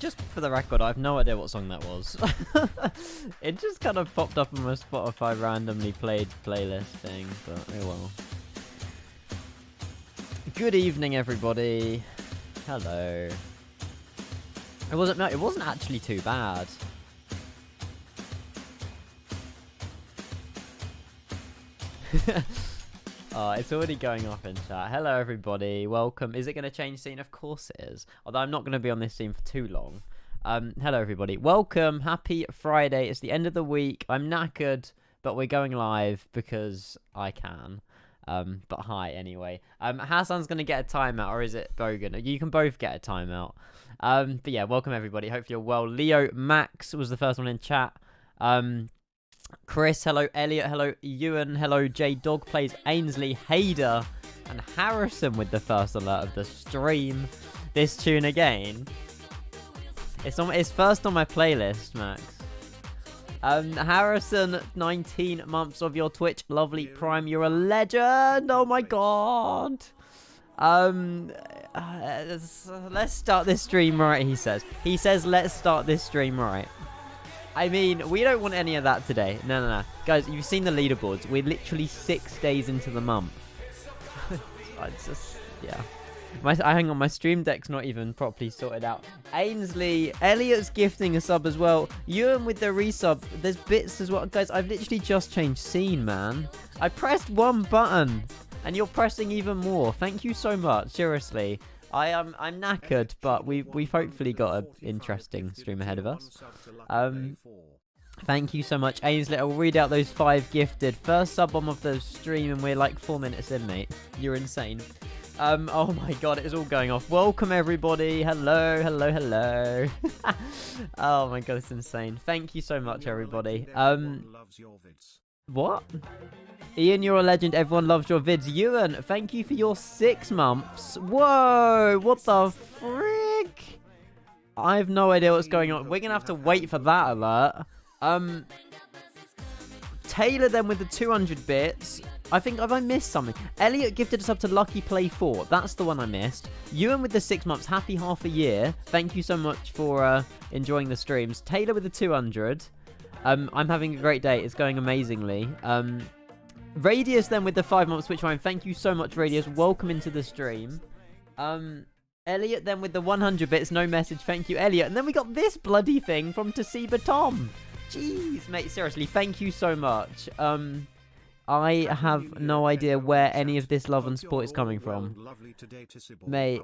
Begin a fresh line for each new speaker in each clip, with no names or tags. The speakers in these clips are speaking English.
Just for the record, I have no idea what song that was. It just kind of popped up on my Spotify randomly played playlist thing, but oh well. Good evening, everybody. Hello. It wasn't actually too bad. Oh, it's already going off in chat. Hello, everybody. Welcome. Is it going to change scene? Of course it is. Although I'm not going to be on this scene for too long. Hello, everybody. Welcome. Happy Friday. It's the end of the week. I'm knackered, but we're going live because I can. But hi, anyway. Hassan's going to get a timeout, or is it Bogan? You can both get a timeout. But yeah, welcome, everybody. Hopefully you're well. Leo Max was the first one in chat. Chris, hello. Elliot, hello. Ewan, hello. J Dog plays Ainsley, Hader, and Harrison with the first alert of the stream. This tune again. It's first on my playlist, Max. Harrison, 19 months of your Twitch, lovely Prime. You're a legend. Oh my god. Let's start this stream right. He says. Let's start this stream right. I mean, we don't want any of that today. No. Guys, you've seen the leaderboards. We're literally 6 days into the month. It's just, yeah. Hang on, my stream deck's not even properly sorted out. Ainsley, Elliot's gifting a sub as well. Ewan with the resub. There's bits as well. Guys, I've literally just changed scene, man. I pressed one button, and you're pressing even more. Thank you so much, seriously. I'm knackered, but we've hopefully got an interesting stream ahead of us. Thank you so much, Ainsley. I'll read out those 5 gifted. First sub bomb of the stream, and we're like 4 minutes in, mate. You're insane. Oh my god, it is all going off. Welcome, everybody. Hello. Oh my god, it's insane. Thank you so much, everybody. What? Ian, you're a legend. Everyone loves your vids. Ewan, thank you for your 6 months. Whoa, what the frick? I have no idea what's going on. We're going to have to wait for that alert. Taylor then with the 200 bits. I think, have I missed something? Elliot gifted us up to Lucky Play 4. That's the one I missed. Ewan with the 6 months. Happy half a year. Thank you so much for enjoying the streams. Taylor with the 200. I'm having a great day. It's going amazingly. Radius then with the 5 months Switch Prime. Thank you so much, Radius. Welcome into the stream. Elliot then with the 100 bits. No message. Thank you, Elliot. And then we got this bloody thing from Tasiba Tom. Jeez, mate. Seriously, thank you so much. I have no idea where any of this love and support is coming from. Mate,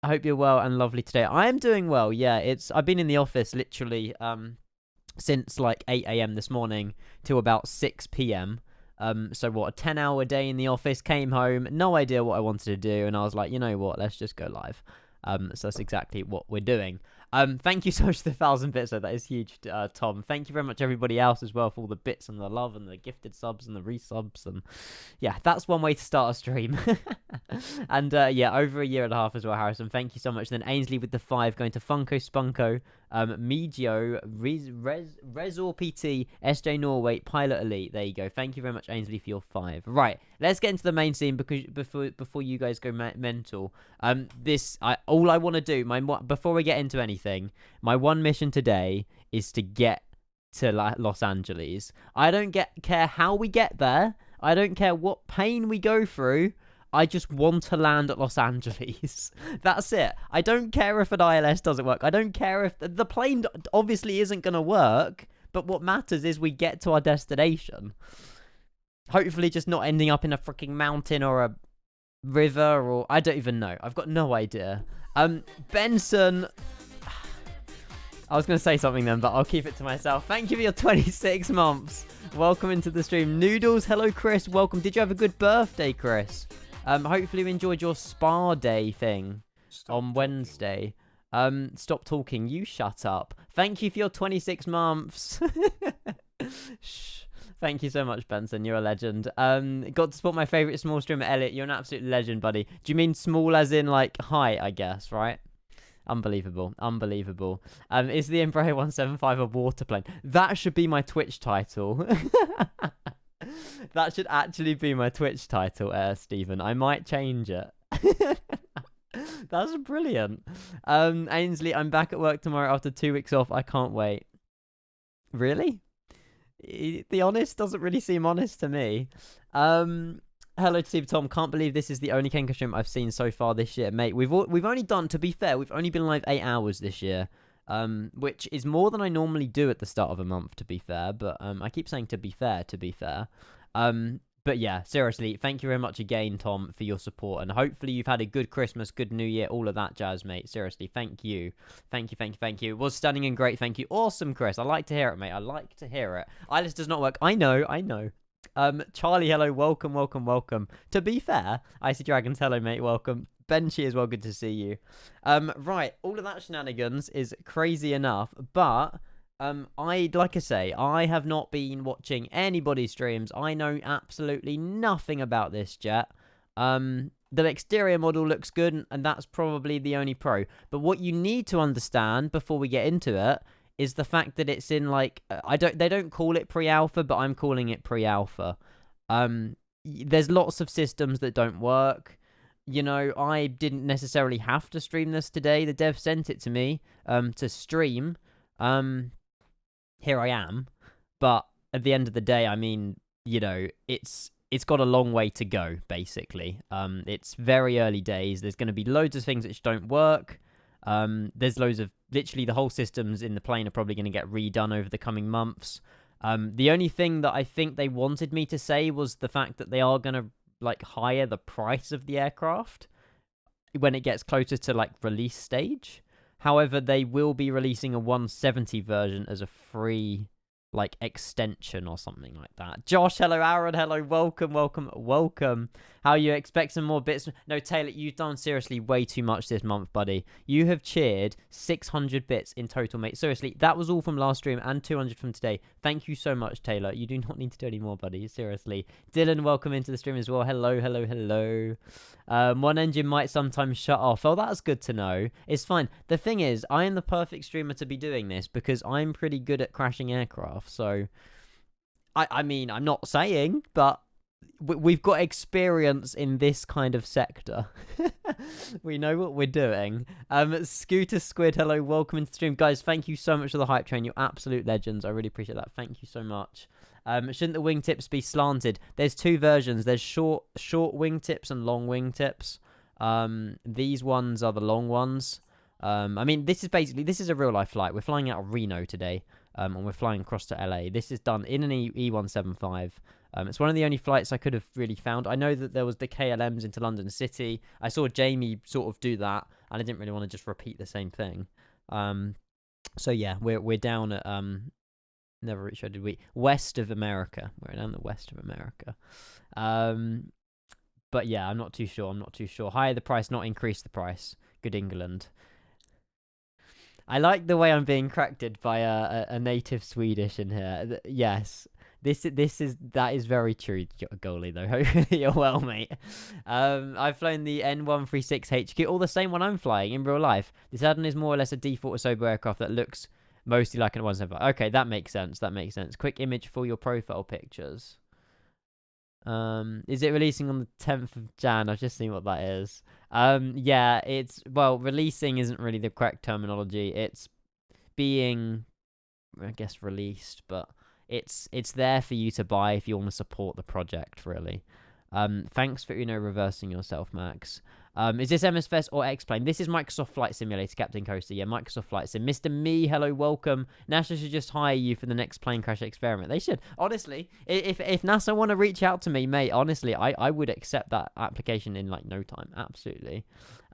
I hope you're well and lovely today. I am doing well, yeah. I've been in the office literally since like 8 AM this morning to about 6 PM. So what, a 10-hour day in the office, came home, no idea what I wanted to do, and I was like, you know what, let's just go live. So that's exactly what we're doing. Thank you so much for the 1,000 bits, though. That is huge, Tom. Thank you very much, everybody else, as well, for all the bits and the love and the gifted subs and the resubs. And yeah, that's one way to start a stream. And yeah, over a year and a half as well, Harrison. Thank you so much. Then Ainsley with the 5, going to Funko Spunko, Medio, Resor PT, SJ Norway, Pilot Elite. There you go. Thank you very much, Ainsley, for your 5. Right, let's get into the main scene because before you guys go mental. All I want to do, before we get into anything, my one mission today is to get to Los Angeles. I don't care how we get there. I don't care what pain we go through. I just want to land at Los Angeles. That's it. I don't care if an ILS doesn't work. I don't care if the plane obviously isn't going to work. But what matters is we get to our destination. Hopefully just not ending up in a freaking mountain or a river, or I don't even know. I've got no idea. Benson, I was going to say something then, but I'll keep it to myself. Thank you for your 26 months. Welcome into the stream. Noodles, hello, Chris. Welcome. Did you have a good birthday, Chris? Hopefully you enjoyed your spa day thing on Wednesday. Stop talking. You shut up. Thank you for your 26 months. Shh. Thank you so much, Benson. You're a legend. Got to support my favourite small streamer, Elliot. You're an absolute legend, buddy. Do you mean small as in, like, height, I guess, right? Unbelievable. Unbelievable. Is the Embraer 175 a water plane? That should be my Twitch title. That should actually be my Twitch title, Stephen. I might change it. That's brilliant. Ainsley, I'm back at work tomorrow after 2 weeks off. I can't wait. Really? The honest doesn't really seem honest to me. Hello to Steve Tom. Can't believe this is the only Kenko stream I've seen so far this year, mate. We've only done, to be fair, we've only been live 8 hours this year, which is more than I normally do at the start of a month, to be fair. But I keep saying to be fair. But yeah, seriously, thank you very much again, Tom, for your support. And hopefully you've had a good Christmas, good New Year, all of that jazz, mate. Seriously, thank you. Thank you. It was stunning and great. Thank you. Awesome, Chris. I like to hear it, mate. I like to hear it. Eyeless does not work. I know. Charlie, hello. Welcome. To be fair, Icy Dragons, hello, mate. Welcome. Benchy as well. Good to see you. Right. All of that shenanigans is crazy enough, but... like I say, I have not been watching anybody's streams. I know absolutely nothing about this jet. The exterior model looks good, and that's probably the only pro. But what you need to understand before we get into it is the fact that it's in, like, they don't call it pre-alpha, but I'm calling it pre-alpha. There's lots of systems that don't work. You know, I didn't necessarily have to stream this today. The dev sent it to me to stream. Here I am, but at the end of the day, I mean, you know, it's got a long way to go, basically. It's very early days. There's going to be loads of things which don't work. There's loads of, literally the whole systems in the plane are probably going to get redone over the coming months. The only thing that I think they wanted me to say was the fact that they are going to, like, higher the price of the aircraft when it gets closer to, like, release stage. However, they will be releasing a 170 version as a free, like, extension or something like that. Josh, hello. Aaron, hello. Welcome. How you expect some more bits? No, Taylor, you've done seriously way too much this month, buddy. You have cheered 600 bits in total, mate. Seriously, that was all from last stream and 200 from today. Thank you so much, Taylor. You do not need to do any more, buddy. Seriously. Dylan, welcome into the stream as well. Hello. One engine might sometimes shut off. Oh, that's good to know. It's fine. The thing is, I am the perfect streamer to be doing this because I'm pretty good at crashing aircraft. So, I mean, I'm not saying, but we've got experience in this kind of sector. We know what we're doing. Scooter Squid, hello, welcome into the stream. Guys, thank you so much for the hype train. You're absolute legends. I really appreciate that. Thank you so much. Shouldn't the wingtips be slanted? There's two versions. There's short wingtips and long wingtips. These ones are the long ones. I mean, this is a real life flight. We're flying out of Reno today, and we're flying across to LA. This is done in an E175. It's one of the only flights I could have really found. I know that there was the KLMs into London City. I saw Jamie sort of do that, and I didn't really want to just repeat the same thing. So yeah, we're down at never reached, did we? West of America. We're down the west of America. But yeah, I'm not too sure. Higher the price, not increase the price. Good England. I like the way I'm being corrected by a native Swedish in here. Yes. That is very true, goalie, though. Hopefully you're well, mate. I've flown the N136 HQ, all the same one I'm flying in real life. This add-on is more or less a default Asobo aircraft that looks mostly like an 175. Okay, that makes sense. Quick image for your profile pictures. Is it releasing on the 10th of Jan? I've just seen what that is. Yeah, releasing isn't really the correct terminology. It's being, I guess, released, but it's there for you to buy if you want to support the project, really. Thanks for, reversing yourself, Max. Is this MS Fest or X-Plane? This is Microsoft Flight Simulator, Captain Coaster. Yeah, Microsoft Flight Sim. Mr. Me, hello, welcome. NASA should just hire you for the next plane crash experiment. They should. Honestly, if NASA want to reach out to me, mate, honestly, I would accept that application in, like, no time. Absolutely.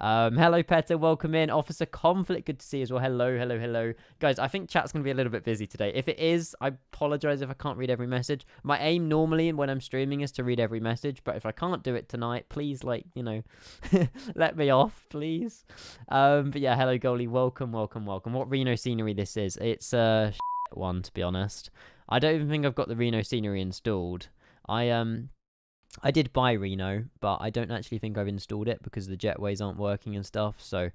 Hello, Petter. Welcome in. Officer Conflict. Good to see you as well. Hello. Guys, I think chat's going to be a little bit busy today. If it is, I apologize if I can't read every message. My aim normally when I'm streaming is to read every message, but if I can't do it tonight, please, like, let me off, please. But yeah, hello, goalie. Welcome. What Reno scenery this is? It's a one, to be honest. I don't even think I've got the Reno scenery installed. I did buy Reno, but I don't actually think I've installed it because the jetways aren't working and stuff. So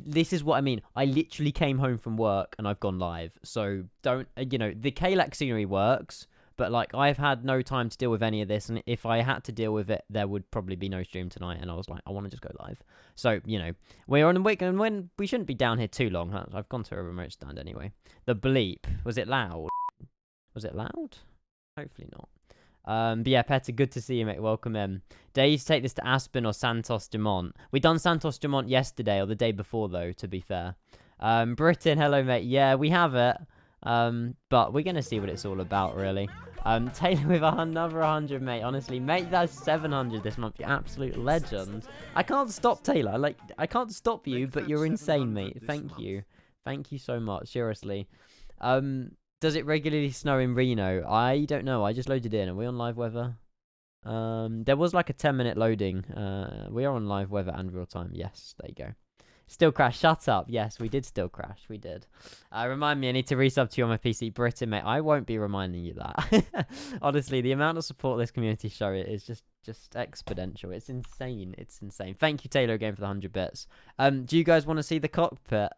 this is what I mean. I literally came home from work and I've gone live. So don't, the KLAX scenery works, But like, I've had no time to deal with any of this, and if I had to deal with it, there would probably be no stream tonight. And I was like, I want to just go live. So you know, we're on a week, and when we shouldn't be down here too long. I've gone to a remote stand anyway. The bleep, was it loud? Was it loud? Hopefully not. But yeah, Petter, good to see you, mate. Welcome in. Do you take this to Aspen or Santos Dumont? We done Santos Dumont yesterday or the day before, though, to be fair. Britain, hello, mate. Yeah, we have it. But we're going to see what it's all about, really. Taylor with another 100, mate. Honestly, mate, that's 700 this month. You absolute legend. I can't stop, Taylor. Like, I can't stop you, but you're insane, mate. Thank you. Thank you so much. Seriously. Does it regularly snow in Reno? I don't know. I just loaded in. Are we on live weather? There was like a 10-minute loading. We are on live weather and real time. Yes, there you go. Still crash. Shut up. Yes, we did still crash. We did. Remind me, I need to resub to you on my PC. Britain, mate. I won't be reminding you that. Honestly, the amount of support this community show is just exponential. It's insane. It's insane. Thank you, Taylor, again for the 100 bits. Do you guys want to see the cockpit?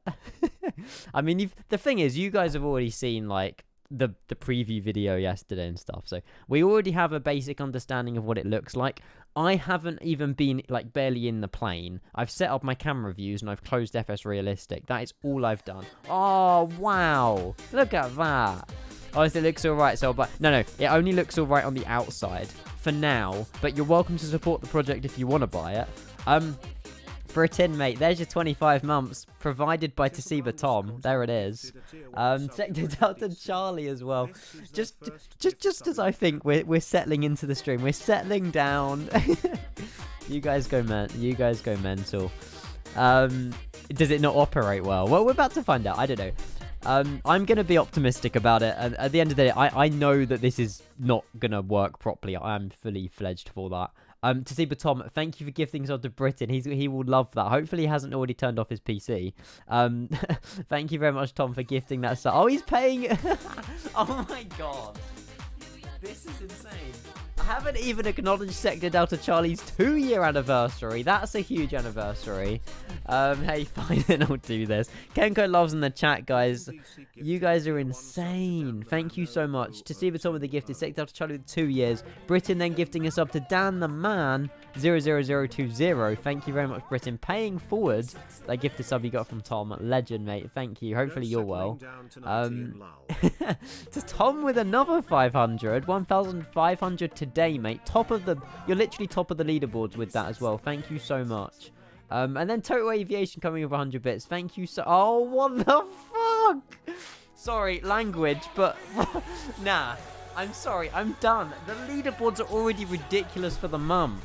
I mean, the thing is, you guys have already seen like the preview video yesterday and stuff, so we already have a basic understanding of what it looks like. I haven't even been like barely in the plane. I've set up my camera views and I've closed FS Realistic. That is all I've done. Oh wow, look at that. Honestly, it looks alright. So, but no, it only looks alright on the outside for now. But you're welcome to support the project if you want to buy it. For a tin, mate, there's your 25 months, provided by Toshiba Tom. There it is. Sector Delta Charlie as well. Just as I think we're settling into the stream. We're settling down. You guys go mental. Does it not operate well? Well, we're about to find out. I don't know. I'm going to be optimistic about it. And at the end of the day, I know that this is not going to work properly. I'm fully fledged for that. Toshiba Tom, thank you for gifting sub to Britain. He will love that. Hopefully he hasn't already turned off his PC. Thank you very much, Tom, for gifting that sub. Oh, he's paying. Oh my god. This is insane. I haven't even acknowledged Sector Delta Charlie's 2-year anniversary. That's a huge anniversary. Hey, fine, then I'll do this. Kenko loves in the chat, guys. You guys are insane. Thank you so much. Toshiba Tom with the gifted Sector Delta Charlie with 2 years. Britain then gifting us up to Dan the Man 00020. Thank you very much, Britain. Paying forward that gifted sub you got from Tom. Legend, mate. Thank you. Hopefully you're well. To Tom with another 500. 1,500 today, mate. You're literally top of the leaderboards with that as well. Thank you so much. And then Total Aviation coming with 100 bits. Thank you so... Oh, what the fuck? Sorry, language, but... Nah, I'm sorry. I'm done. The leaderboards are already ridiculous for the month.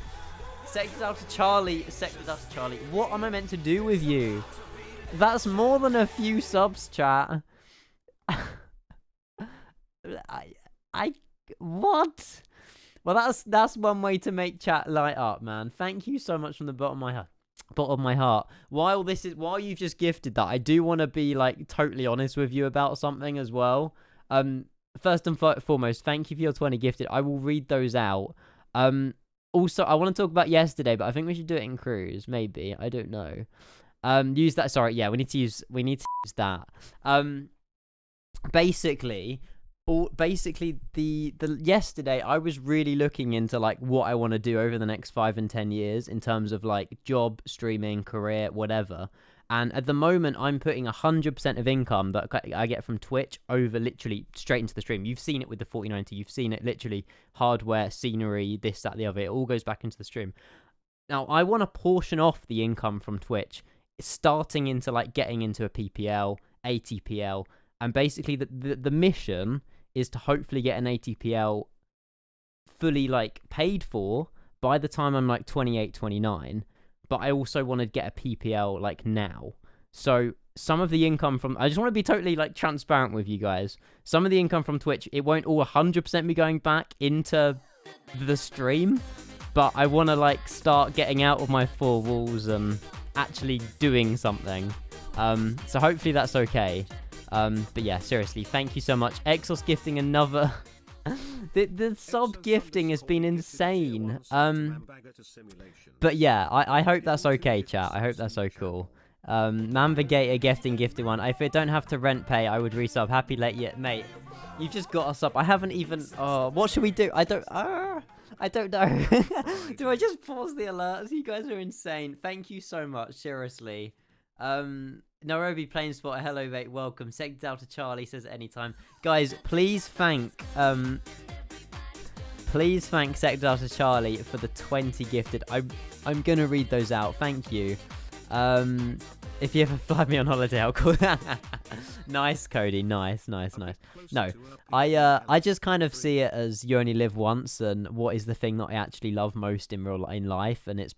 Sector Delta Charlie. What am I meant to do with you? That's more than a few subs, chat. What? Well, that's one way to make chat light up, man. Thank you so much from the bottom of my heart. While you've just gifted that, I do want to be like totally honest with you about something as well. First and foremost, thank you for your 20 gifted. I will read those out. Also, I want to talk about yesterday, but I think we should do it in cruise. Maybe, I don't know. Use that. Sorry, yeah, we need to use that. Basically, yesterday I was really looking into like what I want to do over the next 5 and 10 years in terms of like job, streaming, career, whatever. And at the moment, I'm putting 100% of income that I get from Twitch over literally straight into the stream. You've seen it with the 4090. You've seen it literally hardware, scenery, this, that, the other. It all goes back into the stream. Now, I want to portion off the income from Twitch, starting into like getting into a PPL, ATPL, and basically the mission is to hopefully get an ATPL fully like paid for by the time I'm like 28, 29. But I also want to get a PPL like now. So some of the income from... I just want to be totally like transparent with you guys. Some of the income from Twitch, it won't all 100% be going back into the stream. But I want to like start getting out of my 4 walls and actually doing something. So hopefully that's okay. But yeah, seriously, thank you so much. Exos gifting another... the sub gifting has been insane. But yeah, I hope that's okay, chat. I hope that's so cool. Mamba Gator gifted one. If I don't have to rent pay, I would resub. Happy late yet, mate. You've just got us up. I haven't even. Oh, what should we do? I don't know. Do I just pause the alerts? You guys are insane. Thank you so much. Seriously. Nairobi Plane Spot. Hello, mate. Welcome. Sector Delta Charlie says anytime. Guys, please thank Sector Delta Charlie for the 20 gifted. I'm gonna read those out. Thank you. If you ever fly me on holiday, I'll call that. Nice, Cody. Nice. No, I just kind of see it as you only live once, and what is the thing that I actually love most in life, and it's.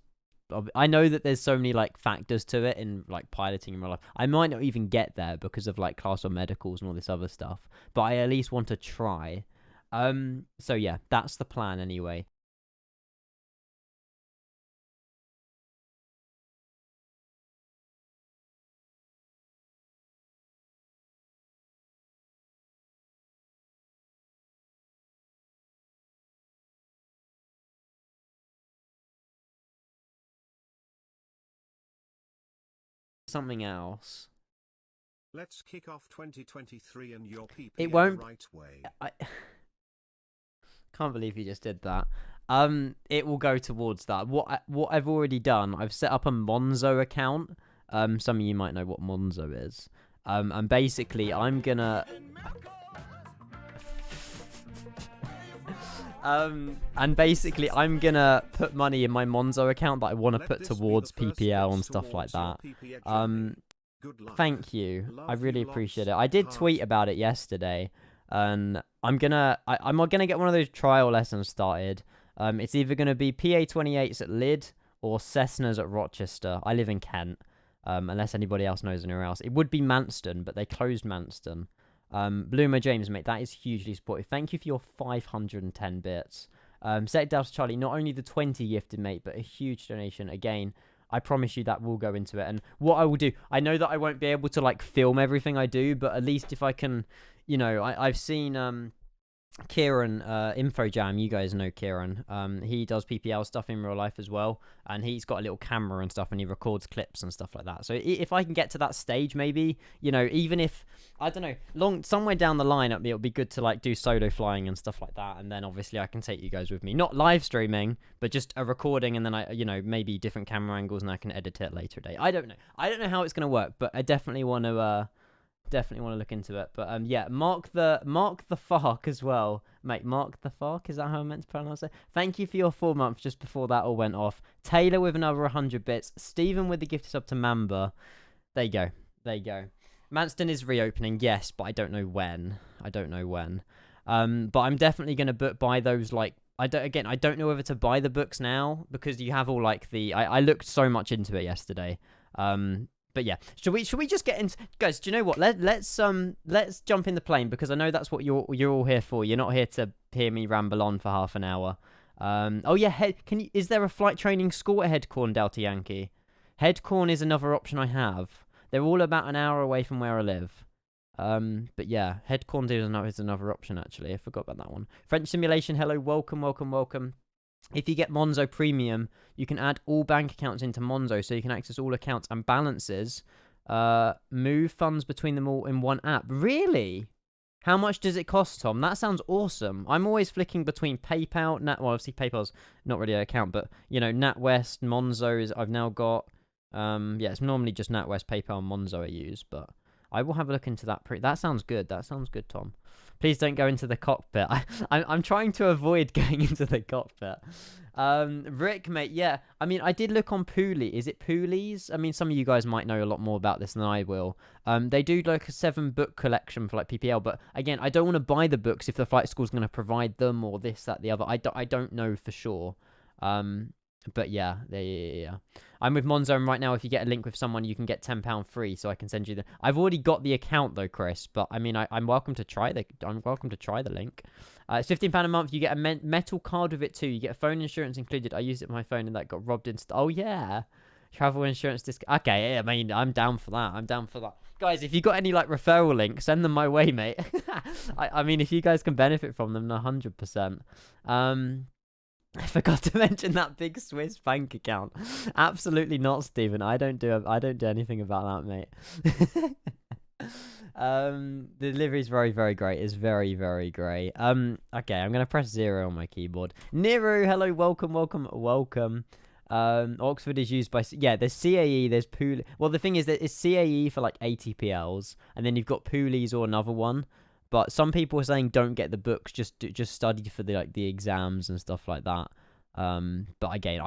I know that there's so many like factors to it in like piloting in real life. I might not even get there because of like class 1 medicals and all this other stuff, but I at least want to try. So yeah, that's the plan anyway. Something else.
Let's kick off 2023 and your PP
it won't
the right way.
I can't believe you just did that. It will go towards that. What I've already done, I've set up a Monzo account. Some of you might know what Monzo is. And basically I'm gonna and basically I'm gonna put money in my Monzo account that I want to put towards PPL and stuff like that. Thank you. I really appreciate it. I did tweet about it yesterday, and I'm gonna get one of those trial lessons started. It's either gonna be PA-28s at Lyd or Cessnas at Rochester. I live in Kent. Unless anybody else knows anywhere else. It would be Manston, but they closed Manston. Bloomer James, mate, that is hugely supportive. Thank you for your 510 bits. Set Delta Charlie, not only the 20 gifted, mate, but a huge donation. Again, I promise you that will go into it. And what I will do, I know that I won't be able to, like, film everything I do, but at least if I can, you know, I've seen, Kieran, InfoJam, you guys know Kieran. He does PPL stuff in real life as well, and he's got a little camera and stuff, and he records clips and stuff like that. So if I can get to that stage, maybe, you know, even if, I don't know, somewhere down the line, it'll be good to like do solo flying and stuff like that, and then obviously I can take you guys with me, not live streaming, but just a recording, and then I, you know, maybe different camera angles, and I can edit it later today. I don't know how it's gonna work, but I definitely want to look into it. But yeah, mark the Fark as well, mate. Mark the Fark, is that how I meant to pronounce it? Thank you for your 4 months just before that all went off. Taylor with another 100 bits. Stephen with the gifted sub to Mamba. There you go. Manston is reopening, yes, but I don't know when. But I'm definitely gonna buy those, like, I don't know whether to buy the books now, because you have all like the I looked so much into it yesterday. But yeah, should we just get into, guys? Do you know what? Let's jump in the plane, because I know that's what you're all here for. You're not here to hear me ramble on for half an hour. Oh yeah, is there a flight training school at Headcorn, Delta Yankee? Headcorn is another option I have. They're all about an hour away from where I live. But yeah, Headcorn is another option actually. I forgot about that one. French Simulation, hello, welcome. If you get Monzo Premium, you can add all bank accounts into Monzo, so you can access all accounts and balances, move funds between them all in one app. Really? How much does it cost, Tom? That sounds awesome. I'm always flicking between PayPal, well, obviously PayPal's not really an account, but, you know, NatWest, Monzo I've now got. Yeah, it's normally just NatWest, PayPal, and Monzo I use, but I will have a look into that. That sounds good. That sounds good, Tom. Please don't go into the cockpit. I'm trying to avoid going into the cockpit. Rick, mate, yeah. I mean, I did look on Pooley. Is it Pooley's? I mean, some of you guys might know a lot more about this than I will. They do like a 7-book collection for like PPL, but again, I don't want to buy the books if the flight school's going to provide them or this, that, the other. I don't know for sure. But yeah. I'm with Monzo, and right now, if you get a link with someone, you can get £10 free, so I can send you the. I've already got the account though, Chris. But I mean, I'm welcome to try the link. It's £15 a month. You get a metal card with it too. You get phone insurance included. I used it on my phone, and that got robbed into. Oh yeah, travel insurance disc. Okay, yeah, I mean, I'm down for that. Guys, if you got any like referral links, send them my way, mate. I mean, if you guys can benefit from them, 100%. I forgot to mention that big Swiss bank account. Absolutely not, Stephen. I don't do anything about that, mate. The delivery is very, very great. It's very, very great. Okay, I'm gonna press 0 on my keyboard. Nero, hello, welcome. Oxford is used by there's CAE, there's Pool. Well, the thing is that it's CAE for like 80 PLs, and then you've got Poolies or another one. But some people are saying don't get the books, just study for the exams and stuff like that. But again,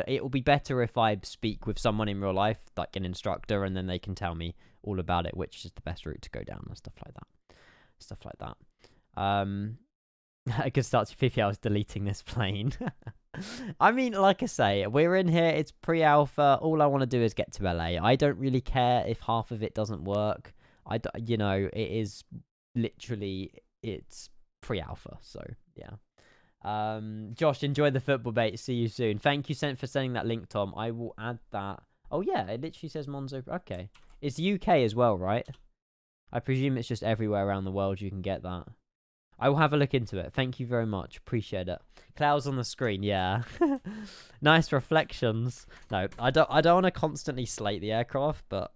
it will be better if I speak with someone in real life, like an instructor, and then they can tell me all about it, which is the best route to go down and stuff like that. I could start 50 hours deleting this plane. I mean, like I say, we're in here. It's pre-alpha. All I want to do is get to LA. I don't really care if half of it doesn't work. It is literally, it's pre-alpha. So yeah. Josh, enjoy the football, mate. See you soon. Thank you for sending that link, Tom. I will add that. Oh yeah, it literally says Monzo. Okay, it's UK as well, right? I presume it's just everywhere around the world you can get that. I will have a look into it. Thank you very much. Appreciate it. Clouds on the screen, yeah. Nice reflections. No, I don't want to constantly slate the aircraft, but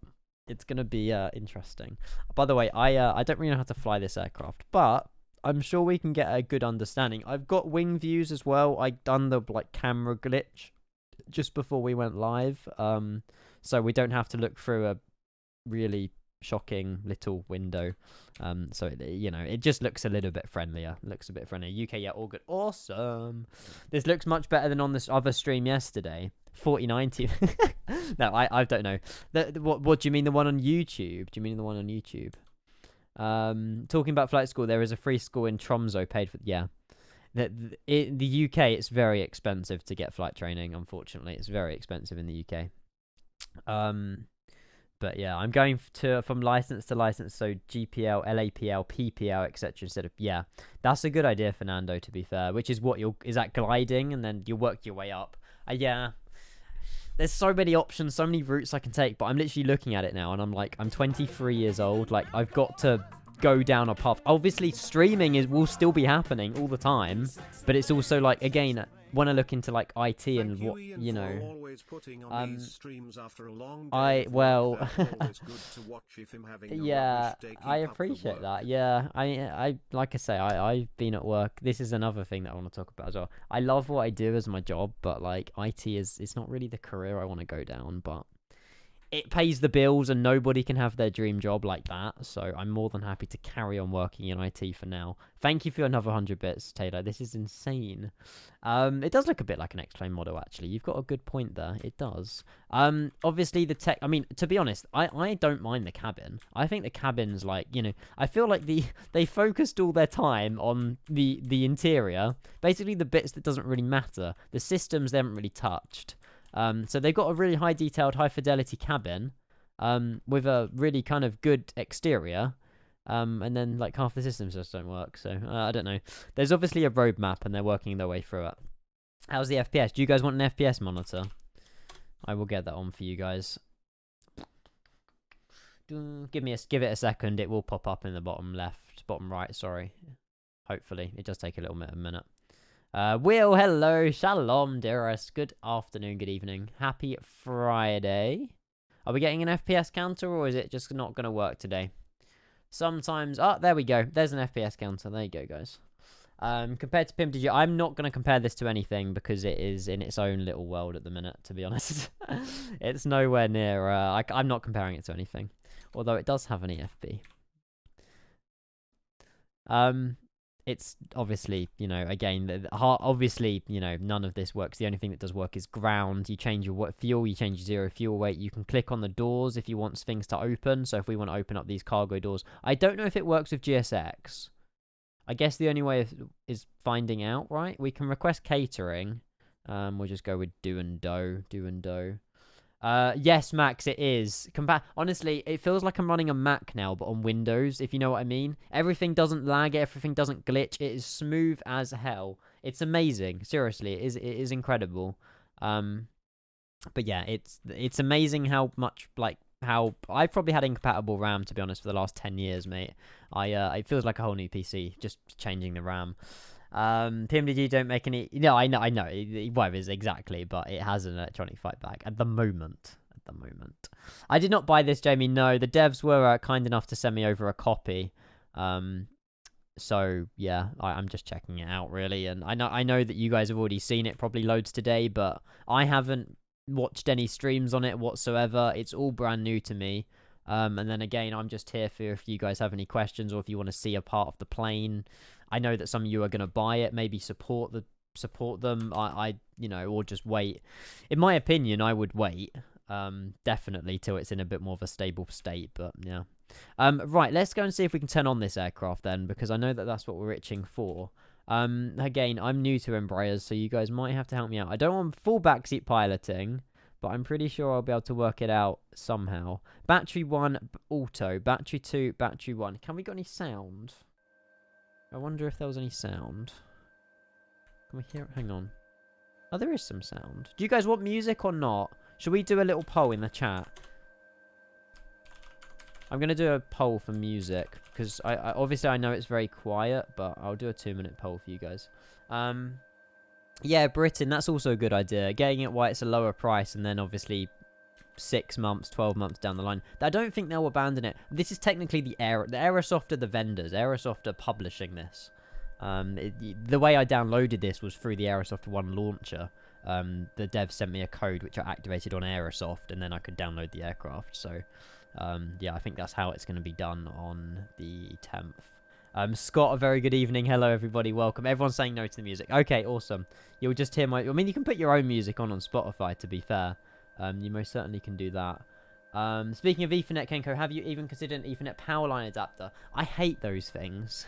it's gonna be interesting. By the way, I don't really know how to fly this aircraft, but I'm sure we can get a good understanding. I've got wing views as well. I've done the camera glitch just before we went live, so we don't have to look through a really shocking little window. So it just looks a little bit friendlier. UK, yeah, all good. Awesome. This looks much better than on this other stream yesterday. 4090. No, I don't know. What do you mean, the one on YouTube? Do you mean the one on YouTube? Talking about flight school, there is a free school in Tromso paid for. Yeah. In the UK, it's very expensive to get flight training. Unfortunately, it's very expensive in the UK. But yeah, I'm going from license to license, so GPL, LAPL, PPL, etc. Instead of that's a good idea, Fernando. To be fair, which is what is that gliding, and then you work your way up. Yeah, there's so many options, so many routes I can take. But I'm literally looking at it now, and I'm 23 years old. Like, I've got to go down a path. Obviously, streaming will still be happening all the time, but it's also like, again, when I look into like IT and what yeah, I appreciate that. Yeah, I like I say, I've been at work. This is another thing that I want to talk about as well. I love what I do as my job, but like IT it's not really the career I want to go down, but it pays the bills, and nobody can have their dream job like that. So I'm more than happy to carry on working in IT for now. Thank you for another 100 bits, Taylor. This is insane. It does look a bit like an X-Plane model, actually. You've got a good point there. It does. Obviously, the tech... I mean, to be honest, I don't mind the cabin. I think the cabin's like, I feel like they focused all their time on the interior. Basically, the bits that doesn't really matter. The systems they haven't really touched. So they've got a really high detailed, high fidelity cabin, with a really kind of good exterior, and then like half the systems just don't work. So I don't know. There's obviously a roadmap, and they're working their way through it. How's the FPS? Do you guys want an FPS monitor? I will get that on for you guys. Give it a second. It will pop up in the bottom right. Sorry. Hopefully, it does take a little bit of a minute. Will, hello, shalom, dearest. Good afternoon, good evening. Happy Friday. Are we getting an FPS counter, or is it just not going to work today? Sometimes... Oh, there we go. There's an FPS counter. There you go, guys. Compared to PIM, I'm not going to compare this to anything because it is in its own little world at the minute, to be honest. It's nowhere near... I'm not comparing it to anything. Although it does have an EFB. It's obviously, again, obviously, none of this works. The only thing that does work is ground. You change your fuel, you change your zero fuel weight. You can click on the doors if you want things to open. So if we want to open up these cargo doors, I don't know if it works with GSX. I guess the only way is finding out, right? We can request catering. We'll just go with do and do. Yes, Max, it is. Honestly, it feels like I'm running a Mac now, but on Windows, if you know what I mean. Everything doesn't lag, everything doesn't glitch. It is smooth as hell. It's amazing. Seriously, it is incredible. But yeah, it's amazing how much, how I've probably had incompatible RAM, to be honest, for the last 10 years, mate. It feels like a whole new PC, just changing the RAM. PMDG don't make any... No, I know. Well, it is exactly, but it has an electronic fight back at the moment. I did not buy this, Jamie. No, the devs were kind enough to send me over a copy. So yeah, I'm just checking it out really, and I know that you guys have already seen it probably loads today, but I haven't watched any streams on it whatsoever. It's all brand new to me. And then again, I'm just here for if you guys have any questions or if you want to see a part of the plane. I know that some of you are going to buy it, maybe support them. I you know, or just wait. In my opinion, I would wait. Definitely till it's in a bit more of a stable state, but yeah. Right, let's go and see if we can turn on this aircraft then, because I know that that's what we're itching for. Again, I'm new to Embraers, so you guys might have to help me out. I don't want full backseat piloting, but I'm pretty sure I'll be able to work it out somehow. Battery 1, auto. Battery 2, battery 1. Can we get any sound? I wonder if there was any sound. Can we hear it? Hang on. Oh, there is some sound. Do you guys want music or not? Should we do a little poll in the chat? I'm going to do a poll for music, because I obviously I know it's very quiet, but I'll do a 2-minute poll for you guys. Yeah, Britain, that's also a good idea. Getting it why it's a lower price, and then obviously 6 months, 12 months down the line. I don't think they'll abandon it. This is technically the Aerosoft are the vendors. Aerosoft are publishing this. The way I downloaded this was through the Aerosoft One launcher. The devs sent me a code which I activated on Aerosoft, and then I could download the aircraft. So, yeah, I think that's how it's going to be done on the 10th. Scott, a very good evening. Hello, everybody. Welcome. Everyone's saying no to the music. Okay, awesome. You'll just hear my... I mean, you can put your own music on Spotify, to be fair. You most certainly can do that. Speaking of Ethernet, Kenko, have you even considered an Ethernet power line adapter? I hate those things.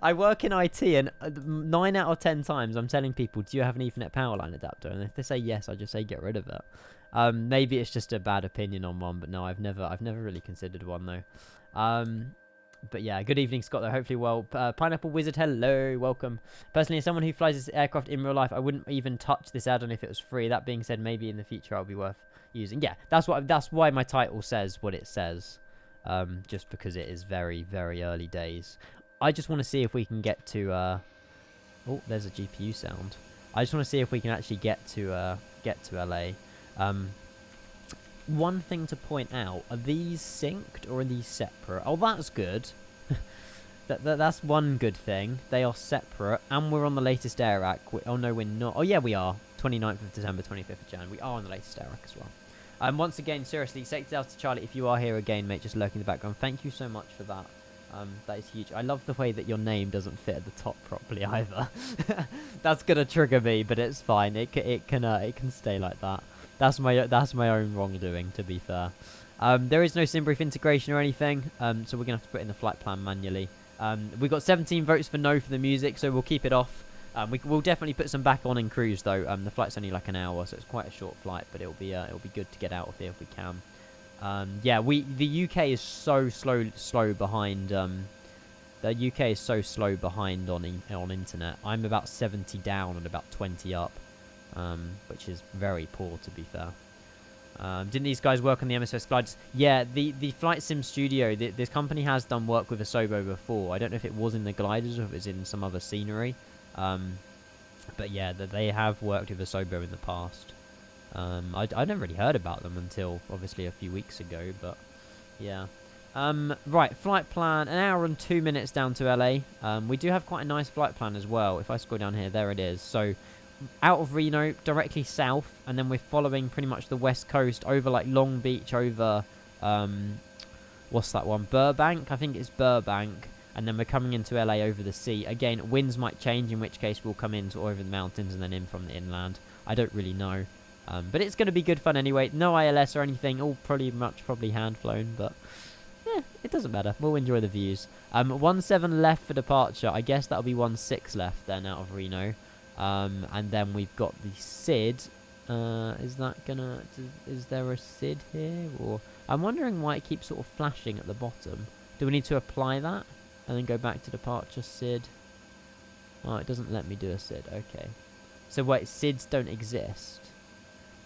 I work in IT, and 9 out of 10 times I'm telling people, do you have an Ethernet power line adapter? And if they say yes, I just say get rid of it. Maybe it's just a bad opinion on one, but no, I've never really considered one though. But yeah, good evening, Scott, though. Hopefully well. Pineapple Wizard, hello, welcome. Personally, as someone who flies this aircraft in real life, I wouldn't even touch this add-on if it was free. That being said, maybe in the future I'll be worth using. Yeah, that's why my title says what it says. Just because it is very, very early days. I just want to see if we can get to... Oh, there's a GPU sound. I just want to see if we can actually get to LA. One thing to point out, are these synced or are these separate? Oh, that's good. That's one good thing. They are separate, and we're on the latest AirAC. Oh, no, we're not. Oh, yeah, we are. 29th of December, 25th of Jan. We are on the latest AirAC as well. Once again, seriously, Sexy Delta Charlie, if you are here again, mate, just lurking in the background, thank you so much for that. That is huge. I love the way that your name doesn't fit at the top properly either. That's gonna trigger me, but it's fine. It can stay like that. That's my own wrongdoing, to be fair. There is no SimBrief integration or anything, so we're gonna have to put in the flight plan manually. We got 17 votes for no for the music, so we'll keep it off. We'll definitely put some back on in cruise though. The flight's only like an hour, so it's quite a short flight, but it'll be good to get out of here if we can. Yeah, the UK is so slow behind. The UK is so slow behind on internet. I'm about 70 down and about 20 up, which is very poor, to be fair. Didn't these guys work on the MSS gliders? Yeah, the Flight Sim Studio, this company has done work with Asobo before. I don't know if it was in the gliders or if it was in some other scenery. But yeah, they have worked with Asobo in the past. I never really heard about them until obviously a few weeks ago, but yeah. Right, flight plan, 1 hour and 2 minutes down to LA. We do have quite a nice flight plan as well. If I scroll down here, there it is. So out of Reno, directly south, and then we're following pretty much the west coast over like Long Beach, over what's that one? Burbank, I think it's Burbank. And then we're coming into LA over the sea. Again, winds might change, in which case we'll come in over the mountains and then in from the inland. I don't really know. But it's going to be good fun anyway. No ILS or anything. All probably hand flown, but yeah, it doesn't matter. We'll enjoy the views. 17 left for departure. I guess that'll be 16 left then out of Reno. And then we've got the SID. Is there a SID here? Or I'm wondering why it keeps sort of flashing at the bottom. Do we need to apply that? And then go back to departure SID. Oh, it doesn't let me do a SID. Okay. So wait, SIDs don't exist.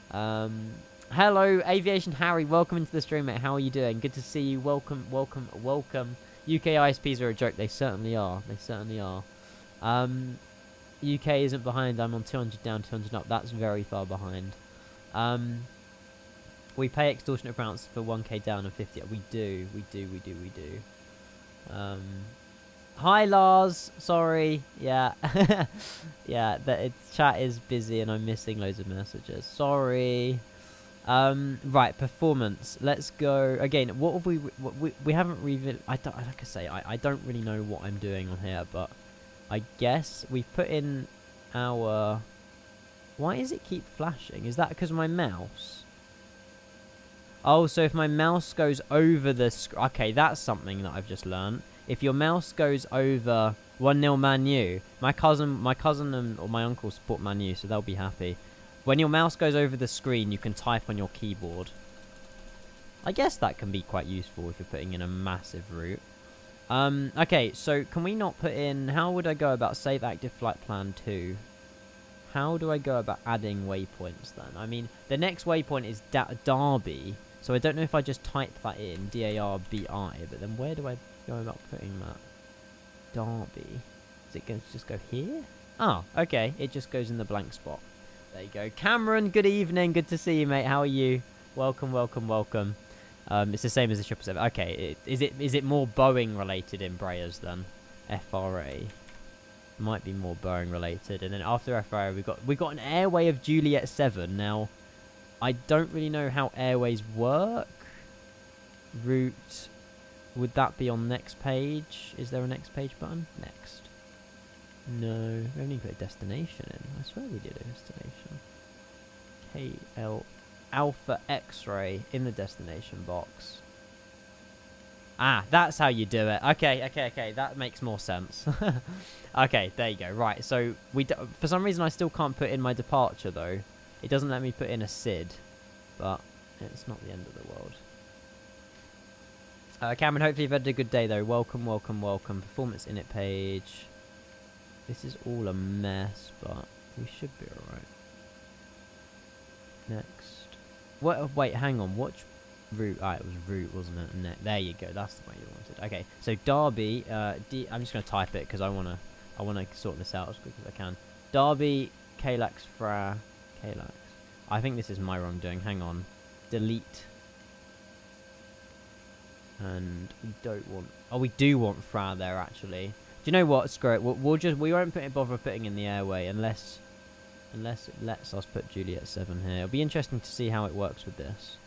Hello, Aviation Harry. Welcome into the stream, mate. How are you doing? Good to see you. Welcome. UK ISPs are a joke. They certainly are. UK isn't behind. I'm on 200 down, 200 up. That's very far behind. We pay extortionate amounts for 1k down and 50 up. We do. Hi Lars, sorry. Yeah. Yeah, chat is busy and I'm missing loads of messages. Sorry. Right, performance. Let's go again. What have we haven't I don't, like I say, I don't really know what I'm doing on here, but I guess we've put in our... Why does it keep flashing? Is that because of my mouse? Oh, so if my mouse goes over the screen... Okay, that's something that I've just learned. If your mouse goes over 1-0 Man U, my cousin or my uncle support Man U, so they'll be happy. When your mouse goes over the screen, you can type on your keyboard. I guess that can be quite useful if you're putting in a massive route. Okay, so can we not put in... How would I go about save active flight plan 2? How do I go about adding waypoints then? I mean, the next waypoint is Derby, so I don't know if I just type that in, D-A-R-B-I, but then where do I go about putting that? Derby. Is it going to just go here? Oh, okay. It just goes in the blank spot. There you go. Cameron, good evening. Good to see you, mate. How are you? Welcome, welcome, welcome. It's the same as the 777. Okay, is it more Boeing related in Breyers than FRA? Might be more Boeing related. And then after FRA, we got an airway of Juliet 7. Now, I don't really know how airways work. Route. Would that be on next page? Is there a next page button? Next. No, we only put a destination in. I swear we did a destination. KL Alpha X-ray in the destination box. Ah, that's how you do it. Okay. That makes more sense. Okay, there you go. Right, so for some reason I still can't put in my departure though. It doesn't let me put in a SID, but it's not the end of the world. Cameron, hopefully you've had a good day though. Welcome, welcome, welcome. Performance init page. This is all a mess, but we should be alright. Next. What? Wait, hang on. Which route? Ah, it was route, wasn't it? There you go. That's the way you wanted. Okay, so Derby. I'm just gonna type it because I wanna sort this out as quick as I can. Derby, KLAX KLAX. I think this is my wrongdoing. Hang on. Delete. And we don't want... Oh, we do want Fra there, actually. Do you know what? Screw it. We won't bother putting in the airway unless it lets us put Juliet 7 here. It'll be interesting to see how it works with this.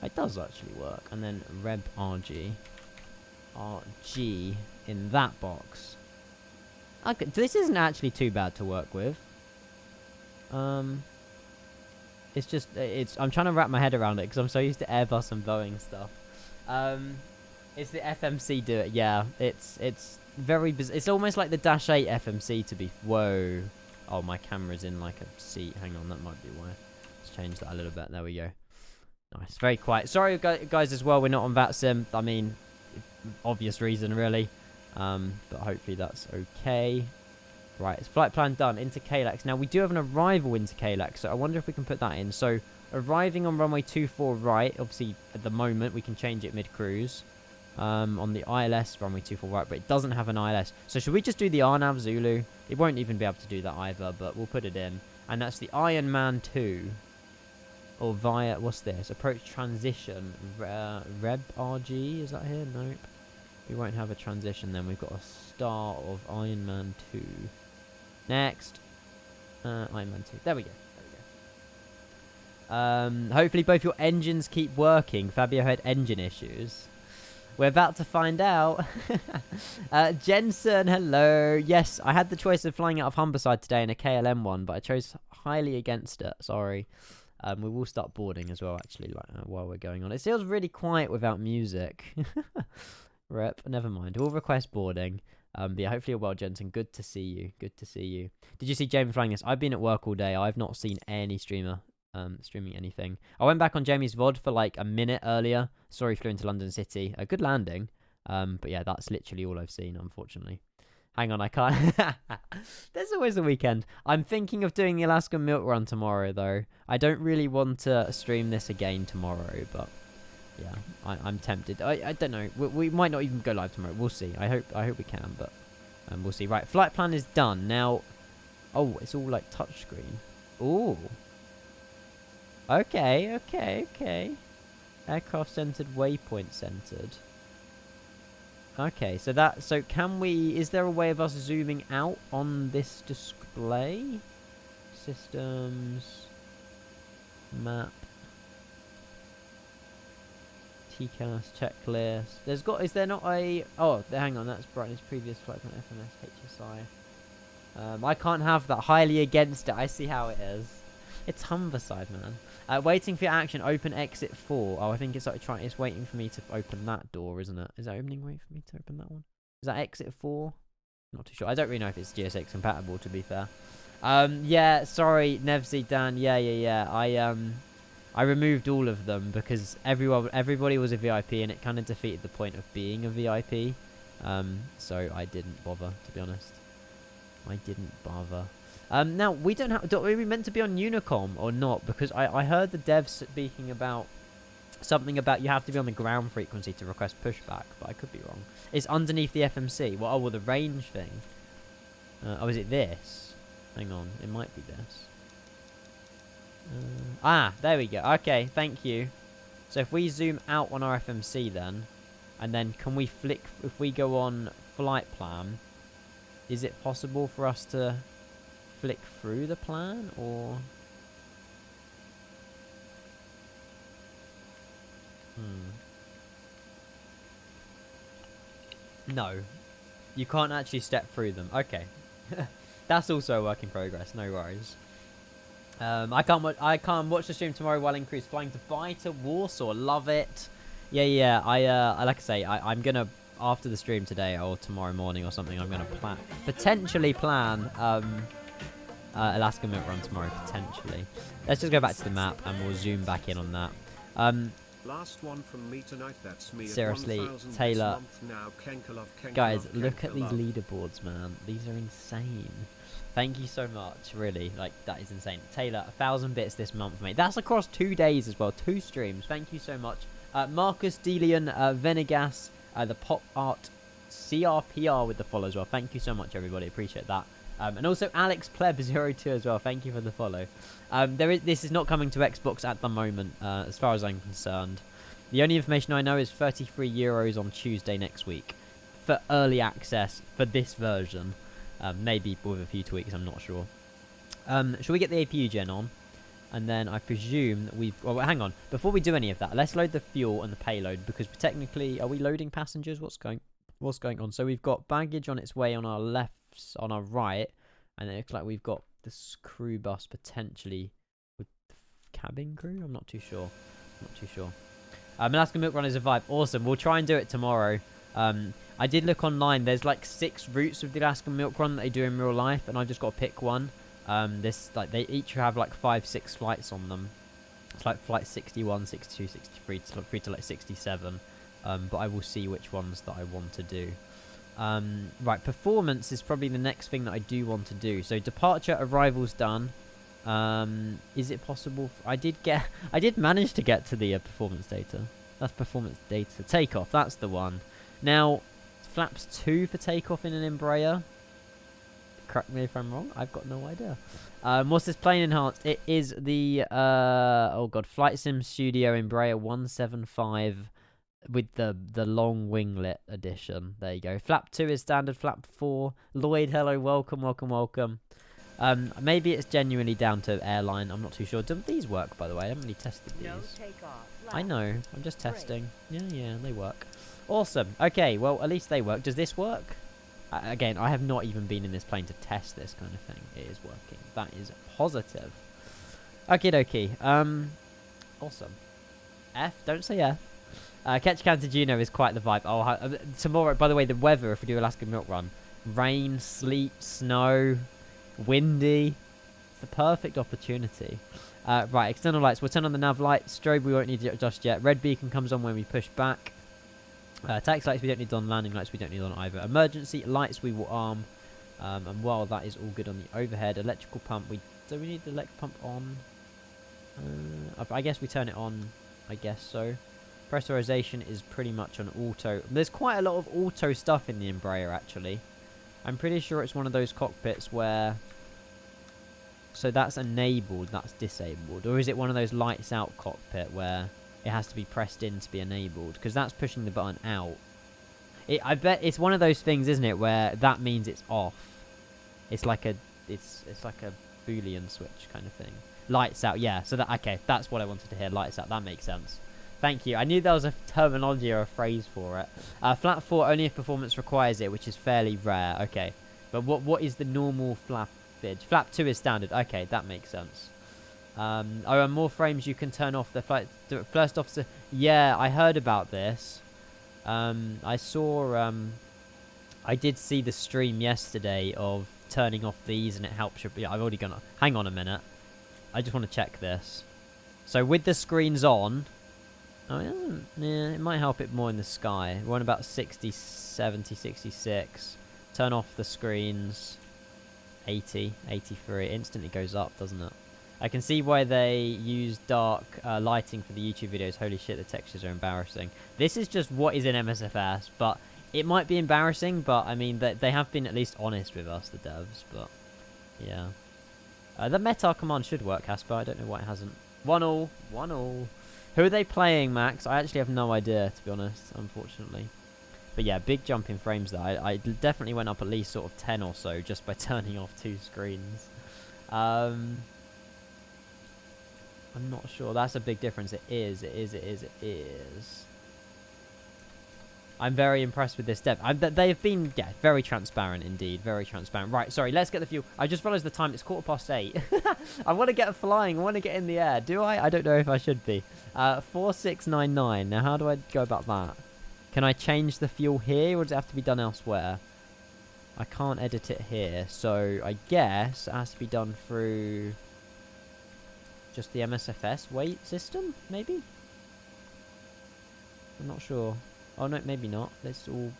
It does actually work. And then Reb RG in that box. Okay, this isn't actually too bad to work with. It's just... I'm trying to wrap my head around it because I'm so used to Airbus and Boeing stuff. It's the FMC do it. Yeah, it's very bizarre. It's almost like the Dash 8 FMC to be... Whoa. Oh, my camera's in like a seat. Hang on, that might be why. Let's change that a little bit. There we go. Nice. Very quiet. Sorry, guys, as well. We're not on VATSIM. I mean, obvious reason, really. But hopefully that's okay. Right, it's flight plan done. Into KLAX. Now, we do have an arrival into KLAX, so I wonder if we can put that in. So, arriving on runway 24 right. Obviously, at the moment, we can change it mid-cruise. On the ILS, runway 24 right, but it doesn't have an ILS. So should we just do the RNAV Zulu? It won't even be able to do that either, but we'll put it in. And that's the Iron Man 2. Or via, what's this? Approach transition. Reb RG, is that here? Nope. We won't have a transition then. We've got a star of Iron Man 2. Next. Iron Man 2. There we go. Hopefully both your engines keep working. Fabio had engine issues. We're about to find out. Jensen, hello. Yes, I had the choice of flying out of Humberside today in a KLM one, but I chose highly against it. Sorry. We will start boarding as well, actually, while we're going on. It feels really quiet without music. Rep, never mind. We'll request boarding. But yeah, hopefully you're well, Jensen. Good to see you. Good to see you. Did you see Jamie flying this? I've been at work all day. I've not seen any streamer streaming anything. I went back on Jamie's VOD for like a minute earlier. Sorry, flew into London City. A good landing. But yeah, that's literally all I've seen, unfortunately. Hang on, I can't. There's always the weekend. I'm thinking of doing the Alaskan Milk Run tomorrow, though. I don't really want to stream this again tomorrow, but yeah, I'm tempted. I don't know. We might not even go live tomorrow. We'll see. I hope we can, but we'll see. Right, flight plan is done. Now, Oh, it's all like touchscreen. Ooh. Okay, okay, okay. Aircraft centered, waypoint centered. Okay, so can we, is there a way of us zooming out on this display? Systems, map, TCAS, checklist. Is there not a, oh, hang on, that's brightness, previous flight plan, FMS, HSI. I can't have that, highly against it, I see how it is. It's Humverside, man. Waiting for your action, open exit 4. Oh, I think it's like it's waiting for me to open that door, isn't it? Is that opening wait for me to open that one? Is that exit 4? Not too sure. I don't really know if it's GSX compatible, to be fair. Yeah, sorry, Nevzi, Dan. Yeah. I removed all of them because everybody was a VIP and it kind of defeated the point of being a VIP. So I didn't bother, to be honest. I didn't bother. Now, we don't have... Are we meant to be on Unicom or not? Because I heard the devs speaking about... Something about you have to be on the ground frequency to request pushback, but I could be wrong. It's underneath the FMC. Well, the range thing. Oh, is it this? Hang on. It might be this. There we go. Okay, thank you. So if we zoom out on our FMC then, and then can we flick... If we go on flight plan, is it possible for us to... flick through the plan, or no, you can't actually step through them. Okay. That's also a work in progress, no worries. I can't watch the stream tomorrow while in cruise flying Dubai to Warsaw. Love it. Yeah, I like I say, I'm gonna, after the stream today or tomorrow morning or something, I'm gonna potentially plan Alaska Milk Run tomorrow, potentially. Let's just go back to the map and we'll zoom back in on that.
Last one from me tonight, that's me.
Seriously, Taylor. Guys, look at these leaderboards, man. These are insane. Thank you so much, really. Like, that is insane. Taylor, 1,000 bits this month, mate. That's across 2 days as well. 2 streams. Thank you so much. Marcus, Delian, Venegas, the Pop Art, CRPR with the follow as well. Thank you so much, everybody. Appreciate that. And also Alex Pleb02 as well. Thank you for the follow. This is not coming to Xbox at the moment, as far as I'm concerned. The only information I know is €33 on Tuesday next week for early access for this version. Maybe with a few tweaks, I'm not sure. Shall we get the APU gen on? And then I presume that we've... Well, hang on. Before we do any of that, let's load the fuel and the payload, because technically... Are we loading passengers? What's going on? So we've got baggage on its way on our left, on our right, and it looks like we've got this crew bus potentially with the cabin crew. I'm not too sure. Alaska Milk Run is a vibe. Awesome. We'll try and do it tomorrow. I did look online. There's like 6 routes of the Alaska Milk Run that they do in real life, and I just got to pick one. They each have like 5-6 flights on them. It's like flight 61, 62, 63 through to like 67. But I will see which ones that I want to do. Right, performance is probably the next thing that I do want to do. So departure, arrival's done. Is it possible? I did manage to get to the performance data. That's performance data. Takeoff, that's the one. Now, flaps 2 for takeoff in an Embraer. Correct me if I'm wrong. I've got no idea. What's this plane enhanced? It is the Flight Sim Studio Embraer 175 with the long winglet edition. There you go. Flap 2 is standard. Flap 4. Lloyd, hello, welcome. Maybe it's genuinely down to airline. I'm not too sure. Do these work, by the way? I haven't really tested these. No takeoff. I know. I'm just testing. Yeah, they work. Awesome. Okay, well, at least they work. Does this work? Again, I have not even been in this plane to test this kind of thing. It is working. That is positive. Okie dokie. Awesome. F? Don't say F. Ketch County Juno is quite the vibe. Oh, tomorrow, by the way, the weather, if we do Alaska Milk Run, rain, sleet, snow, windy. It's the perfect opportunity. Right, external lights. We'll turn on the nav light. Strobe we won't need to adjust yet. Red beacon comes on when we push back. Taxi lights we don't need on. Landing lights we don't need on either. Emergency lights we will arm. And while that is all good on the overhead, electrical pump. Do we need the electric pump on? I guess we turn it on. I guess so. Pressurization is pretty much on auto. There's quite a lot of auto stuff in the Embraer, actually. I'm pretty sure it's one of those cockpits where So that's enabled, that's disabled. Or is it one of those lights out cockpit where it has to be pressed in to be enabled? Because that's pushing the button out. I bet it's one of those things, isn't it, where that means it's off. It's like a Boolean switch kind of thing. Lights out, yeah. So that, okay, that's what I wanted to hear. Lights out, that makes sense. Thank you. I knew there was a terminology or a phrase for it. Flap 4 only if performance requires it, which is fairly rare. Okay, but what is the normal flappage? Flap 2 is standard. Okay, that makes sense. Are more frames you can turn off the flight first officer? Yeah, I heard about this. I saw. I did see the stream yesterday of turning off these, and it helps you. Yeah, I've already gone. Hang on a minute. I just want to check this. So with the screens on, oh, it doesn't. Yeah, it might help it more in the sky. We're on about 60, 70, 66. Turn off the screens. 80, 83. It instantly goes up, doesn't it? I can see why they use dark lighting for the YouTube videos. Holy shit, the textures are embarrassing. This is just what is in MSFS, but it might be embarrassing, but I mean, they have been at least honest with us, the devs, but yeah. The meta command should work, Casper. I don't know why it hasn't. 1-1, 1-1. Who are they playing, Max? I actually have no idea, to be honest, unfortunately. But yeah, big jump in frames there. I definitely went up at least sort of 10 or so just by turning off 2 screens. I'm not sure. That's a big difference. It is. I'm very impressed with this dev. They've been, yeah, very transparent indeed. Very transparent. Right, sorry, let's get the fuel. I just realized the time. It's 8:15. I want to get flying. I want to get in the air. Do I? I don't know if I should be. 4699. Now, how do I go about that? Can I change the fuel here, or does it have to be done elsewhere? I can't edit it here, so I guess it has to be done through just the MSFS weight system, maybe? I'm not sure. Oh, no, maybe not. It's all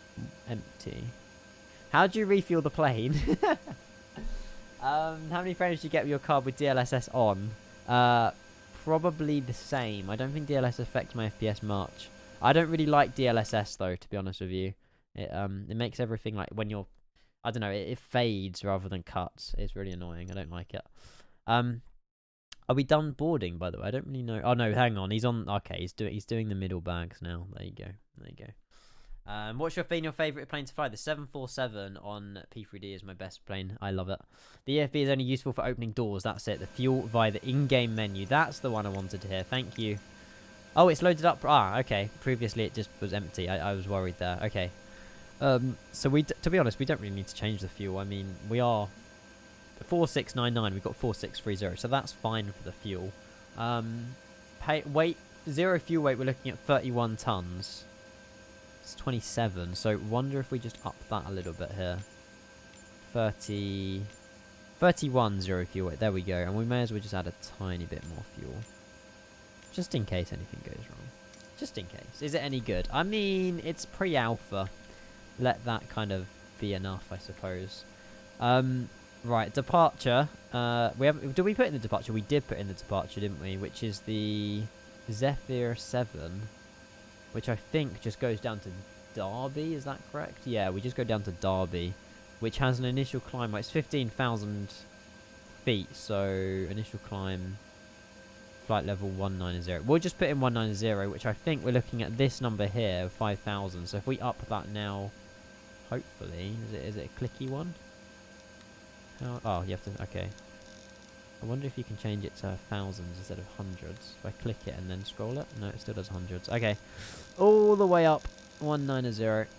empty. How do you refuel the plane? How many frames do you get with your card with DLSS on? Probably the same. I don't think DLSS affects my FPS much. I don't really like DLSS, though, to be honest with you. It makes everything, like, when you're... I don't know, it fades rather than cuts. It's really annoying. I don't like it. Are we done boarding, by the way? I don't really know. Oh, no, hang on. He's on... Okay, he's doing the middle bags now. There you go. There you go. What's your favourite plane to fly? The 747 on P3D is my best plane. I love it. The EFB is only useful for opening doors. That's it. The fuel via the in-game menu. That's the one I wanted to hear. Thank you. Oh, it's loaded up. Ah, okay. Previously, it just was empty. I was worried there. Okay. So to be honest, we don't really need to change the fuel. I mean, we are... 4699, we've got 4630, so that's fine for the fuel. Zero fuel weight, we're looking at 31 tons. It's 27, so wonder if we just up that a little bit here. 31 zero fuel weight, there we go. And we may as well just add a tiny bit more fuel. Just in case anything goes wrong. Just in case. Is it any good? I mean, it's pre-alpha. Let that kind of be enough, I suppose. Right, departure. Did we put in the departure? We did put in the departure, didn't we? Which is the Zephyr 7, which I think just goes down to Derby. Is that correct? Yeah, we just go down to Derby, which has an initial climb. Well, it's 15,000 feet, so initial climb, flight level 190. We'll just put in 190, which I think we're looking at this number here, 5,000. So if we up that now, hopefully, is it a clicky one? Oh, you have to... Okay. I wonder if you can change it to thousands instead of hundreds. If I click it and then scroll it. No, it still does hundreds. Okay. All the way up. 190.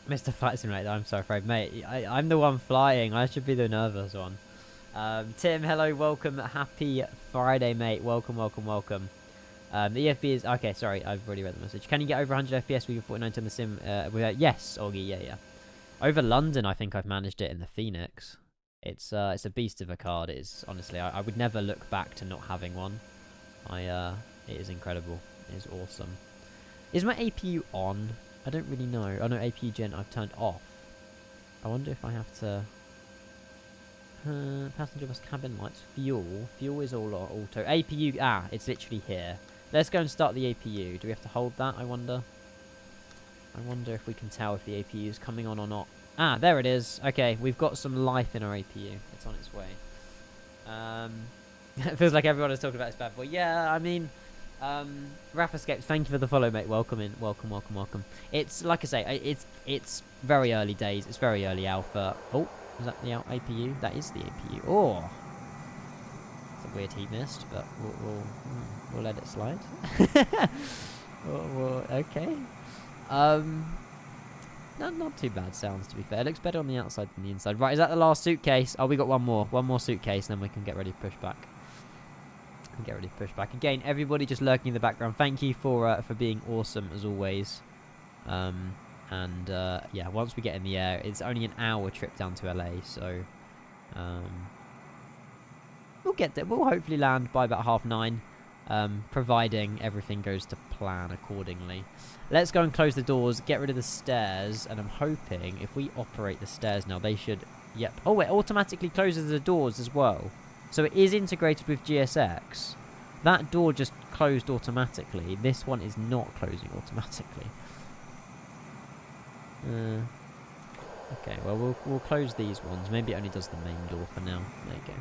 Mr. Flight Simulator, I'm so afraid. Mate, I'm the one flying. I should be the nervous one. Tim, hello, welcome. Happy Friday, mate. Welcome, welcome, welcome. The EFB is... Okay, sorry. I've already read the message. Can you get over 100 FPS with your 49 on the sim? Yes, Augie. Yeah. Over London, I think I've managed it in the Phoenix. It's a beast of a card. It is, honestly. I would never look back to not having one. It is incredible. It is awesome. Is my APU on? I don't really know. Oh no, APU gen I've turned off. I wonder if I have to... passenger bus cabin lights. Fuel. Fuel is all auto. APU... Ah, it's literally here. Let's go and start the APU. Do we have to hold that, I wonder? I wonder if we can tell if the APU is coming on or not. Ah, there it is. Okay, we've got some life in our APU. It's on its way. It feels like everyone has talked about this bad boy. Yeah, I mean, Raphascape, thank you for the follow, mate. Welcome in. Welcome, welcome, welcome. It's, like I say, it's very early days. It's very early alpha. Oh, is that the APU? That is the APU. Oh, it's a weird heat mist, but we'll let it slide. Okay. Not too bad sounds, to be fair. It looks better on the outside than the inside. Right, is that the last suitcase? Oh, we got one more. One more suitcase, and then we can get ready to push back. Again, everybody just lurking in the background. Thank you for being awesome, as always. Yeah, once we get in the air, it's only an hour trip down to LA, so... we'll get there. We'll hopefully land by about 9:30. Providing everything goes to plan accordingly. Let's go and close the doors, get rid of the stairs, and I'm hoping if we operate the stairs now, they should... Yep. Oh, it automatically closes the doors as well. So it is integrated with GSX. That door just closed automatically. This one is not closing automatically. Okay, well, we'll close these ones. Maybe it only does the main door for now. There you go.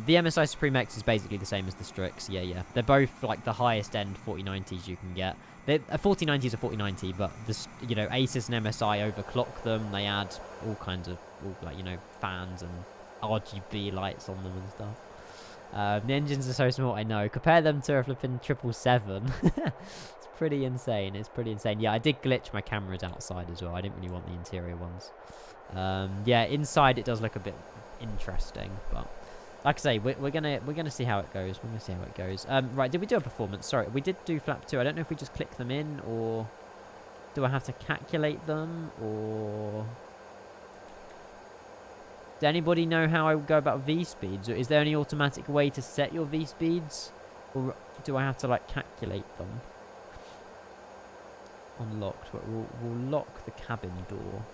The MSI Supreme X is basically the same as the Strix. Yeah. They're both like the highest end 4090s you can get. A 4090 is a 4090, but this, you know, ASUS and MSI overclock them. They add all kinds of like, you know, fans and RGB lights on them and stuff. The engines are so small, I know. Compare them to a flipping 777. It's pretty insane. Yeah, I did glitch my cameras outside as well. I didn't really want the interior ones. Yeah, inside it does look a bit interesting, but like I say, we're gonna see how it goes. Right, did we do a performance? Sorry, we did do flap 2. I don't know if we just click them in, or do I have to calculate them, or does anybody know how I would go about V speeds? Or is there any automatic way to set your V speeds, or do I have to like calculate them? Unlocked. We'll lock the cabin door,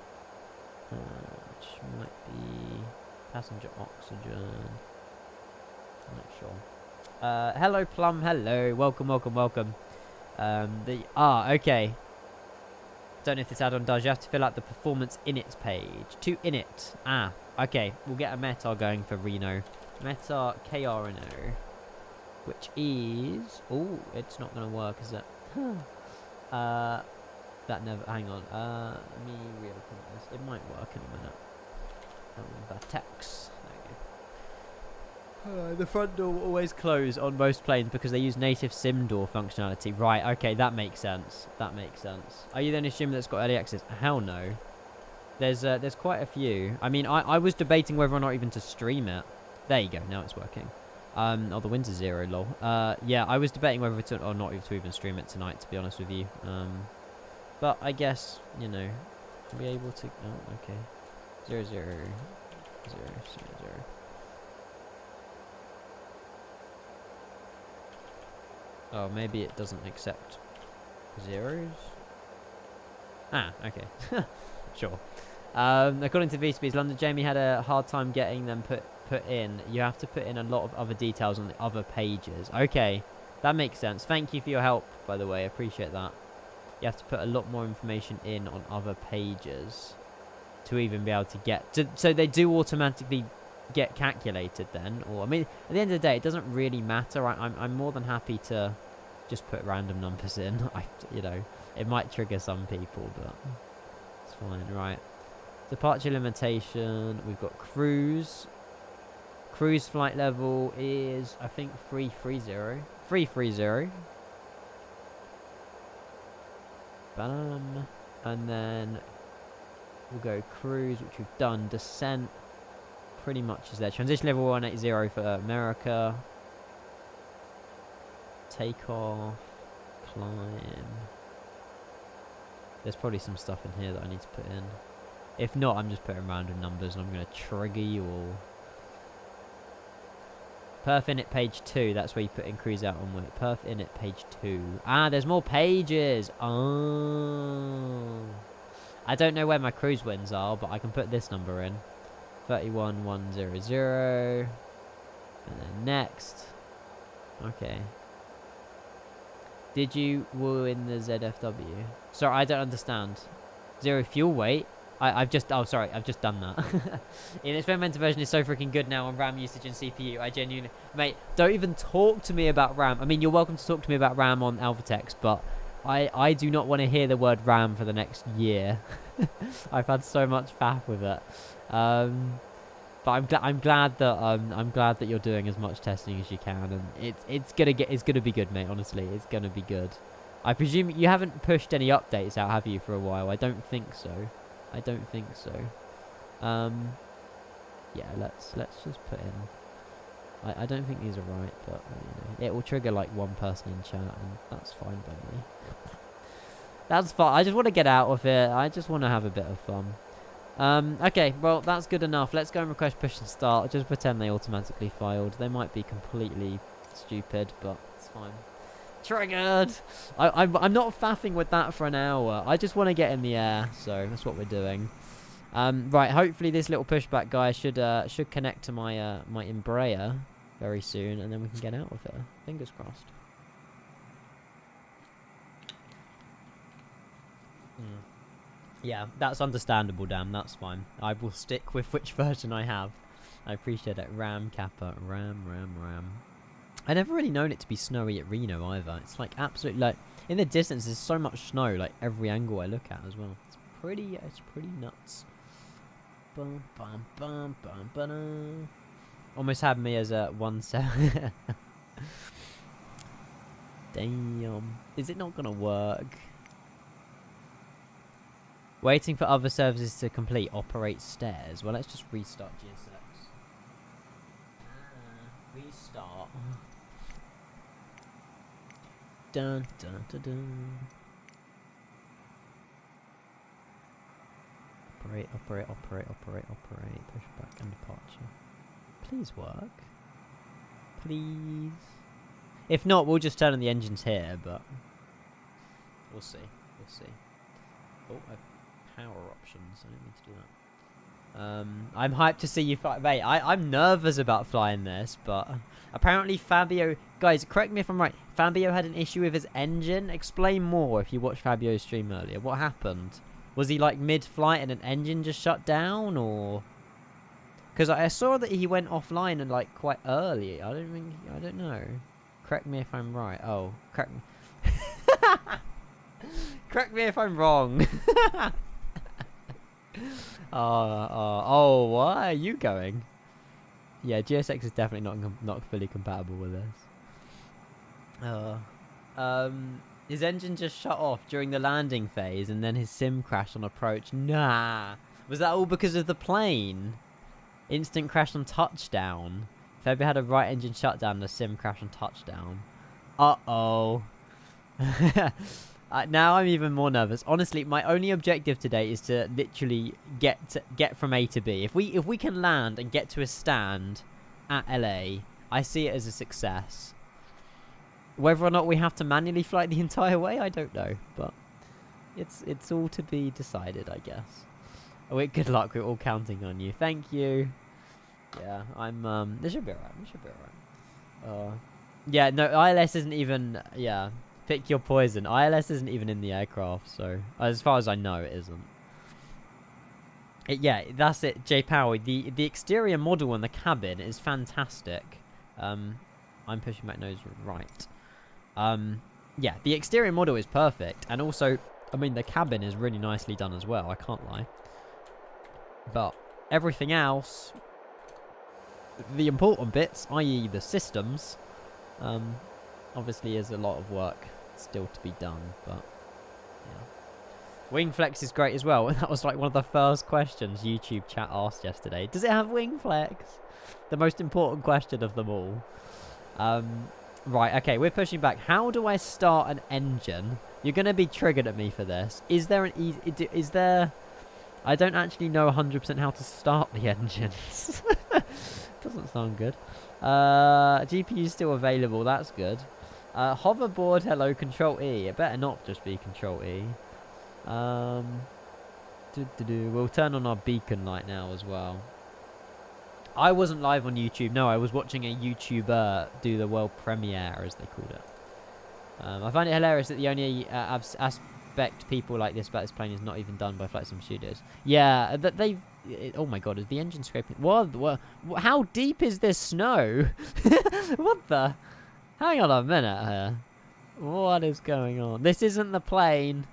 which might be passenger oxygen. I'm not sure. Hello, Plum. Hello. Welcome. Okay. Don't know if this add-on does. You have to fill out the performance init page. To init. Okay. We'll get a meta going for Reno. Meta KRNO. Which is... Oh, it's not going to work, is it? That never... Hang on. Let me reopen this. It might work in a minute. Vertex. There we go. The front door will always close on most planes because they use native sim door functionality. Right, okay, that makes sense. Are you then assuming that's got early access? Hell no. There's quite a few. I mean, I was debating whether or not even to stream it. There you go, now it's working. Oh, the winds are 0, lol. Yeah, I was debating whether to or not to even stream it tonight, to be honest with you. But I guess, you know, I'll be able to... Oh, okay. 0, 0, 0, 0, 0. Oh, maybe it doesn't accept zeros? Okay. Sure. According to VSpeeds, London Jamie had a hard time getting them put in. You have to put in a lot of other details on the other pages. Okay, that makes sense. Thank you for your help, by the way. I appreciate that. You have to put a lot more information in on other pages to even be able to get... So they do automatically get calculated then? Or, I mean, at the end of the day, it doesn't really matter. I'm more than happy to just put random numbers in. You know, it might trigger some people, but it's fine. Right. Departure limitation. We've got cruise. Cruise flight level is, I think, 330. 330. Bam. And then we'll go cruise, which we've done. Descent pretty much is there. Transition level 180 for America. Takeoff. Climb. There's probably some stuff in here that I need to put in. If not, I'm just putting random numbers and I'm going to trigger you all. Perf init page 2. That's where you put in cruise out on weight. Perf init page 2. There's more pages. Oh. I don't know where my cruise winds are, but I can put this number in. 31100. And then next. Okay. Did you woo in the ZFW? Sorry, I don't understand. 0 fuel weight. I've just... Oh, sorry. I've just done that. The experimental version is so freaking good now on RAM usage and CPU. I genuinely... Mate, don't even talk to me about RAM. I mean, you're welcome to talk to me about RAM on AlphaText, but I do not want to hear the word RAM for the next year. I've had so much faff with it. But I'm glad that you're doing as much testing as you can, and it's gonna be good, mate. Honestly, it's gonna be good. I presume you haven't pushed any updates out, have you, for a while? I don't think so. Yeah, let's just put in. I don't think these are right, but you know, it will trigger like one person in chat, and that's fine by me. That's fine. I just want to get out of it. I just want to have a bit of fun. Okay, well, that's good enough. Let's go and request push and start. Just pretend they automatically filed. They might be completely stupid, but it's fine. Triggered! I'm not faffing with that for an hour. I just want to get in the air, so that's what we're doing. Right, hopefully this little pushback guy should connect to my my Embraer very soon, and then we can get out of here. Fingers crossed. Yeah, that's understandable, damn. That's fine. I will stick with which version I have. I appreciate it. Ram, Kappa, Ram. I never really known it to be snowy at Reno either. It's like absolutely like in the distance. There's so much snow, like every angle I look at as well. It's pretty nuts. Bum bum bum bum ba-da. Almost had me as a 1-7. Damn. Is it not gonna work? Waiting for other services to complete. Operate stairs. Well, let's just restart GSX. Restart. Dun dun dun dun. Operate. Pushback and departure. Please work. Please. If not, we'll just turn on the engines here, but we'll see. Oh, power options. I don't need to do that. I'm hyped to see you fly. Mate, I'm nervous about flying this, but apparently Fabio... Guys, correct me if I'm right. Fabio had an issue with his engine. Explain more if you watched Fabio's stream earlier. What happened? Was he like mid-flight and an engine just shut down, or... Because I saw that he went offline and like quite early. I don't know. Correct me if I'm right. Oh, correct me. Correct me if I'm wrong. Oh, why are you going? Yeah, GSX is definitely not fully compatible with this. His engine just shut off during the landing phase, and then his sim crashed on approach. Nah, was that all because of the plane? Instant crash on touchdown. Febby had a right engine shutdown and a sim crash on touchdown. Uh-oh. Now I'm even more nervous. Honestly, my only objective today is to literally get from A to B. If we can land and get to a stand at LA, I see it as a success. Whether or not we have to manually fly the entire way, I don't know, but it's all to be decided, I guess. Oh, good luck. We're all counting on you. Thank you. Yeah, this should be alright. Yeah, no, ILS isn't even. Yeah. Pick your poison. ILS isn't even in the aircraft, so as far as I know, it isn't. Yeah, that's it, J Power. The exterior model on the cabin is fantastic. I'm pushing back nose right. Yeah, the exterior model is perfect, and also, I mean, the cabin is really nicely done as well. I can't lie. But everything else, the important bits, i.e., the systems, obviously, is a lot of work still to be done, but yeah. Wing flex is great as well. That was like one of the first questions YouTube chat asked yesterday. Does it have wing flex? The most important question of them all. Right, okay, we're pushing back. How do I start an engine? You're going to be triggered at me for this. Is there an easy... Is there... I don't actually know 100% how to start the engines. Doesn't sound good. GPU still available. That's good. Hoverboard, hello, Control E. It better not just be Control E. We'll turn on our beacon light now as well. I wasn't live on YouTube. No, I was watching a YouTuber do the world premiere, as they called it. I find it hilarious that the only aspect expect people like this about this plane is not even done by Flight Sim Studios. Yeah, that they. Oh my god, is the engine scraping? What? How deep is this snow? What the? Hang on a minute here. What is going on? This isn't the plane,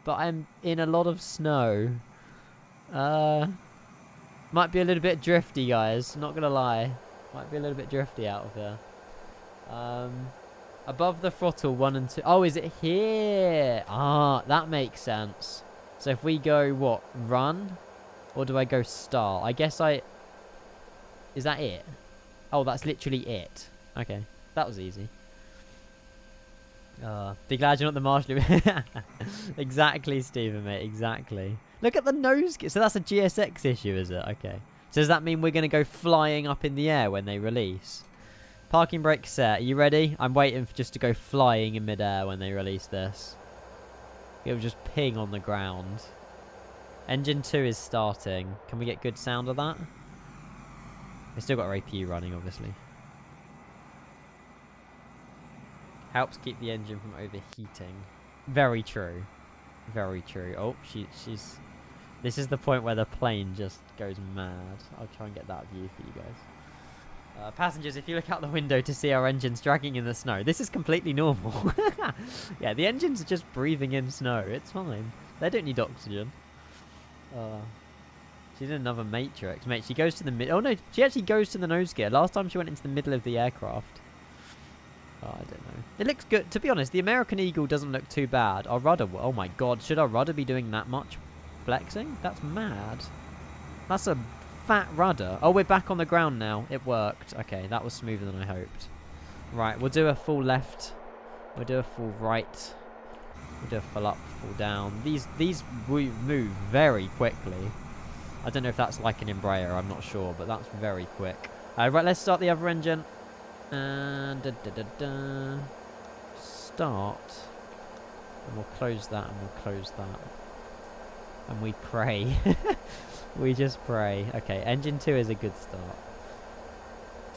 but I'm in a lot of snow. Might be a little bit drifty, guys. Not gonna lie. Might be a little bit drifty out of here. Above the throttle, 1 and 2. Oh, is it here? Ah, that makes sense. So if we go, what, run? Or do I go start? I guess I... Is that it? Oh, that's literally it. Okay, that was easy. Be glad you're not the marshal. Exactly, Stephen, mate, exactly. Look at the nose. So that's a GSX issue, is it? Okay. So does that mean we're going to go flying up in the air when they release? Parking brake set. Are you ready? I'm waiting for just to go flying in midair when they release this. It'll just ping on the ground. Engine 2 is starting. Can we get good sound of that? We still got our APU running, obviously. Helps keep the engine from overheating. Very true. Very true. Oh, she's... This is the point where the plane just goes mad. I'll try and get that view for you guys. Passengers, if you look out the window to see our engines dragging in the snow, this is completely normal. Yeah, the engines are just breathing in snow. It's fine. They don't need oxygen. She's in another Matrix. Mate, she goes to the mid... Oh, no. She actually goes to the nose gear. Last time she went into the middle of the aircraft. Oh, I don't know. It looks good. To be honest, the American Eagle doesn't look too bad. Our rudder... Oh, my God. Should our rudder be doing that much flexing? That's mad. That's a fat rudder. Oh, we're back on the ground now. It worked. Okay, that was smoother than I hoped. Right, we'll do a full left. We'll do a full right. We'll do a full up, full down. These move very quickly. I don't know if that's like an Embraer. I'm not sure, but that's very quick. Right, let's start the other engine. And start. And we'll close that, and we'll close that. And we pray. We just pray. Okay, engine 2 is a good start.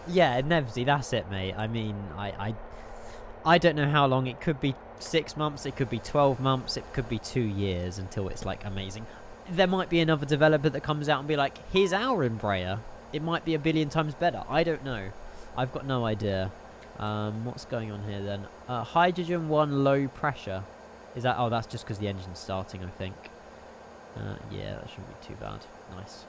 Yeah, Nevsy, that's it, mate. I mean, I don't know how long. It could be 6 months, it could be 12 months, it could be 2 years until it's, like, amazing. There might be another developer that comes out and be like, here's our Embraer. It might be a billion times better. I don't know. I've got no idea. What's going on here, then? Hydrogen 1 low pressure. Is that... Oh, that's just because the engine's starting, I think. Yeah, that shouldn't be too bad. Nice.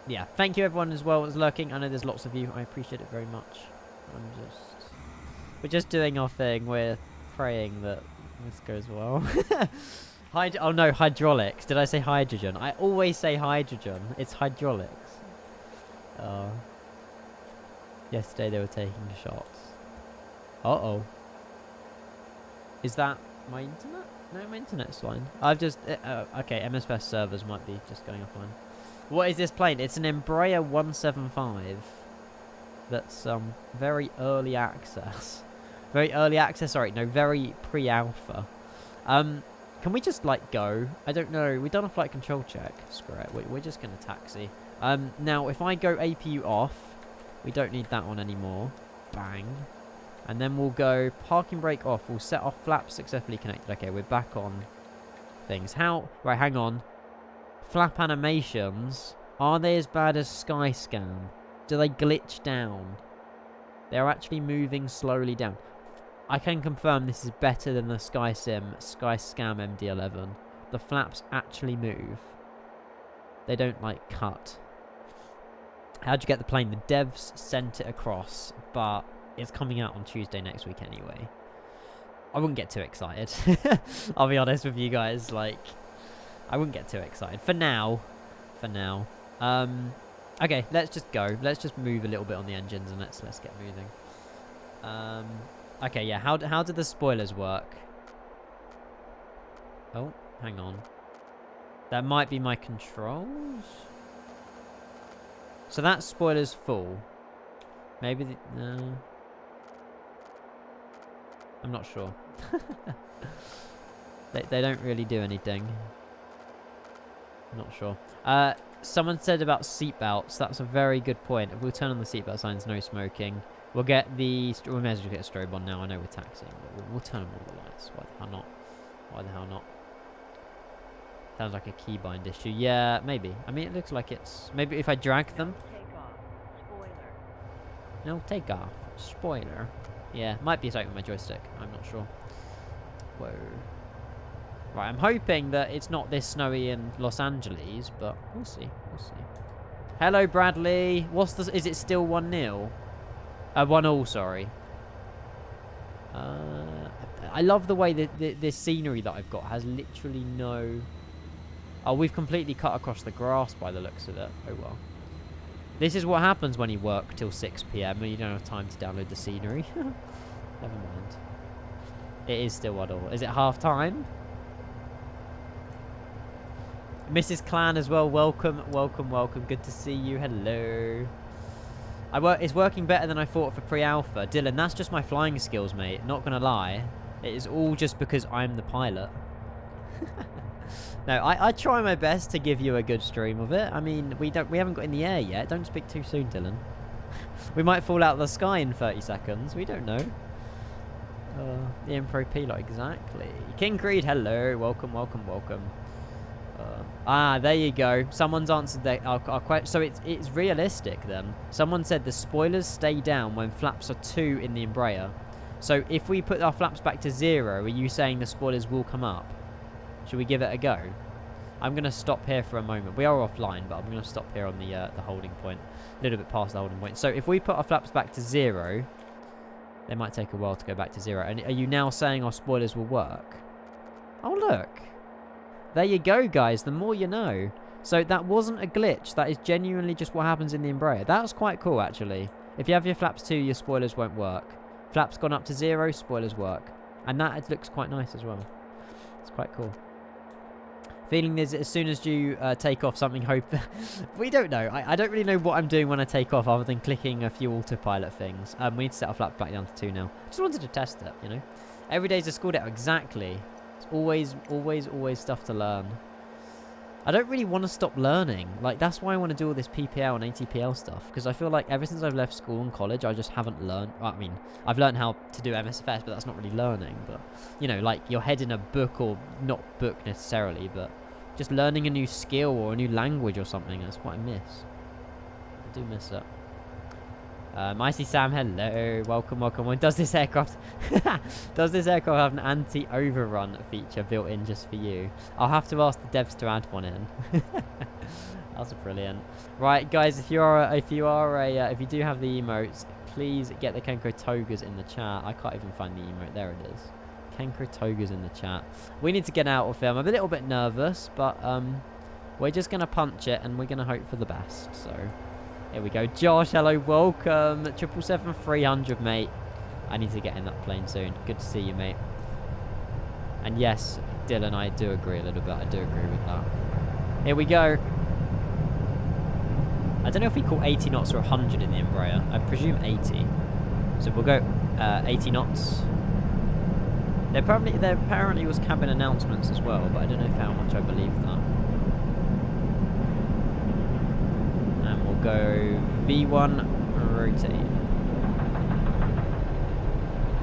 Yeah, thank you everyone as well that's lurking. I know there's lots of you. I appreciate it very much. We're just doing our thing. We're praying that this goes well. Oh no, hydraulics. Did I say hydrogen? I always say hydrogen. It's hydraulics. Yesterday they were taking shots. Uh-oh. Is that my internet? No, my internet's fine. I've just... okay, MSFS servers might be just going offline. What is this plane? It's an Embraer 175. That's very early access. Very early access, sorry. No, very pre-alpha. Can we just, like, go? I don't know. We've done a flight control check. Screw it. We're just going to taxi. Now, if I go APU off, we don't need that one anymore. Bang. And then we'll go parking brake off. We'll set off flaps successfully connected. Okay, we're back on things. How? Right, hang on. Flap animations. Are they as bad as Skyscam? Do they glitch down? They're actually moving slowly down. I can confirm this is better than the Skyscam MD-11. The flaps actually move. They don't, like, cut. How'd you get the plane? The devs sent it across, but it's coming out on Tuesday next week anyway. I wouldn't get too excited. I'll be honest with you guys, like, I wouldn't get too excited. For now. Okay, let's just go. Let's just move a little bit on the engines and let's get moving. Okay, yeah, how did the spoilers work? Oh, hang on. That might be my controls? So that spoiler's full. Maybe no. I'm not sure. They don't really do anything. I'm not sure. Someone said about seatbelts. That's a very good point. If we'll turn on the seatbelt signs, no smoking. We'll get the... We may as well get a strobe on now. I know we're taxing, but we'll turn on all the lights. Why the hell not? Why the hell not? Sounds like a keybind issue. Yeah, maybe. I mean, it looks like it's... Maybe if I drag them...
Take off. Spoiler.
No, take off. Spoiler. Yeah, might be something with my joystick. I'm not sure. Whoa. Right, I'm hoping that it's not this snowy in Los Angeles, but we'll see. We'll see. Hello, Bradley. What's the... Is it still 1-0? 1-all, sorry. I love the way that this scenery that I've got has literally no... Oh, we've completely cut across the grass by the looks of it. Oh, well. This is what happens when you work till 6 PM and you don't have time to download the scenery. Never mind. It is still 1-all. Is it half-time? Mrs. Clan as well. Welcome, welcome, welcome. Good to see you. Hello. It's working better than I thought for pre-alpha. Dylan, that's just my flying skills, mate. Not gonna lie. It is all just because I'm the pilot. No, I try my best to give you a good stream of it. I mean, we haven't got in the air yet. Don't speak too soon, Dylan. We might fall out of the sky in 30 seconds. We don't know. The Impro Pilot, exactly. King Creed, hello. Welcome, welcome, welcome. There you go. Someone's answered our question. So it's realistic then. Someone said the spoilers stay down when flaps are 2 in the Embraer. So if we put our flaps back to 0, are you saying the spoilers will come up? Should we give it a go? I'm going to stop here for a moment. We are offline, but I'm going to stop here on the holding point. A little bit past the holding point. So if we put our flaps back to 0, they might take a while to go back to 0. And are you now saying our spoilers will work? Oh, look. There you go, guys. The more you know. So that wasn't a glitch. That is genuinely just what happens in the Embraer. That was quite cool, actually. If you have your flaps 2, your spoilers won't work. Flaps gone up to 0, spoilers work. And that looks quite nice as well. It's quite cool. Feeling this as soon as you take off something, hope... We don't know. I don't really know what I'm doing when I take off other than clicking a few autopilot things. We need to set our flaps back down to 2 now. Just wanted to test it, you know. Every day's a school day. Exactly. It's always stuff to learn. I don't really want to stop learning. Like, that's why I want to do all this PPL and ATPL stuff. Because I feel like ever since I've left school and college, I just haven't learned... I mean, I've learned how to do MSFS, but that's not really learning. But, you know, like, your head in a book, or not book necessarily, but just learning a new skill or a new language or something. That's what I miss. I do miss it. Icy Sam, hello. Welcome, welcome. Does this aircraft have an anti-overrun feature built in just for you? I'll have to ask the devs to add one in. That's brilliant. Right, guys, if you do have the emotes, please get the Kenko Togas in the chat. I can't even find the emote. There it is. Kenko Togas in the chat. We need to get out of film. I'm a little bit nervous, but we're just gonna punch it and we're gonna hope for the best. So. Here we go. Josh, hello, welcome. 777-300, mate. I need to get in that plane soon. Good to see you, mate. And yes, Dylan, I do agree a little bit. I do agree with that. Here we go. I don't know if we call 80 knots or 100 in the Embraer. I presume 80. So we'll go 80 knots. There apparently was cabin announcements as well, but I don't know how much I believe that. Go V1 rotate.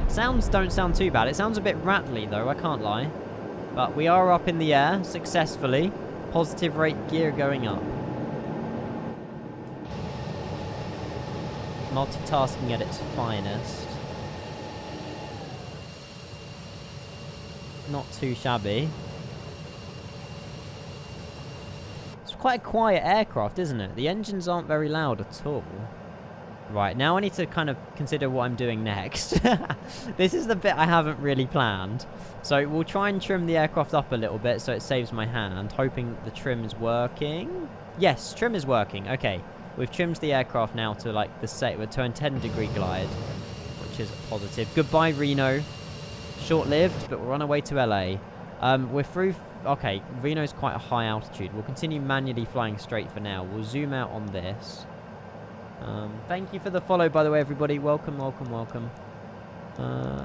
Sounds don't sound too bad. It sounds a bit rattly though, I can't lie. But we are up in the air successfully. Positive rate gear going up. Multitasking at its finest. Not too shabby. Quite a quiet aircraft, isn't it? The engines aren't very loud at all. Right, now I need to kind of consider what I'm doing next. This is the bit I haven't really planned. So we'll try and trim the aircraft up a little bit so it saves my hand, hoping the trim is working. Yes, trim is working. Okay, we've trimmed the aircraft now to like the set. We're to a 10-degree glide, which is positive. Goodbye, Reno. Short-lived, but we're on our way to LA. We're through... Okay, Reno's quite a high altitude. We'll continue manually flying straight for now. We'll zoom out on this. Thank you for the follow, by the way, everybody. Welcome, welcome, welcome.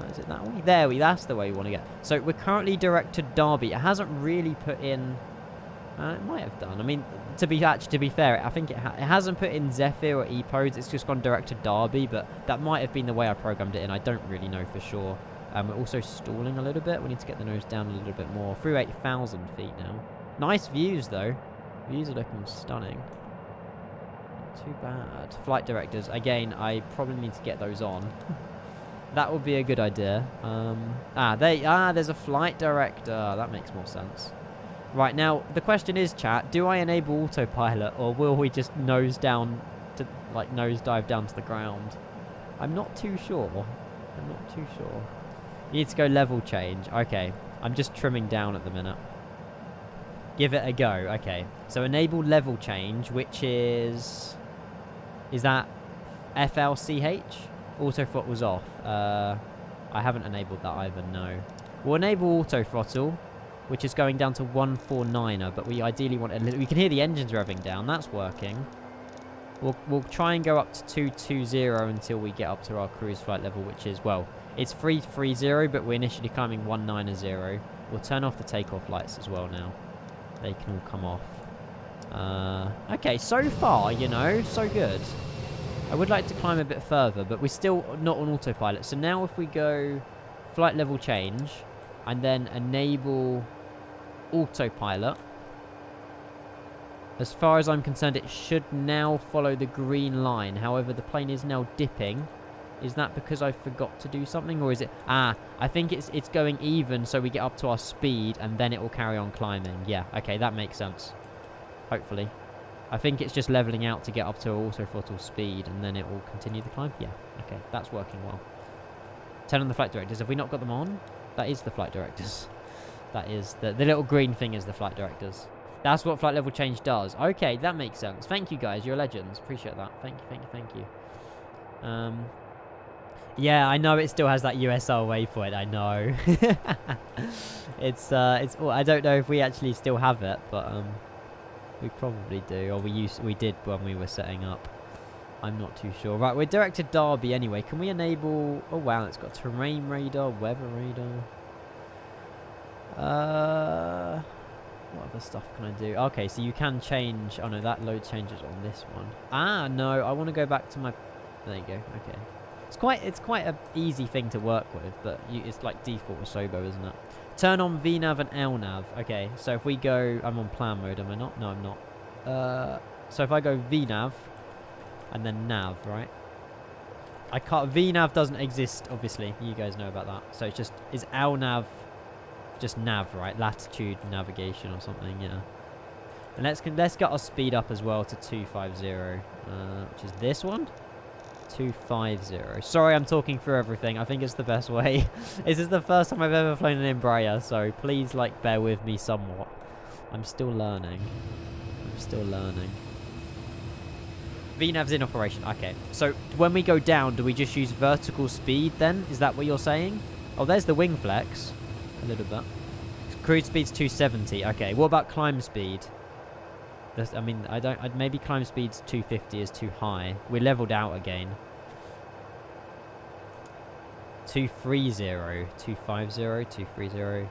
Is it that way? That's the way we want to get. So we're currently direct to Derby. It hasn't really put in It might have done. I mean, to be fair, I think it hasn't put in Zephyr or EPODs. It's just gone direct to Derby, but that might have been the way I programmed it in. I don't really know for sure. We're also stalling a little bit. We need to get the nose down a little bit more. Through 8,000 feet now. Nice views, though. Views are looking stunning. Not too bad. Flight directors. Again, I probably need to get those on. That would be a good idea. There's a flight director. That makes more sense. Right, now, the question is, chat, do I enable autopilot, or will we just nose dive down to the ground? I'm not too sure. You need to go level change. Okay, I'm just trimming down at the minute. Give it a go. Okay, so enable level change, which is that FLCH? Auto throttle was off. I haven't enabled that either, no. We'll enable auto throttle, which is going down to 149er, but we ideally want a little... We can hear the engines revving down. That's working. We'll try and go up to 220 until we get up to our cruise flight level, which is, well, it's 330, but we're initially climbing 190. We'll turn off the takeoff lights as well now. They can all come off. Okay, so far, you know, so good. I would like to climb a bit further, but we're still not on autopilot. So now if we go flight level change and then enable autopilot, as far as I'm concerned, it should now follow the green line. However, the plane is now dipping. Is that because I forgot to do something, or is it... I think it's going even, so we get up to our speed, and then it will carry on climbing. Yeah, okay, that makes sense. Hopefully. I think it's just leveling out to get up to auto throttle speed, and then it will continue the climb. Yeah, okay, that's working well. Turn on the flight directors. Have we not got them on? That is the flight directors. That is... The little green thing is the flight directors. That's what flight level change does. Okay, that makes sense. Thank you, guys. You're legends. Appreciate that. Thank you. Yeah, I know it still has that USR waypoint. I know. It's I don't know if we actually still have it, but we probably do, or we did when we were setting up. I'm not too sure. Right, we're directed Derby anyway. Can we enable... Oh, wow, it's got terrain radar, weather radar. What other stuff can I do? Okay, so you can change... Oh, no, that load changes on this one. Ah, no, I want to go back to my... There you go, okay. It's quite an easy thing to work with, but it's like default with Sobo, isn't it? Turn on VNav and LNav. Okay, so if we go... I'm on plan mode, am I not? No, I'm not. So if I go VNav and then nav, right? I can't... VNav doesn't exist, obviously. You guys know about that. So it's just... Is LNav just nav, right? Latitude navigation or something, yeah. And let's get our speed up as well to 250, which is this one. 250. Sorry, I'm talking through everything. I think it's the best way. This is the first time I've ever flown an Embraer, so please, like, bear with me somewhat. I'm still learning. VNav's in operation. Okay. So when we go down, do we just use vertical speed then? Is that what you're saying? Oh, there's the wing flex. A little bit. Cruise speed's 270. Okay. What about climb speed? I mean, maybe climb speed's 250 is too high. We're leveled out again. 230, 250, 230.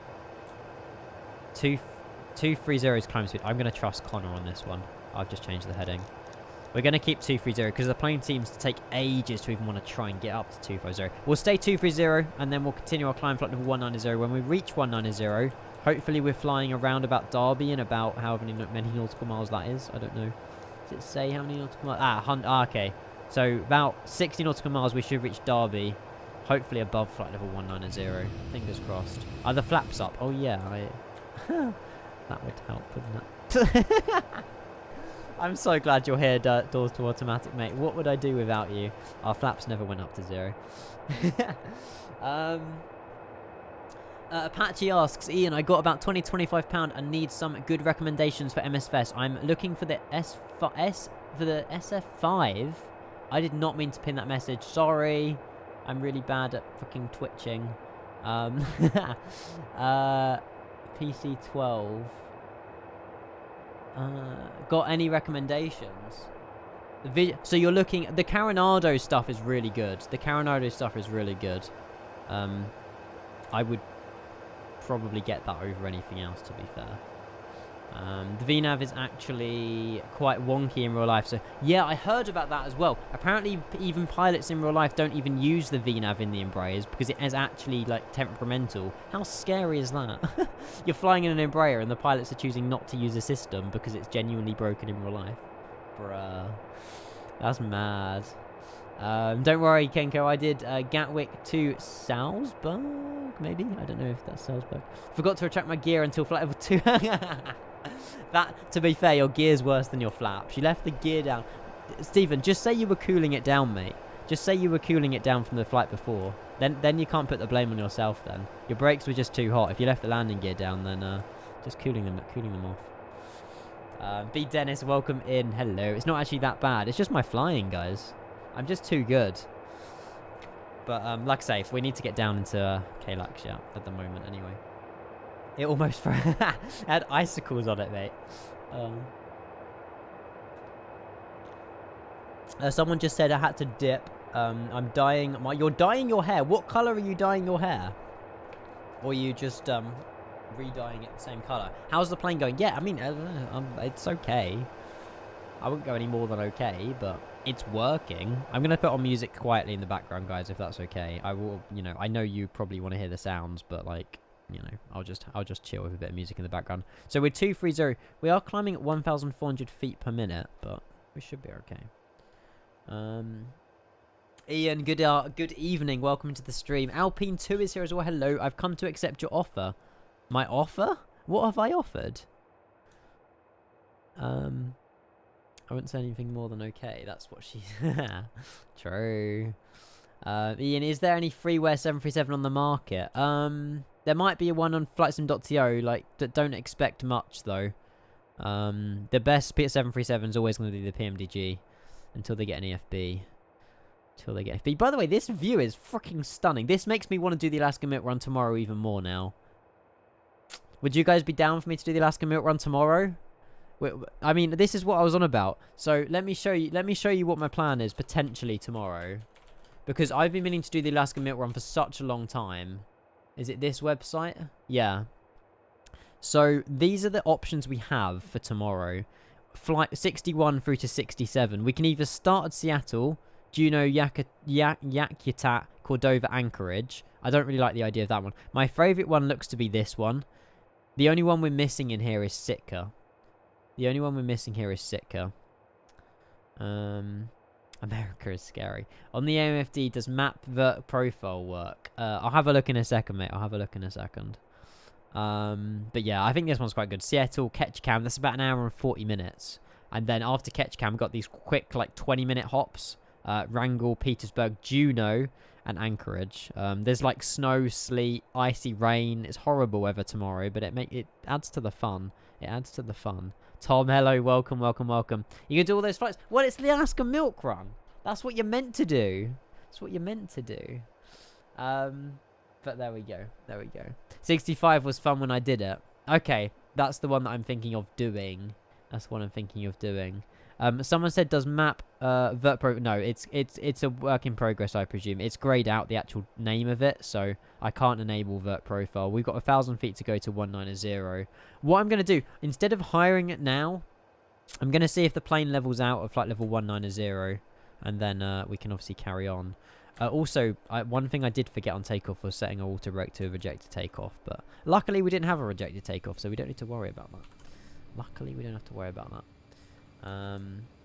230 is climb speed. I'm going to trust Connor on this one. I've just changed the heading. We're going to keep 230 because the plane seems to take ages to even want to try and get up to 250. We'll stay 230 and then we'll continue our climb flight level 190. When we reach 190, hopefully we're flying around about Derby in about however many nautical miles that is. I don't know. Does it say how many nautical miles? Okay. So about 60 nautical miles we should reach Derby. Hopefully above flight level 190. Fingers crossed. Are the flaps up? Oh yeah. That would help, wouldn't it? I'm so glad you're here, doors to automatic, mate. What would I do without you? Our flaps never went up to 0. Apache asks, Ian, I got about £20-25 and need some good recommendations for MSFS. I'm looking for the SF5. I did not mean to pin that message. Sorry. I'm really bad at fucking twitching. PC12. Got any recommendations? So you're looking... The KRNO stuff is really good. I would probably get that over anything else, to be fair. The VNAV is actually quite wonky in real life. So, yeah, I heard about that as well. Apparently, even pilots in real life don't even use the VNAV in the Embraers because it is actually, like, temperamental. How scary is that? You're flying in an Embraer and the pilots are choosing not to use the system because it's genuinely broken in real life. Bruh. That's mad. Don't worry, Kenko. I did Gatwick to Salzburg, maybe? I don't know if that's Salzburg. Forgot to retract my gear until flight level 2. That, to be fair, your gear's worse than your flaps. You left the gear down. Stephen, just say you were cooling it down, mate. Just say you were cooling it down from the flight before. Then you can't put the blame on yourself then. Your brakes were just too hot. If you left the landing gear down, then just cooling them off. B. Dennis, welcome in. Hello. It's not actually that bad. It's just my flying, guys. I'm just too good. But, like I say, if we need to get down into KLAX, yeah, at the moment, anyway. It almost had icicles on it, mate. Someone just said I had to dip. I'm dyeing you're dyeing your hair. What color are you dyeing your hair? Or are you just re-dyeing it the same color? How's the plane going? Yeah, I mean, it's okay. I wouldn't go any more than okay, but it's working. I'm gonna put on music quietly in the background, guys, if that's okay. I will, I know you probably want to hear the sounds, but like, I'll just chill with a bit of music in the background. So we're 230. We are climbing at 1,400 feet per minute, but we should be okay. Ian, good evening. Welcome to the stream. Alpine 2 is here as well. Hello. I've come to accept your offer. My offer? What have I offered? I wouldn't say anything more than okay. That's what she... True. Ian, is there any freeware 737 on the market? There might be one on flightsim.to, like, don't expect much, though. The best 737 is always going to be the PMDG until they get an EFB. Until they get EFB. By the way, this view is freaking stunning. This makes me want to do the Alaska Milk Run tomorrow even more now. Would you guys be down for me to do the Alaska Milk Run tomorrow? I mean, this is what I was on about. So let me show you what my plan is potentially tomorrow. Because I've been meaning to do the Alaska Milk Run for such a long time. Is it this website? Yeah. So these are the options we have for tomorrow. Flight 61 through to 67. We can either start at Seattle, Juneau, Yakutat, Cordova, Anchorage. I don't really like the idea of that one. My favourite one looks to be this one. The only one we're missing in here is Sitka. America is scary. On the AMFD, does map vert profile work? I'll have a look in a second, mate. But yeah, I think this one's quite good. Seattle, Ketchikan, that's about an hour and 40 minutes. And then after Ketchikan, we've got these quick, like, 20-minute hops. Wrangell, Petersburg, Juneau, and Anchorage. There's, like, snow, sleet, icy rain. It's horrible weather tomorrow, but it adds to the fun. Tom, hello, welcome. You can do all those flights. Well, it's the Alaska Milk Run. That's what you're meant to do. But there we go. 65 was fun when I did it. Okay, that's the one that I'm thinking of doing. Someone said, does map vert pro? No, it's a work in progress, I presume. It's grayed out the actual name of it, so I can't enable vert profile. We've got 1,000 feet to go to 190. What I'm going to do, instead of hiring it now, I'm going to see if the plane levels out of flight level 190, and then we can obviously carry on. Also, one thing I did forget on takeoff was setting an auto brake to a rejected takeoff, but luckily we didn't have a rejected takeoff, so we don't need to worry about that.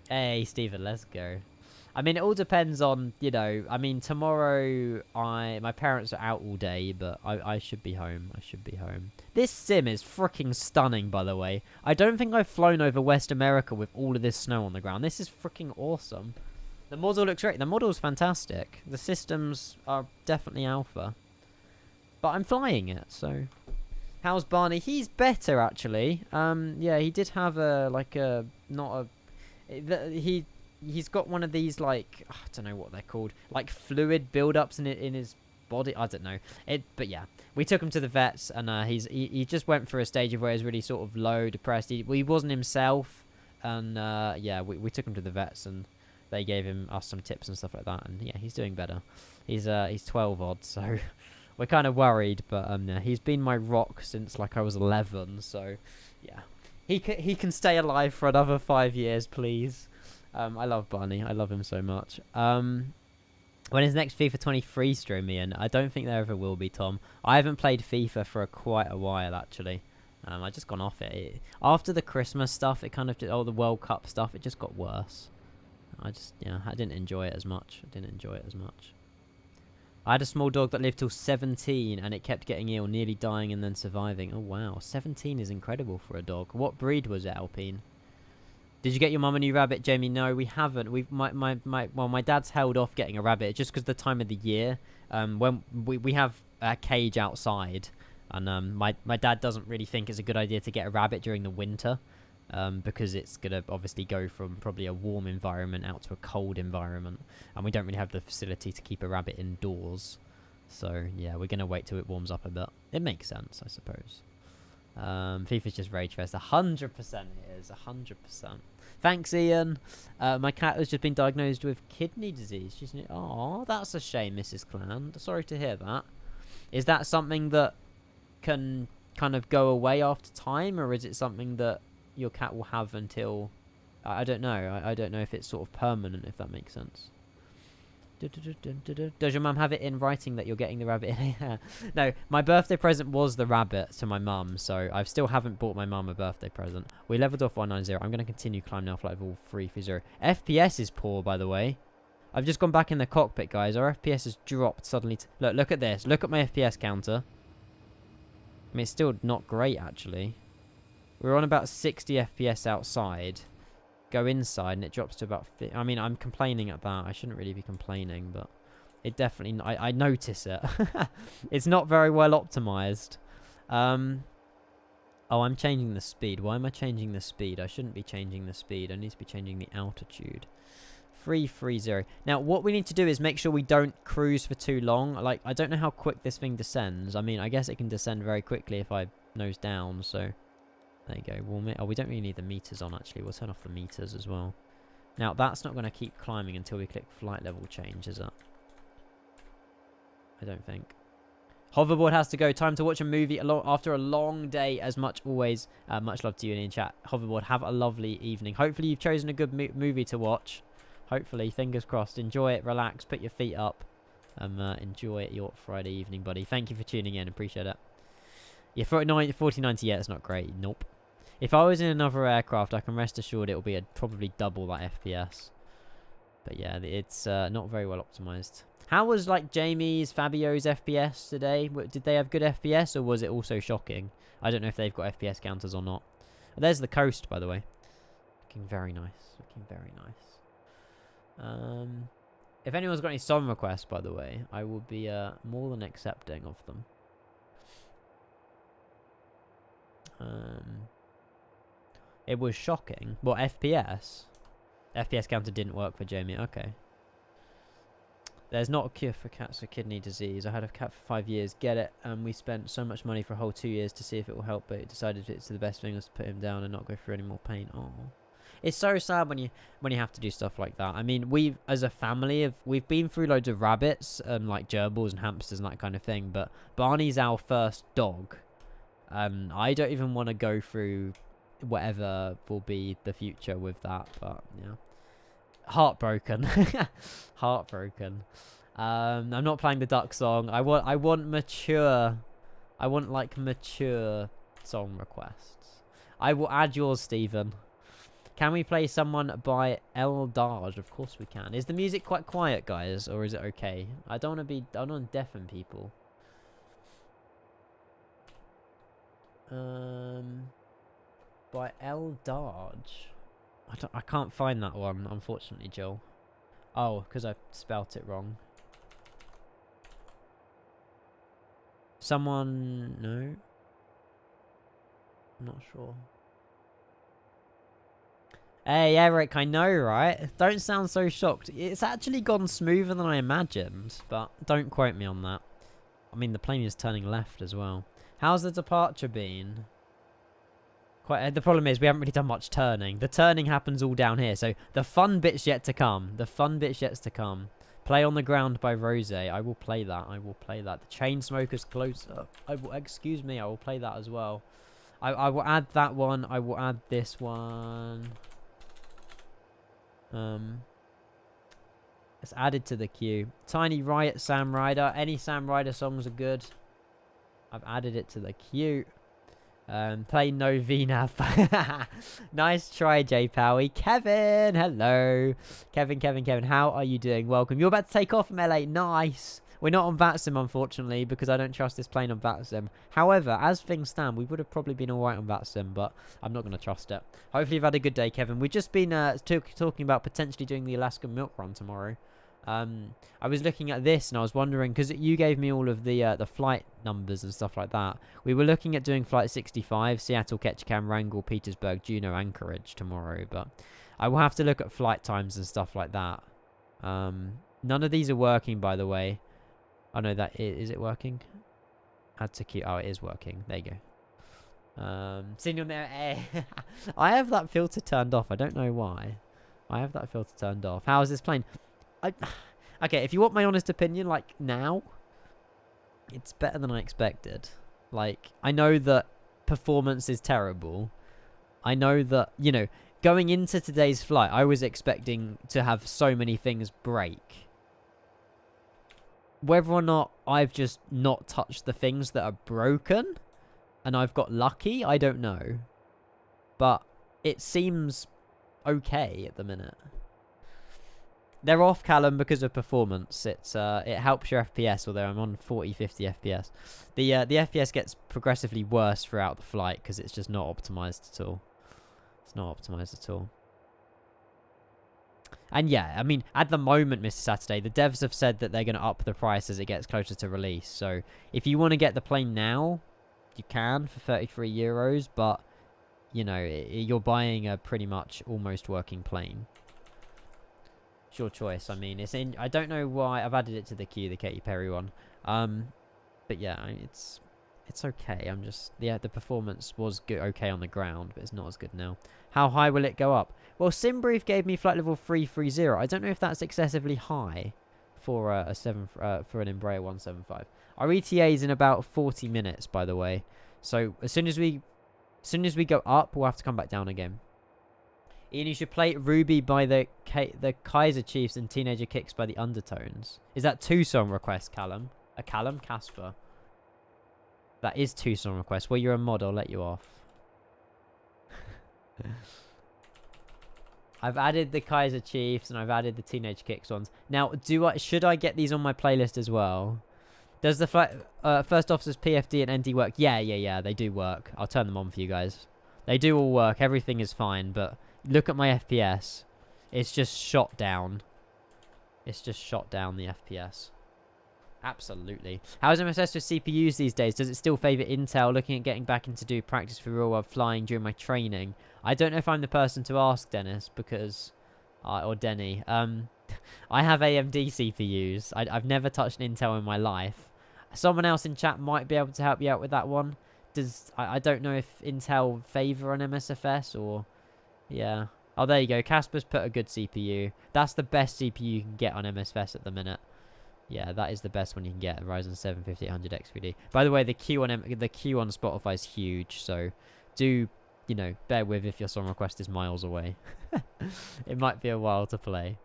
Hey, Stephen, let's go. I mean, it all depends on, I mean, tomorrow, my parents are out all day, but I should be home. This sim is freaking stunning, by the way. I don't think I've flown over West America with all of this snow on the ground. This is freaking awesome. The model looks great. The model's fantastic. The systems are definitely alpha. But I'm flying it, so... How's Barney? He's better, actually. Yeah, he did have he's got one of these, like, I don't know what they're called, like fluid build-ups in his body. I don't know. But yeah, we took him to the vets, and he just went through a stage of where he was really sort of low, depressed. He wasn't himself, and yeah, we took him to the vets, and they gave us some tips and stuff like that, and yeah, he's doing better. He's 12 odd, so we're kind of worried, but yeah, he's been my rock since like I was 11, so yeah, He can stay alive for another 5 years, please. I love Barney. I love him so much. When is next FIFA 23 stream, Ian? I don't think there ever will be, Tom. I haven't played FIFA for quite a while, actually. I just gone off it. After the Christmas stuff, it kind of just, the World Cup stuff, it just got worse. I didn't enjoy it as much. I had a small dog that lived till 17 and it kept getting ill, nearly dying and then surviving. Oh wow, 17 is incredible for a dog. What breed was it, Alpine? Did you get your mum a new rabbit, Jamie? No, we haven't. My dad's held off getting a rabbit just because the time of the year. When we have a cage outside, and my dad doesn't really think it's a good idea to get a rabbit during the winter, because it's gonna obviously go from probably a warm environment out to a cold environment, and we don't really have the facility to keep a rabbit indoors. So yeah, we're gonna wait till it warms up a bit. It makes sense, I suppose. FIFA's just rage fest. 100% it is. 100%. Thanks, Ian. My cat has just been diagnosed with kidney disease. She's oh, that's a shame, Mrs. Clan. Sorry to hear that. Is that something that can kind of go away after time, or is it something that your cat will have until... I don't know. I don't know if it's sort of permanent, if that makes sense. Does your mum have it in writing that you're getting the rabbit? No, my birthday present was the rabbit to my mum, so I still haven't bought my mum a birthday present. We leveled off 190. I'm going to continue climbing now for level 330. FPS is poor, by the way. I've just gone back in the cockpit, guys. Our FPS has dropped suddenly. Look at this. Look at my FPS counter. I mean, it's still not great, actually. We're on about 60 FPS outside. Go inside and it drops to about 50. I mean, I'm complaining at that. I shouldn't really be complaining, but it definitely... I notice it. It's not very well optimized. Oh, I'm changing the speed. Why am I changing the speed? I shouldn't be changing the speed. I need to be changing the altitude. 330. Now, what we need to do is make sure we don't cruise for too long. Like, I don't know how quick this thing descends. I mean, I guess it can descend very quickly if I nose down, so... There you go. Oh, we don't really need the meters on, actually. We'll turn off the meters as well. Now, that's not going to keep climbing until we click flight level change, is it? I don't think. Hoverboard has to go. Time to watch a movie after a long day. As much always. Much love to you in chat. Hoverboard, have a lovely evening. Hopefully, you've chosen a good movie to watch. Hopefully, fingers crossed. Enjoy it. Relax. Put your feet up. Enjoy your Friday evening, buddy. Thank you for tuning in. Appreciate it. Yeah, 4090, yeah, it's not great. Nope. If I was in another aircraft, I can rest assured it will be probably double that FPS. But yeah, it's not very well optimized. How was, like, Jamie's, Fabio's FPS today? Did they have good FPS, or was it also shocking? I don't know if they've got FPS counters or not. Oh, there's the coast, by the way. Looking very nice. Looking very nice. If anyone's got any song requests, by the way, I will be more than accepting of them. It was shocking. What, FPS? FPS counter didn't work for Jamie. Okay. There's not a cure for cats with kidney disease. I had a cat for 5 years. Get it. And we spent so much money for a whole 2 years to see if it will help, but it decided it's the best thing was to put him down and not go through any more pain. Oh. It's so sad when you have to do stuff like that. I mean, we've, as a family, we've been through loads of rabbits and like gerbils and hamsters and that kind of thing, but Barney's our first dog. I don't even want to go through whatever will be the future with that, but yeah, heartbroken. Heartbroken. I'm not playing the duck song. I want mature. I want like mature song requests. I will add yours, Stephen. Can we play Someone by Eldar? Of course we can. Is the music quite quiet, guys, or is it okay? I don't want to deafen people. By Eldar. I can't find that one, unfortunately, Joel. Oh, because I spelt it wrong. Someone... No? I'm not sure. Hey, Eric, I know, right? Don't sound so shocked. It's actually gone smoother than I imagined, but don't quote me on that. I mean, the plane is turning left as well. How's the departure been? The problem is we haven't really done much turning. The turning happens all down here, so the fun bit's yet to come. The fun bit's yet to come. Play on the Ground by Rose. I will play that. I will play that. The Chainsmokers Closer. Excuse me, I will play that as well. I will add that one. I will add this one. It's added to the queue. Tiny Riot, Sam Ryder. Any Sam Ryder songs are good. I've added it to the queue. Play no VNAV. Nice try, J Powie. Kevin, hello. Kevin, how are you doing? Welcome. You're about to take off from LA. Nice. We're not on VATSIM, unfortunately, because I don't trust this plane on VATSIM. However, as things stand, we would have probably been alright on VATSIM, but I'm not going to trust it. Hopefully you've had a good day, Kevin. We've just been talking about potentially doing the Alaskan milk run tomorrow. I was looking at this and I was wondering, because you gave me all of the flight numbers and stuff like that. We were looking at doing flight 65, Seattle, Ketchikan, Wrangell, Petersburg, Juneau, Anchorage tomorrow, but I will have to look at flight times and stuff like that. None of these are working, by the way. Oh no, is it working? Add to queue. Oh, it is working. There you go. Sitting on there. I have that filter turned off. I don't know why. I have that filter turned off. How is this plane? Okay, if you want my honest opinion, like, now, it's better than I expected. Like, I know that performance is terrible. I know that, you know, going into today's flight, I was expecting to have so many things break. Whether or not I've just not touched the things that are broken, and I've got lucky, I don't know. But it seems okay at the minute. They're off, Callum, because of performance. It helps your FPS, although I'm on 40, 50 FPS. The FPS gets progressively worse throughout the flight because it's just not optimized at all. It's not optimized at all. And yeah, I mean, at the moment, Mr. Saturday, the devs have said that they're going to up the price as it gets closer to release. So if you want to get the plane now, you can for 33 euros, but, you know, you're buying a pretty much almost working plane. It's your choice. I mean, it's in. I don't know why I've added it to the queue, the Katy Perry one. But yeah, it's okay. I'm just, yeah, the performance was good, okay on the ground, but it's not as good now. How high will it go up? Well, SimBrief gave me flight level 330. I don't know if that's excessively high for for an Embraer 175. Our ETA is in about 40 minutes, by the way. So as soon as we go up, we'll have to come back down again. Ian, you should play Ruby by the Kaiser Chiefs and Teenager Kicks by the Undertones. Is that 2 song request, Callum? Callum? Casper. That is 2 song requests. Well, you're a mod, I'll let you off. I've added the Kaiser Chiefs and I've added the Teenage Kicks ones. Now, should I get these on my playlist as well? Does the First Officers PFD and ND work? Yeah, they do work. I'll turn them on for you guys. They do all work. Everything is fine, but look at my FPS. It's just shot down. It's just shot down, the FPS. Absolutely. How's MSS with CPUs these days? Does it still favour Intel? Looking at getting back into do practice for real world flying during my training. I don't know if I'm the person to ask, Dennis, because... or Denny. I have AMD CPUs. I've never touched an Intel in my life. Someone else in chat might be able to help you out with that one. I don't know if Intel favour an MSFS or... Yeah. Oh, there you go. Casper's put a good CPU. That's the best CPU you can get on MSFS at the minute. Yeah, that is the best one you can get. Ryzen 7 5800 XVD. By the way, the queue on Spotify is huge, so do, you know, bear with if your song request is miles away. It might be a while to play.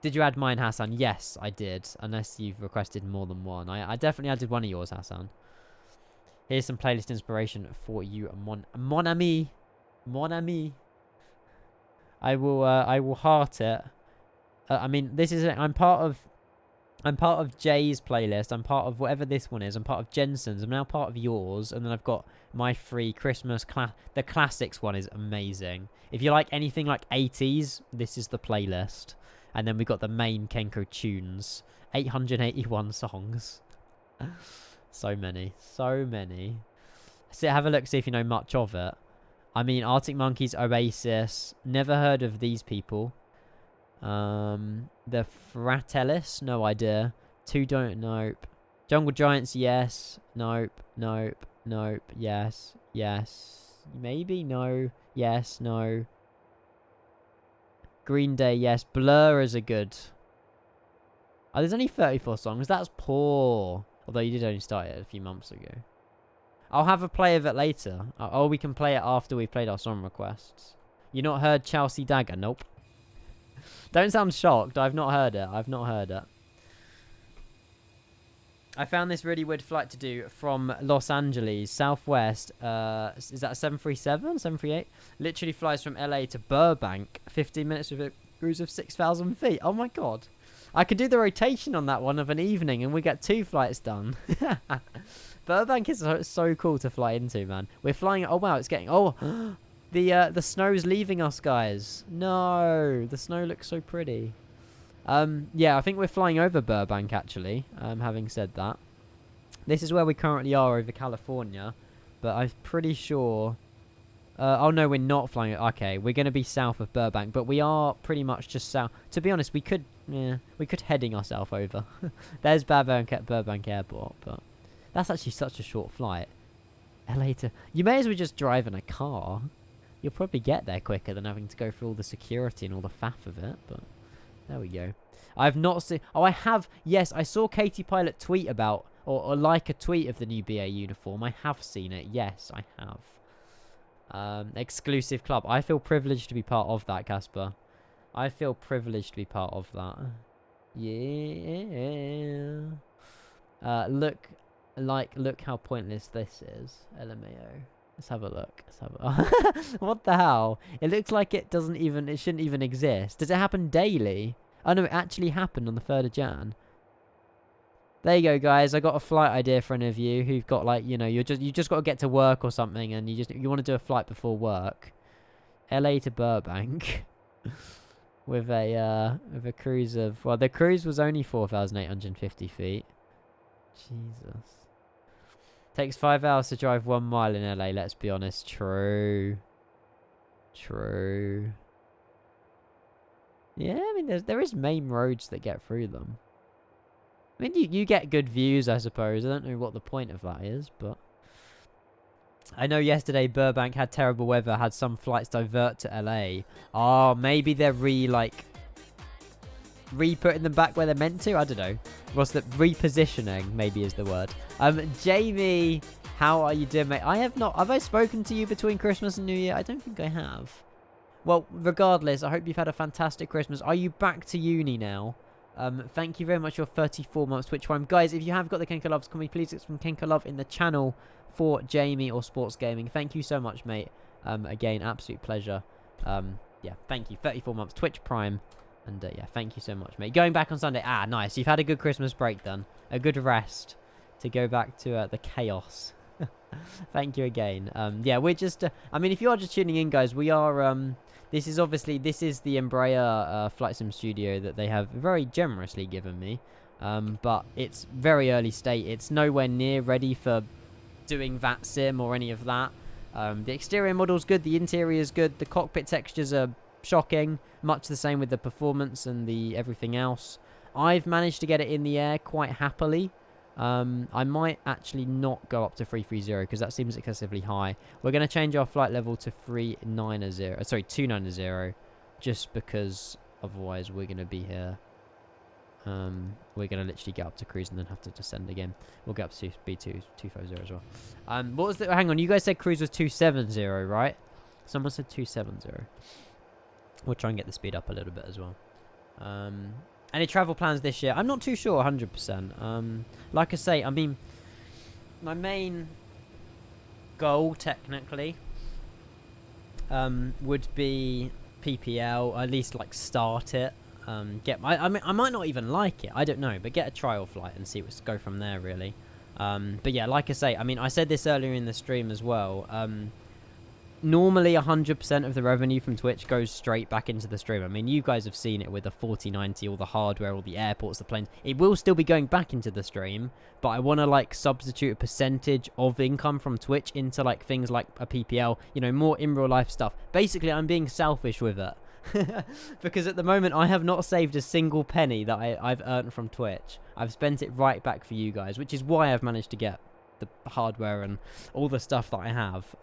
Did you add mine, Hassan? Yes, I did. Unless you've requested more than one. I definitely added one of yours, Hassan. Here's some playlist inspiration for you, mon ami. Mon ami. I will heart it. I mean, this is I'm part of Jay's playlist. I'm part of whatever this one is. I'm part of Jensen's. I'm now part of yours, and then I've got my free Christmas the classics one is amazing. If you like anything like 80s, this is the playlist. And then we've got the main Kenko tunes. 881 songs. So many. So have a look, see if you know much of it. I mean, Arctic Monkeys, Oasis. Never heard of these people. The Fratellis, no idea. Two don't, nope. Jungle Giants, yes. Nope. Yes. Maybe, no. Yes, no. Green Day, yes. Blur is a good. Oh, there's only 34 songs. That's poor. Although you did only start it a few months ago. I'll have a play of it later. Oh, we can play it after we've played our song requests. You not heard Chelsea Dagger? Nope. Don't sound shocked. I've not heard it. I've not heard it. I found this really weird flight to do from Los Angeles, Southwest. Is that a 737? 738? Literally flies from LA to Burbank. 15 minutes with a cruise of 6,000 feet. Oh my god. I could do the rotation on that one of an evening and we get 2 flights done. Burbank is so cool to fly into, man. We're flying... Oh, wow, it's getting... Oh, the snow's leaving us, guys. No, the snow looks so pretty. Yeah, I think we're flying over Burbank, actually, having said that. This is where we currently are over California, but I'm pretty sure... oh, no, we're not flying... Okay, we're going to be south of Burbank, but we are pretty much just south. To be honest, we could heading ourselves over. There's Burbank Airport, but that's actually such a short flight. LA to... You may as well just drive in a car. You'll probably get there quicker than having to go through all the security and all the faff of it, but... There we go. I've not seen... Oh, I have... Yes, I saw Katie Pilot tweet about... Or like a tweet of the new BA uniform. I have seen it. Yes, I have. Exclusive club. I feel privileged to be part of that, Casper. I feel privileged to be part of that. Yeah. Look how pointless this is. LMAO. Let's have a look. Let's have a what the hell? It looks like it doesn't even... It shouldn't even exist. Does it happen daily? Oh no, it actually happened on the 3rd of Jan. There you go, guys. I got a flight idea for any of you who've got, like, you know, you just got to get to work or something, and you want to do a flight before work. LA to Burbank with a cruise of... Well, the cruise was only 4,850 feet. Jesus. Takes 5 hours to drive 1 mile in LA, let's be honest. True. True. Yeah, I mean, there is main roads that get through them. I mean, you get good views, I suppose. I don't know what the point of that is, but... I know yesterday Burbank had terrible weather, had some flights divert to LA. Oh, maybe they're re-putting them back where they're meant to? I don't know. What's the... Repositioning, maybe is the word. Jamie, how are you doing, mate? I have not... Have I spoken to you between Christmas and New Year? I don't think I have. Well, regardless, I hope you've had a fantastic Christmas. Are you back to uni now? Thank you very much for your 34 months Twitch Prime. Guys, if you have got the Kenka Loves, can we please get some Kenka Love in the channel for Jamie or Sports Gaming? Thank you so much, mate. Again, absolute pleasure. Yeah, thank you. 34 months Twitch Prime. And yeah, thank you so much, mate. Going back on Sunday. Ah, nice. You've had a good Christmas break then. A good rest to go back to the chaos. Thank you again. Yeah, we're just... I mean, if you are just tuning in, guys, we are... This is the Embraer Flight Sim studio that they have very generously given me. But it's very early state. It's nowhere near ready for doing VAT sim or any of that. The exterior model's good. The interior's good. The cockpit textures are shocking. Much the same with the performance and the everything else. I've managed to get it in the air quite happily. I might actually not go up to 330 because that seems excessively high. We're going to change our flight level to 290, just because otherwise we're going to be here. We're going to literally get up to cruise and then have to descend again. We'll get up to B2 250 as well. What was the... Hang on, you guys said cruise was 270, right? Someone said 270. We'll try and get the speed up a little bit as well. Any travel plans this year? I'm not too sure 100%. Like I say, I mean, my main goal, technically, would be PPL, at least, like, start it. I mean, I might not even like it. I don't know, but get a trial flight and see what's go from there, really. But yeah, like I say, I mean, I said this earlier in the stream as well. Normally 100% of the revenue from Twitch goes straight back into the stream. I mean, you guys have seen it with the 4090, all the hardware, all the airports, the planes. It will still be going back into the stream, but I want to, like, substitute a percentage of income from Twitch into, like, things like a PPL, you know, more in real life stuff. Basically, I'm being selfish with it. Because at the moment, I have not saved a single penny that I've earned from Twitch. I've spent it right back for you guys, which is why I've managed to get the hardware and all the stuff that I have.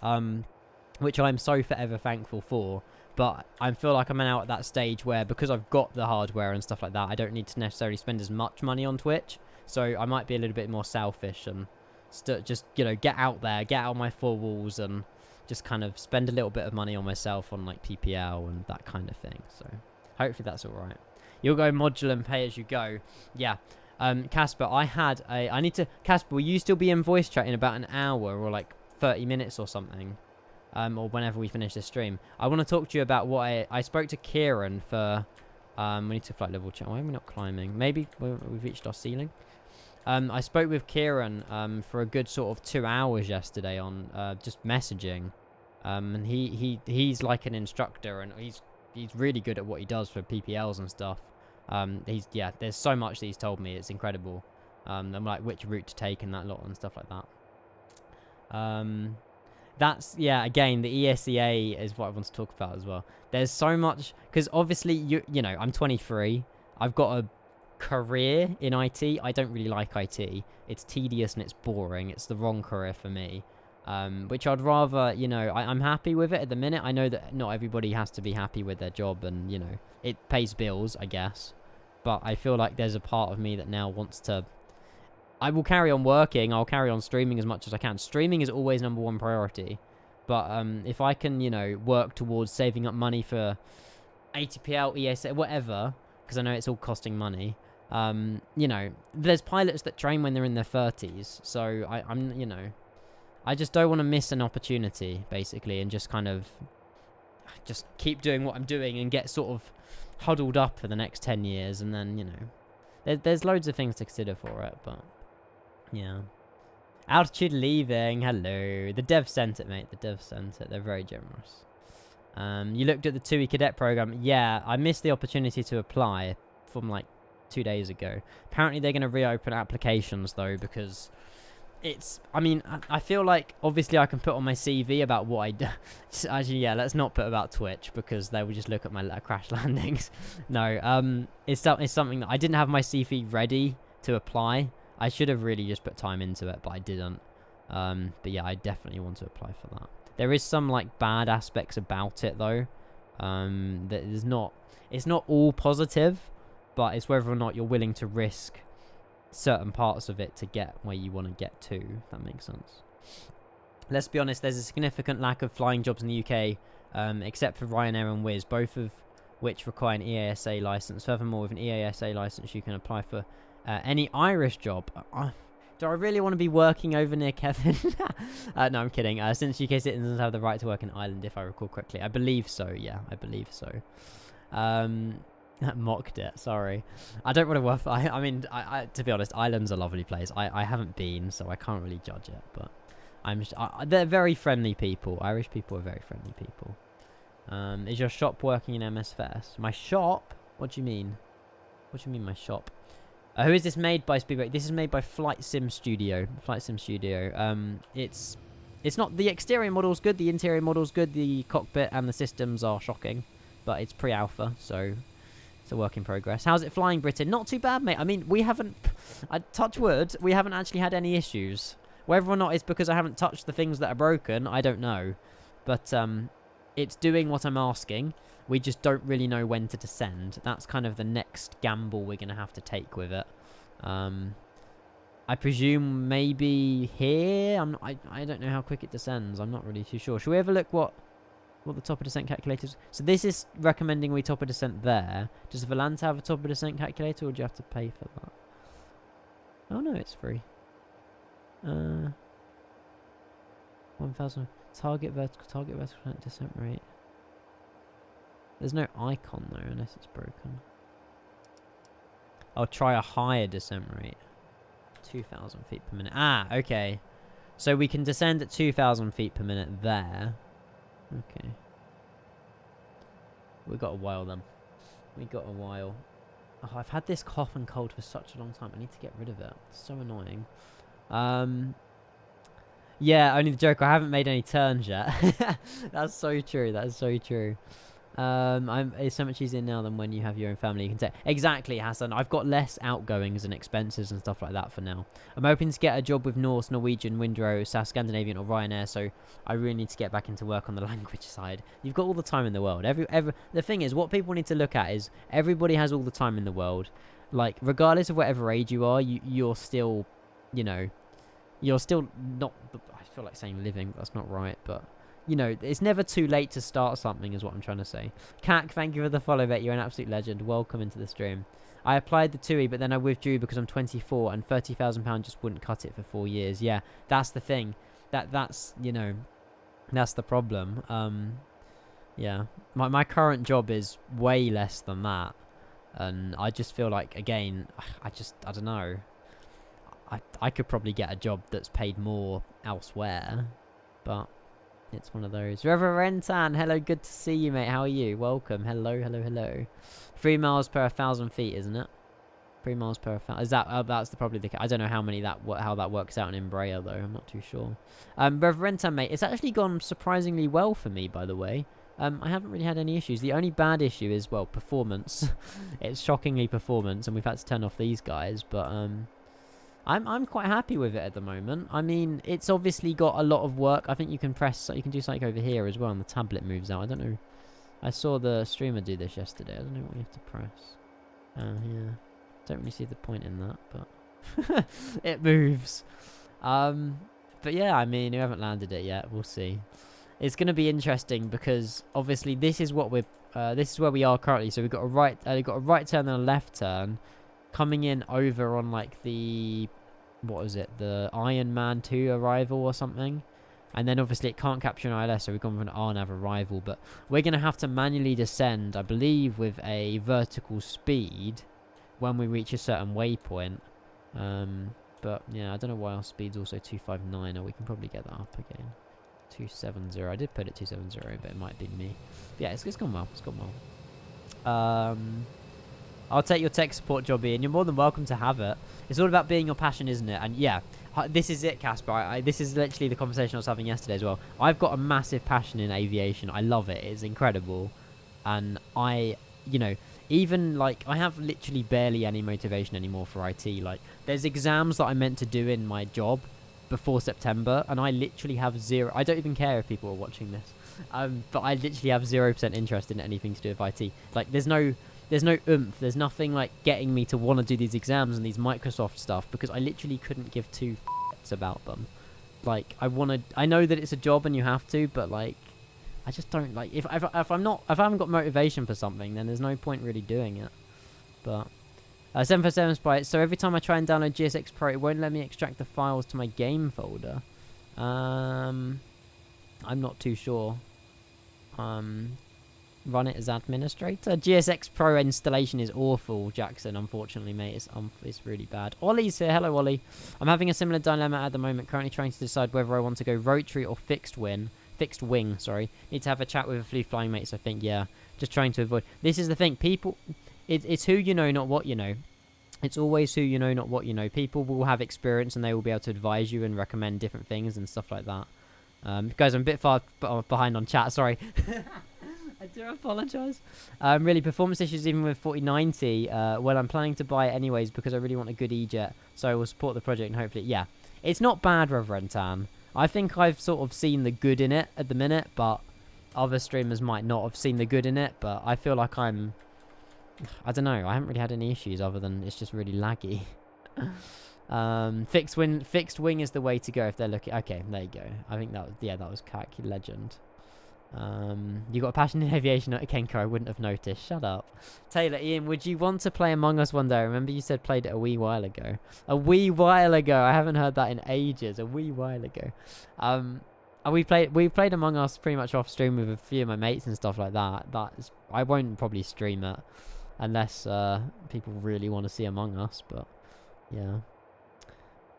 Which I'm so forever thankful for, but I feel like I'm now at that stage where, because I've got the hardware and stuff like that, I don't need to necessarily spend as much money on Twitch, So I might be a little bit more selfish and just, you know, get out there, get out of my four walls and just kind of spend a little bit of money on myself on like PPL and that kind of thing. So hopefully that's all right. You'll go modular and pay as you go. Yeah. Casper, I need to, Casper, will you still be in voice chat in about an hour or like 30 minutes or something? Or whenever we finish this stream. I want to talk to you about what I spoke to Kieran for, we need to flight level check. Why are we not climbing? Maybe we've reached our ceiling. I spoke with Kieran for a good sort of 2 hours yesterday on just messaging. And he's like an instructor and he's really good at what he does for PPLs and stuff. Yeah, there's so much that he's told me. It's incredible. I'm like which route to take and that lot and stuff like that. That's, yeah, again, the ESEA is what I want to talk about as well. There's so much, because obviously, you know, I'm 23. I've got a career in IT. I don't really like IT. It's tedious and it's boring. It's the wrong career for me. Which I'd rather, you know, I'm happy with it at the minute. I know that not everybody has to be happy with their job and, you know, it pays bills, I guess. But I feel like there's a part of me that now wants to... I will carry on working. I'll carry on streaming as much as I can. Streaming is always #1 priority. But if I can, you know, work towards saving up money for ATPL, ESA, whatever, because I know it's all costing money. You know, there's pilots that train when they're in their 30s. So I'm, you know, I just don't want to miss an opportunity, basically, and just kind of just keep doing what I'm doing and get sort of huddled up for the next 10 years. And then, you know, there's loads of things to consider for it, but... yeah. Altitude leaving. Hello. The dev sent it, mate. The dev sent it. They're very generous. You looked at the 2-week cadet program. Yeah, I missed the opportunity to apply from like 2 days ago. Apparently they're going to reopen applications though because it's... I mean, I feel like obviously I can put on my CV about what I do. Actually, yeah, let's not put about Twitch because they will just look at my crash landings. No, it's something that I didn't have my CV ready to apply. I should have really just put time into it, but I didn't. But yeah, I definitely want to apply for that. There is some like bad aspects about it though. That is not, it's not all positive, but it's whether or not you're willing to risk certain parts of it to get where you want to get to. If that makes sense. Let's be honest, there's a significant lack of flying jobs in the UK, except for Ryanair and Wizz, both of which require an EASA license. Furthermore, with an EASA license, you can apply for any Irish job. Do I really want to be working over near Kevin? No, I'm kidding. Since UK citizens have the right to work in Ireland, if I recall correctly. I believe so, yeah. I believe so. Mocked it, sorry. I don't want to work... I mean, to be honest, Ireland's a lovely place. I haven't been, so I can't really judge it. But they're very friendly people. Irish people are very friendly people. Is your shop working in MSFS? My shop? What do you mean? What do you mean, my shop? Who is this made by, Speedbreak? This is made by Flight Sim Studio. Flight Sim Studio. It's not... The exterior model's good, the interior model's good, the cockpit and the systems are shocking. But it's pre-alpha, so it's a work in progress. How's it flying, Britain? Not too bad, mate. I mean, we haven't... touch wood, we haven't actually had any issues. Whether or not it's because I haven't touched the things that are broken, I don't know. But it's doing what I'm asking. We just don't really know when to descend. That's kind of the next gamble we're going to have to take with it. I presume maybe here? I don't know how quick it descends. I'm not really too sure. Should we have a look what the top of descent calculator is? So this is recommending we top of descent there. Does Volanta have a top of descent calculator or do you have to pay for that? Oh no, it's free. 1000 target vertical descent rate. There's no icon though, unless it's broken. I'll try a higher descent rate. 2,000 feet per minute. Ah, okay. So we can descend at 2,000 feet per minute there. Okay. We got a while then. We got a while. Oh, I've had this cough and cold for such a long time. I need to get rid of it. It's so annoying. Yeah, only the joke. I haven't made any turns yet. That's so true. That is so true. It's so much easier now than when you have your own family. You can say exactly, Hassan. I've got less outgoings and expenses and stuff like that for now. I'm hoping to get a job with Norse, Norwegian, Windrow, SAS Scandinavian, or Ryanair. So I really need to get back into work on the language side. You've got all the time in the world. The thing is, what people need to look at is everybody has all the time in the world. like, regardless of whatever age you are, you're still, you know, you're still not, I feel like saying living, but that's not right, but, you know, it's never too late to start something is what I'm trying to say. Cat, thank you for the follow, mate. You're an absolute legend. Welcome into the stream. I applied the 2E, but then I withdrew because I'm 24 and £30,000 just wouldn't cut it for 4 years. Yeah, that's the thing. That's, you know, that's the problem. Yeah, my current job is way less than that. And I just feel like, again, I don't know. I could probably get a job that's paid more elsewhere, but it's one of those. Reverend Rentan, hello, good to see you, mate. How are you? Welcome. Hello, hello, hello. 3 miles per 1,000 feet, isn't it? 3 miles per 1,000. Is that? That's probably the. I don't know how many how that works out in Embraer though. I'm not too sure. Reverend Rentan, mate, it's actually gone surprisingly well for me, by the way. I haven't really had any issues. The only bad issue is, well, performance. It's shockingly performance, and we've had to turn off these guys, but I'm quite happy with it at the moment. I mean, it's obviously got a lot of work. I think you can do something over here as well, and the tablet moves out. I don't know. I saw the streamer do this yesterday. I don't know what you have to press. Yeah. Don't really see the point in that, but it moves. But yeah, I mean, we haven't landed it yet. We'll see. It's going to be interesting because obviously this is what this is where we are currently. So we've got a right turn and a left turn, coming in over on like the, what is it, the Iron Man 2 arrival or something. And then obviously it can't capture an ILS, so we've gone for an RNAV arrival. But we're going to have to manually descend, I believe, with a vertical speed when we reach a certain waypoint. But yeah, I don't know why our speed's also 259, or we can probably get that up again. 270. I did put it 270, but it might be me. But yeah, it's gone well. It's gone well. I'll take your tech support job, Ian. You're more than welcome to have it. It's all about being your passion, isn't it? And yeah, this is it, Casper. This is literally the conversation I was having yesterday as well. I've got a massive passion in aviation. I love it. It's incredible. And you know, even like, I have literally barely any motivation anymore for IT. Like, there's exams that I'm meant to do in my job before September, and I literally have zero. I don't even care if people are watching this. But I literally have 0% interest in anything to do with IT. Like, there's no oomph. There's nothing like getting me to want to do these exams and these Microsoft stuff, because I literally couldn't give two about them. Like, I know that it's a job and you have to, but like, I just don't like, if I haven't got motivation for something, then there's no point really doing it. But 747 Sprite. So every time I try and download GSX Pro, it won't let me extract the files to my game folder. I'm not too sure. Run it as administrator. GSX Pro installation is awful, Jackson. Unfortunately, mate, it's really bad. Ollie's here. Hello, Ollie. I'm having a similar dilemma at the moment. Currently trying to decide whether I want to go rotary or fixed wing. Sorry. Need to have a chat with a few flying mates. I think. Yeah. Just trying to avoid. This is the thing. People. It's who you know, not what you know. It's always who you know, not what you know. People will have experience and they will be able to advise you and recommend different things and stuff like that. Guys, I'm a bit far behind on chat. Sorry. I do apologise. Really, performance issues even with 4090. Well, I'm planning to buy it anyways because I really want a good E-Jet. So I will support the project and hopefully, yeah. It's not bad, Reverend Tan. I think I've sort of seen the good in it at the minute, but other streamers might not have seen the good in it. But I feel like I don't know. I haven't really had any issues other than it's just really laggy. Fixed wing is the way to go if they're looking. Okay, there you go. I think that was CAC legend. You got a passion in aviation, not a Kenko. I wouldn't have noticed. Shut up. Taylor, Ian, would you want to play Among Us one day? I remember you said played it a wee while ago. A wee while ago. I haven't heard that in ages. A wee while ago. We played Among Us pretty much off stream with a few of my mates and stuff like that. I won't probably stream it unless people really want to see Among Us, but yeah.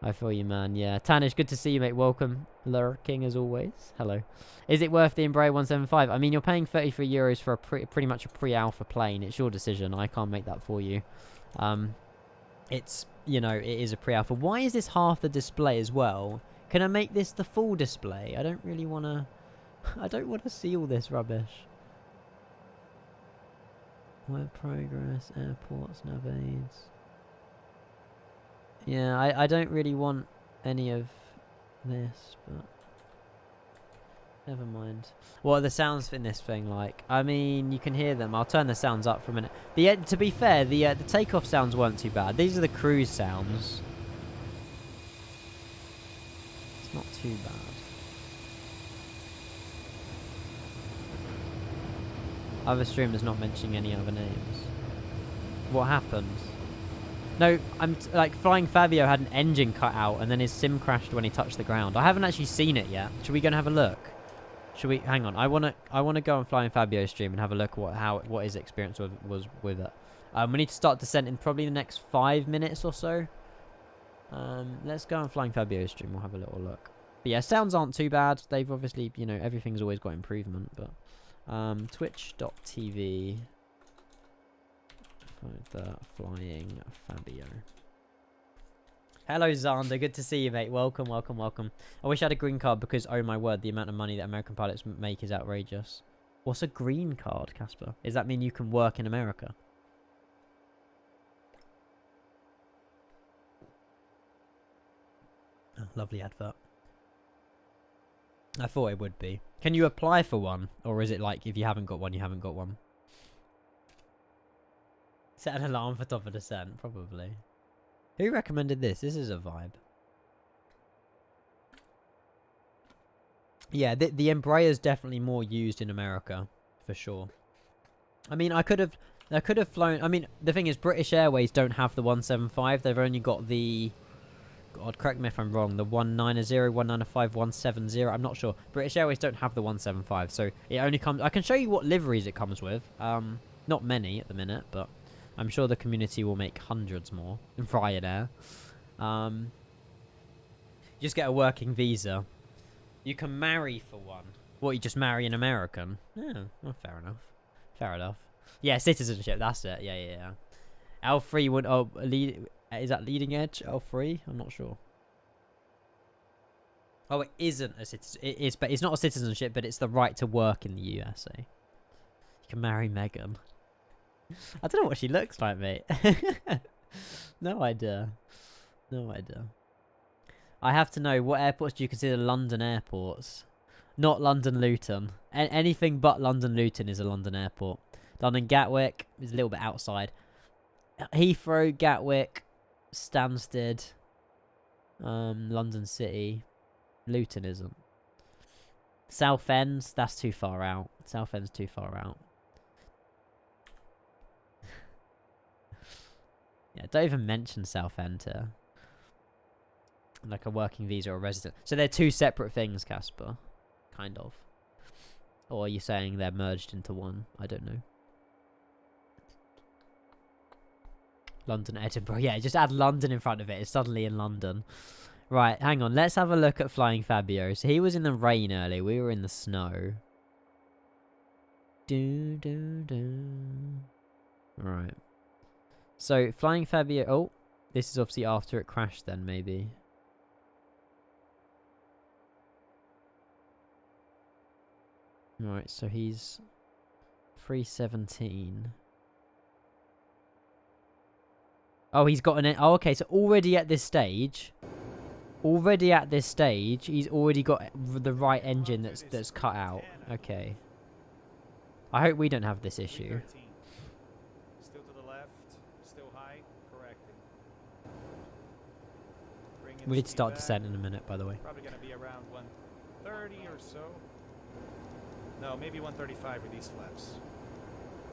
I feel you, man. Yeah. Tanish, good to see you, mate. Welcome. Lurking as always. Hello. Is it worth the Embraer 175? I mean, you're paying 33 euros for a pretty much a pre-alpha plane. It's your decision. I can't make that for you. It's, you know, it is a pre-alpha. Why is this half the display as well? Can I make this the full display? I don't really want to... I don't want to see all this rubbish. Web progress, airports, nav aids. Yeah, I don't really want any of this, but Never mind. What are the sounds in this thing like? I mean, you can hear them. I'll turn the sounds up for a minute. To be fair, the takeoff sounds weren't too bad. These are the cruise sounds. It's not too bad. Other streamers not mentioning any other names. What happened? No, like Flying Fabio had an engine cut out and then his sim crashed when he touched the ground. I haven't actually seen it yet. Should we go and have a look? Should we? Hang on. I wanna go on Flying Fabio's stream and have a look at what his experience was with it. We need to start descent in probably the next 5 minutes or so. Let's go on Flying Fabio's stream. We'll have a little look. But yeah, sounds aren't too bad. They've obviously, you know, everything's always got improvement. But twitch.tv. The Flying Fabio. Hello Xander, good to see you, mate. Welcome, welcome, welcome. I wish I had a green card because, oh my word, the amount of money that American pilots make is outrageous. What's a green card, Casper? Does that mean you can work in America? Oh, lovely advert. I thought it would be. Can you apply for one? Or is it like, if you haven't got one, you haven't got one? Set an alarm for top of descent, probably. Who recommended this? This is a vibe. Yeah, the Embraer's definitely more used in America, for sure. I mean, I could have flown. I mean, the thing is, British Airways don't have the 175. They've only got the. God, correct me if I'm wrong. The 190, 195, 170. I'm not sure. British Airways don't have the 175, so it only comes. I can show you what liveries it comes with. Not many at the minute, but. I'm sure the community will make hundreds more in Ryanair. Just get a working visa. You can marry for one. What, you just marry an American? Yeah, well, fair enough. Fair enough. Yeah, citizenship, that's it. Yeah. L3 would... Oh, is that leading edge? L3? I'm not sure. Oh, it isn't a citizen. It is, but it's not a citizenship, but it's the right to work in the USA. You can marry Meghan. I don't know what she looks like, mate. No idea. No idea. I have to know, what airports do you consider London airports? Not London Luton. Anything but London Luton is a London airport. London Gatwick is a little bit outside. Heathrow, Gatwick, Stansted, London City. Luton isn't. Southend, that's too far out. Southend's too far out. Yeah, don't even mention Southend here. Like a working visa or a resident. So they're two separate things, Casper. Kind of. Or are you saying they're merged into one? I don't know. London, Edinburgh. Yeah, just add London in front of it. It's suddenly in London. Right, hang on. Let's have a look at Flying Fabio. So he was in the rain earlier. We were in the snow. Right. So, Flying Fabio... Oh, this is obviously after it crashed then, maybe. Right, so he's... 317. Oh, he's got an... Oh, okay, so already at this stage... he's already got the right engine that's cut out. Okay. I hope we don't have this issue. We need to start descent in a minute, by the way.
Probably going to be around 130 or so. No, maybe 135 with these flaps.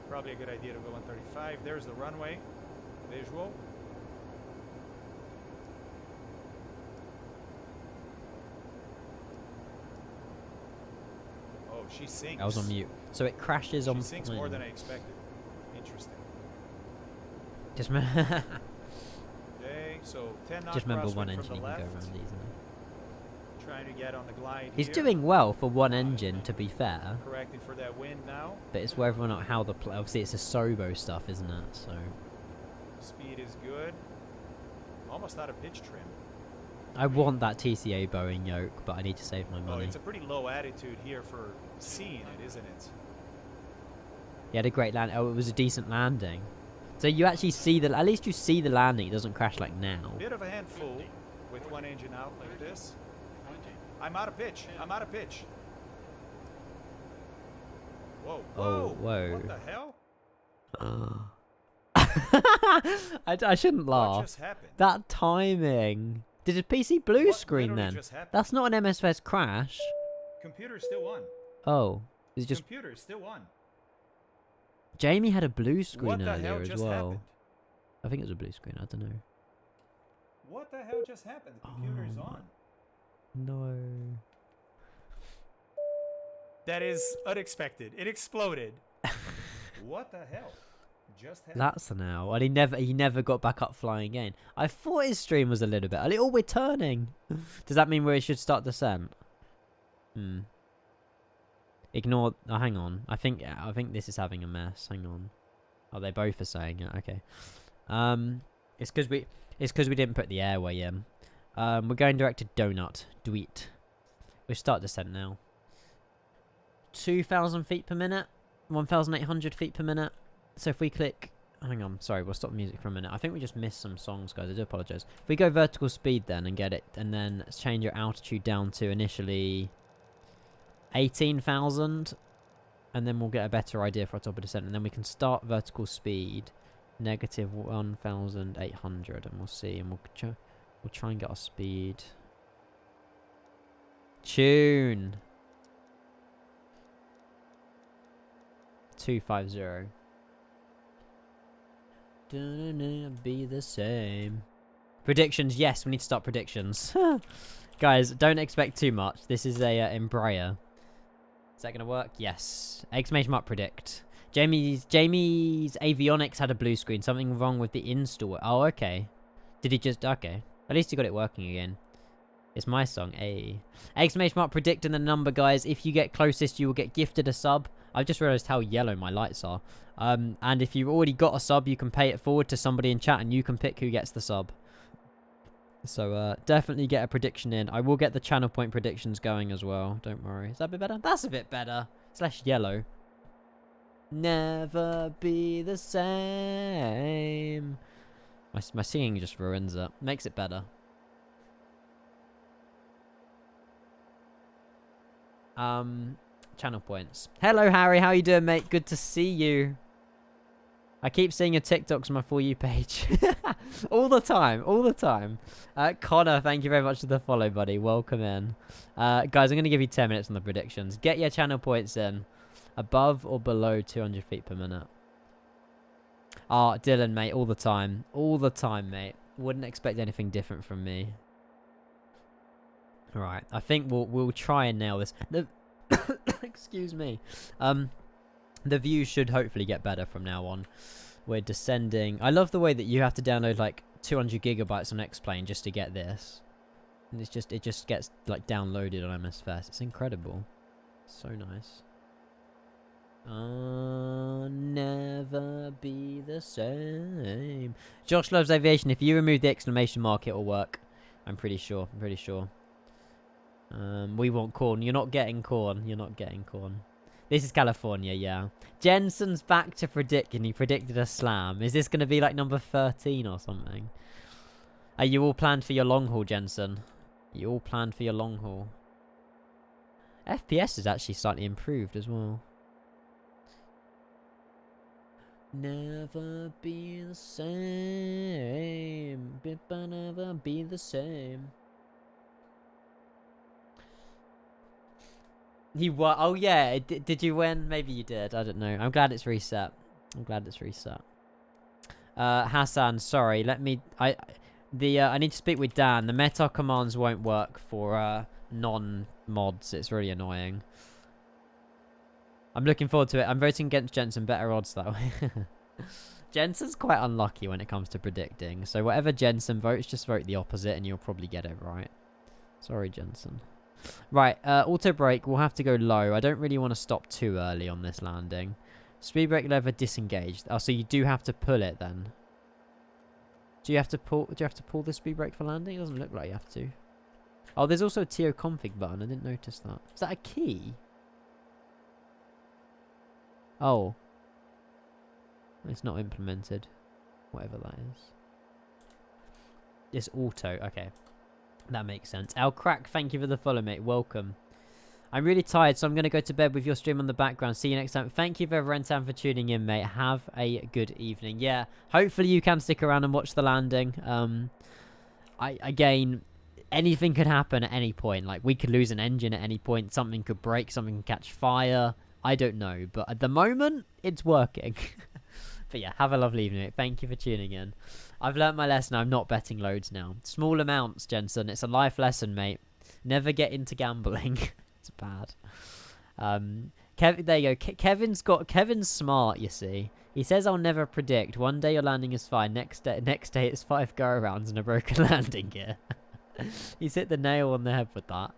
Probably a good idea to go 135. There's the runway. Visual. Oh, she sinks.
I was on mute. So it crashes on...
She sinks more than I expected. Interesting.
Just
Okay, so 10 knot
just remember
crosswind
one
from
engine,
the
you can
left.
go around these.
Trying to get on the glide
He's
here.
doing well for one engine, to be fair.
Correcting for that wind now.
But it's whether or not how the... Obviously, it's a Sobo stuff, isn't it? So...
Speed is good. Almost out of pitch trim.
I want that TCA Boeing yoke, but I need to save my
Oh,
money.
it's a pretty low attitude here for seeing it, isn't it?
He had a great land. Oh, it was a decent landing. So you actually see the... At least you see the landing. It doesn't crash like now.
Bit of a handful with one engine out like this. I'm out of pitch. I'm out of pitch. Whoa,
Oh,
whoa!
whoa.
What the hell?
I shouldn't laugh.
What just happened?
That timing. Did a PC blue
What
screen
literally
then?
just happened?
That's not an MSFS crash.
Computer's still on.
Oh, it's just
Computer's still on.
Jamie had a blue screen
What the
earlier
hell
as
just
well.
happened?
I think it was a blue screen. I don't know.
What the hell just happened? The computer's
Oh,
on.
No.
That is unexpected. It exploded. What the hell just happened?
That's an L. And he never got back up flying again. I thought his stream was a little bit. Oh, we're turning. Does that mean we should start descent? Ignore. Oh, hang on. I think this is having a mess. Hang on. Oh, they both are saying it. Okay. It's because we didn't put the airway in. We're going direct to Donut. Do it. We start descent now. 2,000 feet per minute. 1,800 feet per minute. So if we click... Hang on. Sorry, we'll stop the music for a minute. I think we just missed some songs, guys. I do apologise. If we go vertical speed then and get it... And then change your altitude down to initially... 18,000. And then we'll get a better idea for our top of descent. And then we can start vertical speed. Negative 1,800. And we'll see. And we'll try and get our speed. Tune. 250. Be the same. Predictions. Yes, we need to start predictions. Guys, don't expect too much. This is a Embraer. Is that going to work? Yes. Exclamation mark predict. Jamie's avionics had a blue screen. Something wrong with the install. Oh, okay. Did he just... Okay. At least he got it working again. It's my song. Hey. Exclamation mark predict and the number, guys. If you get closest, you will get gifted a sub. I've just realised how yellow my lights are. And if you've already got a sub, you can pay it forward to somebody in chat and you can pick who gets the sub. So definitely get a prediction in. I will get the channel point predictions going as well. Don't worry. Is that a bit better? That's a bit better. It's less yellow. Never be the same. My singing just ruins it. Makes it better. Channel points. Hello, Harry. How you doing, mate? Good to see you. I keep seeing your TikToks on my For You page. All the time. All the time. Connor, thank you very much for the follow, buddy. Welcome in. Guys, I'm going to give you 10 minutes on the predictions. Get your channel points in. Above or below 200 feet per minute. Ah, Dylan, mate. All the time. All the time, mate. Wouldn't expect anything different from me. Alright. I think we'll try and nail this. Excuse me. The view should hopefully get better from now on. We're descending. I love the way that you have to download like 200 gigabytes on X-Plane just to get this. And it just gets like downloaded on MSFest. It's incredible. So nice. I'll never be the same. Josh loves aviation. If you remove the exclamation mark, it'll work. I'm pretty sure. I'm pretty sure. We want corn. You're not getting corn. You're not getting corn. This is California, yeah. Jensen's back to predict, and he predicted a slam. Is this going to be like number 13 or something? Are you all planned for your long haul, Jensen? You all planned for your long haul? FPS is actually slightly improved as well. Never be the same. Never be the same. You what? Oh yeah, did you win? Maybe you did. I don't know. I'm glad it's reset. I'm glad it's reset. Hassan, sorry. I need to speak with Dan. The meta commands won't work for non-mods. It's really annoying. I'm looking forward to it. I'm voting against Jensen. Better odds that way. Jensen's quite unlucky when it comes to predicting. So whatever Jensen votes, just vote the opposite and you'll probably get it right. Sorry, Jensen. Right, auto brake, we'll have to go low. I don't really want to stop too early on this landing. Speed brake lever disengaged. Oh, so you do have to pull it then. Do you have to pull the speed brake for landing? It doesn't look like you have to. Oh, there's also a TO config button. I didn't notice that. Is that a key? Oh. It's not implemented. Whatever that is. It's auto. Okay. That makes sense. Al Crack, thank you for the follow, mate. Welcome. I'm really tired, so I'm going to go to bed with your stream on the background. See you next time. Thank you, Rentan, for tuning in, mate. Have a good evening. Yeah, hopefully you can stick around and watch the landing. Again, anything could happen at any point. Like, we could lose an engine at any point. Something could break. Something could catch fire. I don't know. But at the moment, it's working. But yeah, have a lovely evening, mate. Thank you for tuning in. I've learnt my lesson. I'm not betting loads now. Small amounts, Jensen. It's a life lesson, mate. Never get into gambling. It's bad. Kevin, there you go. Kevin's smart, you see. He says, I'll never predict. One day your landing is fine. Next day it's 5 go-arounds and a broken landing gear. He's hit the nail on the head with that.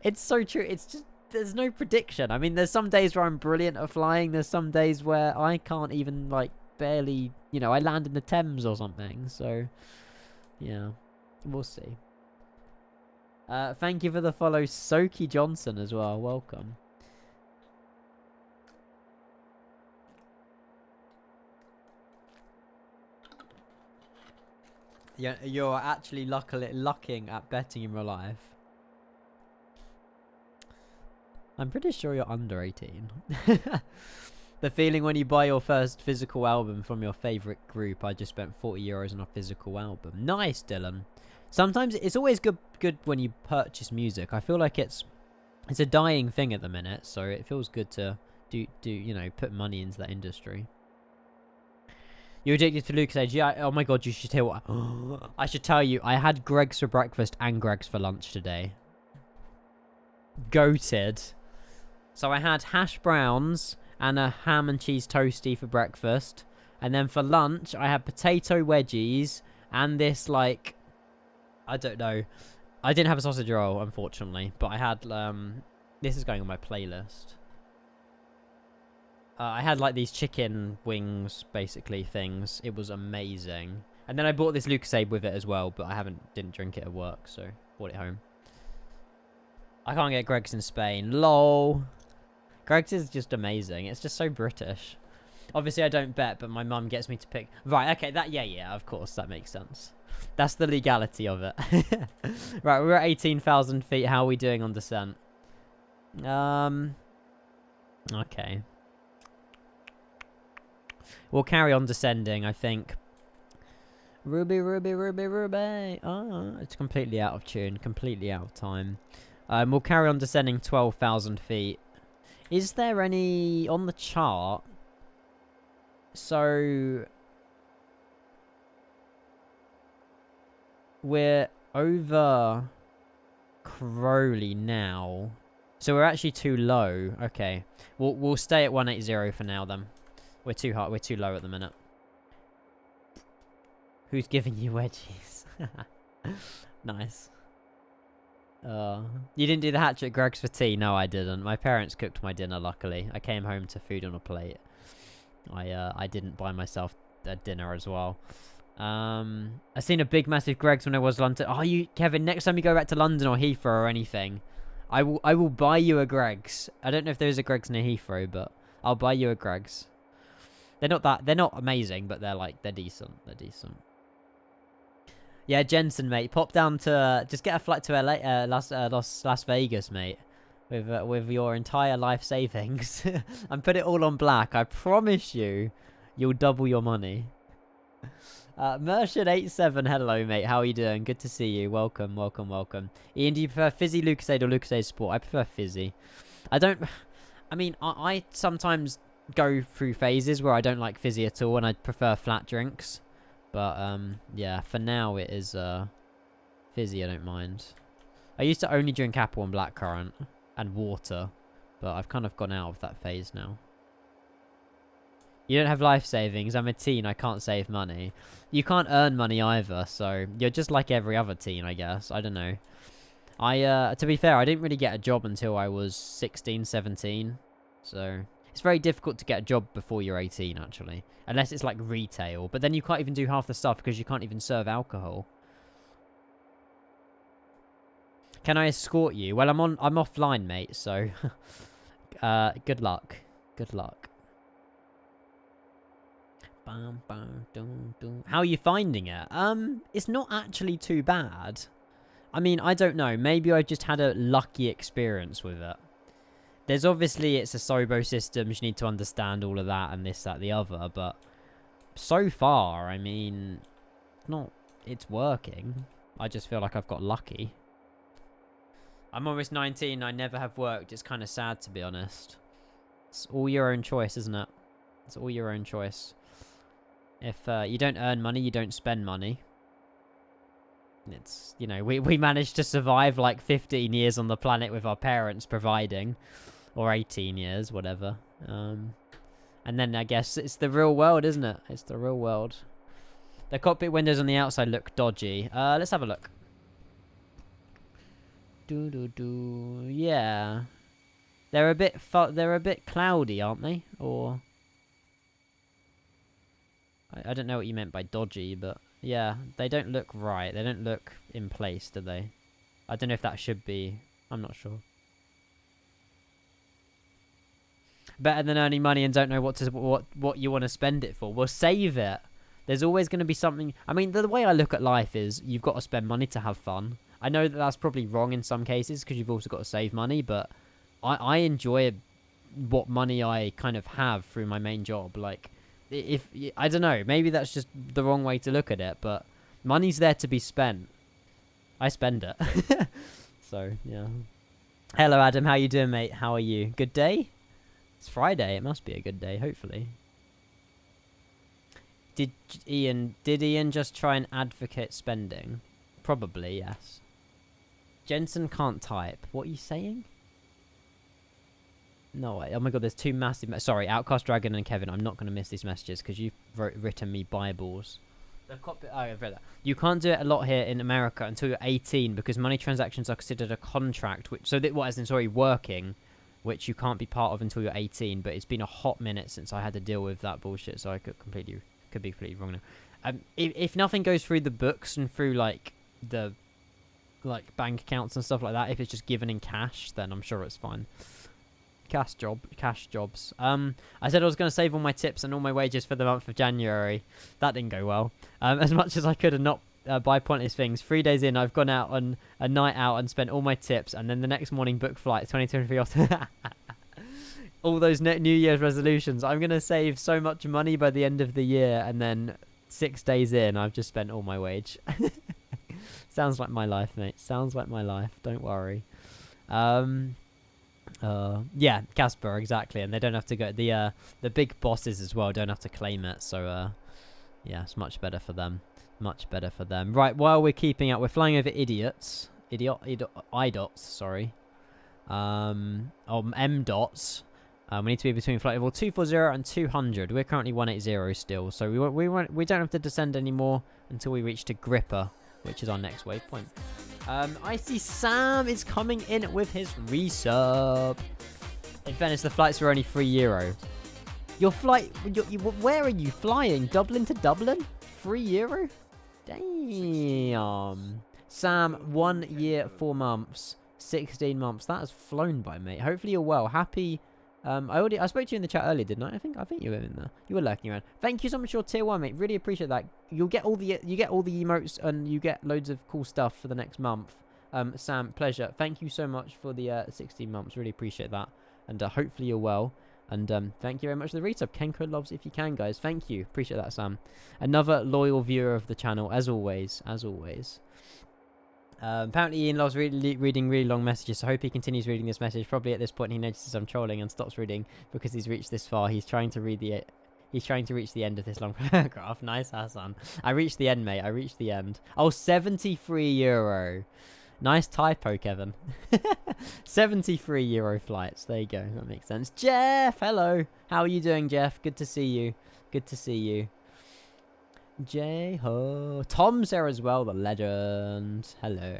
It's so true. It's just, there's no prediction. I mean, there's some days where I'm brilliant at flying. There's some days where I can't even, like, barely, you know, I land in the Thames or something. So, yeah, we'll see. Thank you for the follow, Soki Johnson, as well. Welcome. Yeah, you're actually lucking at betting in real life. I'm pretty sure you're under 18. The feeling when you buy your first physical album from your favourite group. I just spent €40 on a physical album. Nice, Dylan. Sometimes it's always good when you purchase music. I feel like it's a dying thing at the minute, so it feels good to do you know, put money into that industry. You're addicted to Lucas Age. Yeah, oh my god, you should hear what I should tell you. I had Greg's for breakfast and Greg's for lunch today. Goated. So I had hash browns and a ham and cheese toastie for breakfast, and then for lunch I had potato wedgies and this, like, I don't know. I didn't have a sausage roll, unfortunately, but I had, this is going on my playlist. I had, like, these chicken wings, basically, things. It was amazing. And then I bought this Lucasade with it as well, but I didn't drink it at work, so bought it home. I can't get Greg's in Spain. LOL. Greg's is just amazing. It's just so British. Obviously, I don't bet, but my mum gets me to pick... Right, okay, yeah, of course, that makes sense. That's the legality of it. Right, we're at 18,000 feet. How are we doing on descent? Okay. We'll carry on descending, I think. Ruby. Oh, it's completely out of tune. Completely out of time. We'll carry on descending 12,000 feet. Is there any... on the chart... So... we're over... Crowley now. So we're actually too low. Okay. We'll stay at 180 for now, then. We're too high. We're too low at the minute. Who's giving you wedgies? Nice. You didn't do the hatchet Greg's for tea? No, I didn't. My parents cooked my dinner, luckily. I came home to food on a plate. I didn't buy myself a dinner as well. I seen a big, massive Greg's when I was London. Oh, Kevin, next time you go back to London or Heathrow or anything, I will buy you a Greg's. I don't know if there's a Greg's near Heathrow, but I'll buy you a Greg's. They're not amazing, but they're decent. They're decent. Yeah, Jensen, mate, pop down to just get a flight to LA, Las Vegas, mate, with your entire life savings, and put it all on black. I promise you'll double your money. Merchant87, hello, mate. How are you doing? Good to see you. Welcome. Ian, do you prefer Fizzy Lucasade or Lucasade Sport? I prefer Fizzy. I sometimes go through phases where I don't like Fizzy at all and I prefer flat drinks. But, yeah, for now it is, Fizzy, I don't mind. I used to only drink apple and blackcurrant and water, but I've kind of gone out of that phase now. You don't have life savings. I'm a teen. I can't save money. You can't earn money either, so you're just like every other teen, I guess. I don't know. To be fair, I didn't really get a job until I was 16, 17. So it's very difficult to get a job before you're 18, actually. Unless it's like retail. But then you can't even do half the stuff because you can't even serve alcohol. Can I escort you? Well, I'm offline, mate, so good luck. Good luck. How are you finding it? It's not actually too bad. I mean, I don't know. Maybe I just had a lucky experience with it. There's obviously, it's a Sobo system. You need to understand all of that and this, that, the other. But so far, I mean, it's working. I just feel like I've got lucky. I'm almost 19. I never have worked. It's kind of sad, to be honest. It's all your own choice, isn't it? It's all your own choice. If you don't earn money, you don't spend money. It's, you know, we managed to survive like 15 years on the planet with our parents providing. Or 18 years, whatever. And then I guess it's the real world, isn't it? It's the real world. The cockpit windows on the outside look dodgy. Let's have a look. Yeah. They're a bit cloudy, aren't they? Or I don't know what you meant by dodgy, but yeah, they don't look right. They don't look in place, do they? I don't know if that should be. I'm not sure. Better than earning money and don't know what you want to spend it for. Well, save it. There's always going to be something. I mean, the way I look at life is you've got to spend money to have fun. I know that that's probably wrong in some cases because you've also got to save money, but I enjoy what money I kind of have through my main job. Like, if I don't know, maybe that's just the wrong way to look at it, but money's there to be spent. I spend it. So, yeah. Hello, Adam. How you doing, mate? How are you? Good day? It's Friday. It must be a good day, hopefully. Did Ian just try and advocate spending? Probably, yes. Jensen can't type. What are you saying? No, oh my god, there's two massive... Sorry, Outcast Dragon and Kevin, I'm not going to miss these messages because you've written me Bibles. The cockpit... Oh, I've read that. You can't do it a lot here in America until you're 18 because money transactions are considered a contract, which... So, what, as in, sorry, working, which you can't be part of until you're 18, but it's been a hot minute since I had to deal with that bullshit, so I could be completely wrong now. If nothing goes through the books and through, like, the... like, bank accounts and stuff like that, if it's just given in cash, then I'm sure it's fine. Cash jobs. I said I was going to save all my tips and all my wages for the month of January. That didn't go well. As much as I could have not buy pointless things. 3 days in, I've gone out on a night out and spent all my tips, and then the next morning booked flights 2023 off. All those New Year's resolutions. I'm going to save so much money by the end of the year, and then 6 days in, I've just spent all my wage. Sounds like my life, mate. Sounds like my life. Don't worry. Yeah, Casper, exactly, and they don't have to go. The big bosses as well don't have to claim it, so yeah, it's much better for them. Much better for them. Right, while we're keeping up, we're flying over IDOTs, sorry. M-dots. We need to be between flight level 240 and 200. We're currently 180 still, so we don't have to descend anymore until we reach to Gripper, which is our next waypoint. I see Sam is coming in with his resub. In fairness, the flights were only €3. Your flight... where are you flying? Dublin to Dublin? €3? Damn. Sam, 1 year, 4 months, 16 months. That has flown by, mate. Hopefully you're well. Happy... I spoke to you in the chat earlier, didn't I? I think you were in there. You were lurking around. Thank you so much for your tier 1, mate. Really appreciate that. You get all the emotes and you get loads of cool stuff for the next month. Sam, pleasure. Thank you so much for the 16 months. Really appreciate that. And hopefully you're well. And thank you very much for the resub. Kenko loves if you can, guys. Thank you. Appreciate that, Sam. Another loyal viewer of the channel, as always. As always. Apparently Ian loves reading really long messages, so I hope he continues reading this message. Probably at this point he notices I'm trolling and stops reading because he's reached this far. He's trying to reach the end of this long paragraph. Nice, Hassan. I reached the end, mate. I reached the end. Oh, €73. Nice typo, Kevin. €73 flights. There you go. That makes sense. Jeff, hello. How are you doing, Jeff? Good to see you. Good to see you. J-ho. Tom's there as well, the legend. Hello.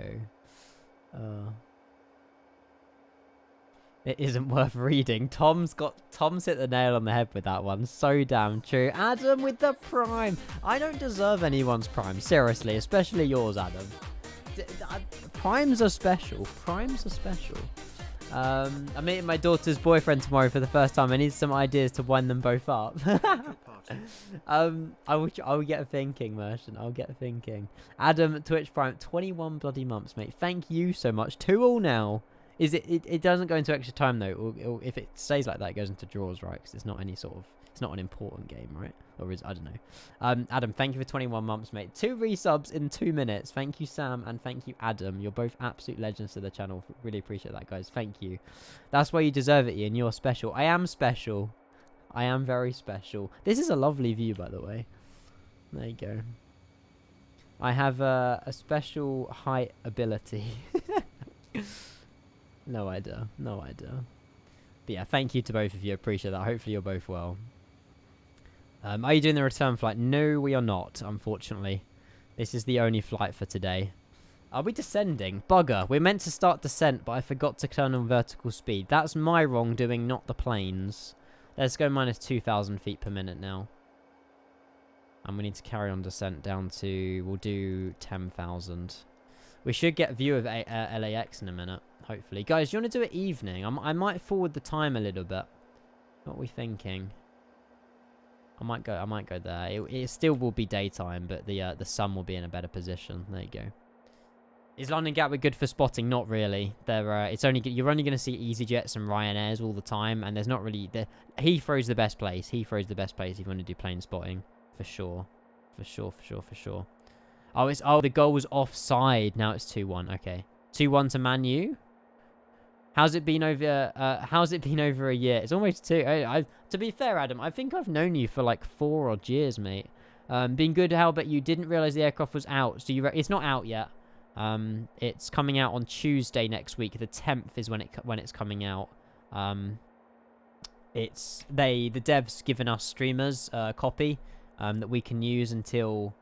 It isn't worth reading. Tom's hit the nail on the head with that one. So damn true. Adam with the prime. I don't deserve anyone's prime. Seriously, especially yours, Adam. Primes are special. Primes are special. I'm meeting my daughter's boyfriend tomorrow for the first time. I need some ideas to wind them both up. I will get thinking, Merchant. I'll get thinking. Adam, Twitch Prime, 21 bloody months, mate. Thank you so much. 2 all now. Is it doesn't go into extra time though. Or if it stays like that, it goes into draws, right? Because it's not any sort of, it's not an important game, right? Or is, I don't know. Adam, thank you for 21 months, mate. 2 resubs in 2 minutes. Thank you, Sam, and thank you, Adam. You're both absolute legends to the channel. Really appreciate that, guys. Thank you. That's why you deserve it, Ian. You're special. I am special. I am very special. This is a lovely view, by the way. There you go. I have a special height ability. No idea. No idea. But yeah, thank you to both of you. Appreciate that. Hopefully you're both well. Are you doing the return flight? No, we are not, unfortunately. This is the only flight for today. Are we descending? Bugger. We're meant to start descent, but I forgot to turn on vertical speed. That's my wrongdoing, not the plane's. Let's go minus 2,000 feet per minute now. And we need to carry on descent down to... We'll do 10,000. We should get a view of LAX in a minute, hopefully. Guys, do you want to do it evening? I might forward the time a little bit. What are we thinking? I might go there. It still will be daytime, but the sun will be in a better position. There you go. Is London Gatwick good for spotting? Not really. It's only you're only going to see EasyJets and Ryanairs all the time, and there's not really... Heathrow's the best place. Heathrow's the best place if you want to do plane spotting. For sure. For sure. Oh, the goal was offside. Now it's 2-1. Okay. 2-1 to Man U. How's it been over a year? It's almost 2. To be fair, Adam, I think I've known you for like 4 odd years, mate. Been good. How about you didn't realize the aircraft was out? So it's not out yet. It's coming out on Tuesday next week. The 10th is when it's coming out. The devs given us streamers a copy that we can use until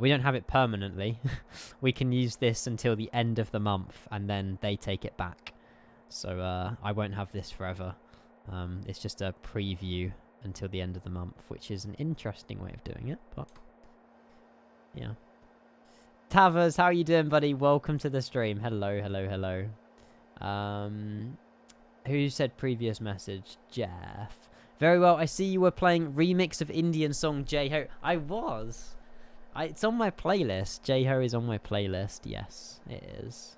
we don't have it permanently. We can use this until the end of the month, and then they take it back. So I won't have this forever. It's just a preview until the end of the month, which is an interesting way of doing it, but yeah. Tavers, how are you doing, buddy? Welcome to the stream. Hello. Who said previous message? Jeff. Very well. I see you were playing remix of Indian song J-Ho. I was. It's on my playlist. J-Ho is on my playlist. Yes, it is.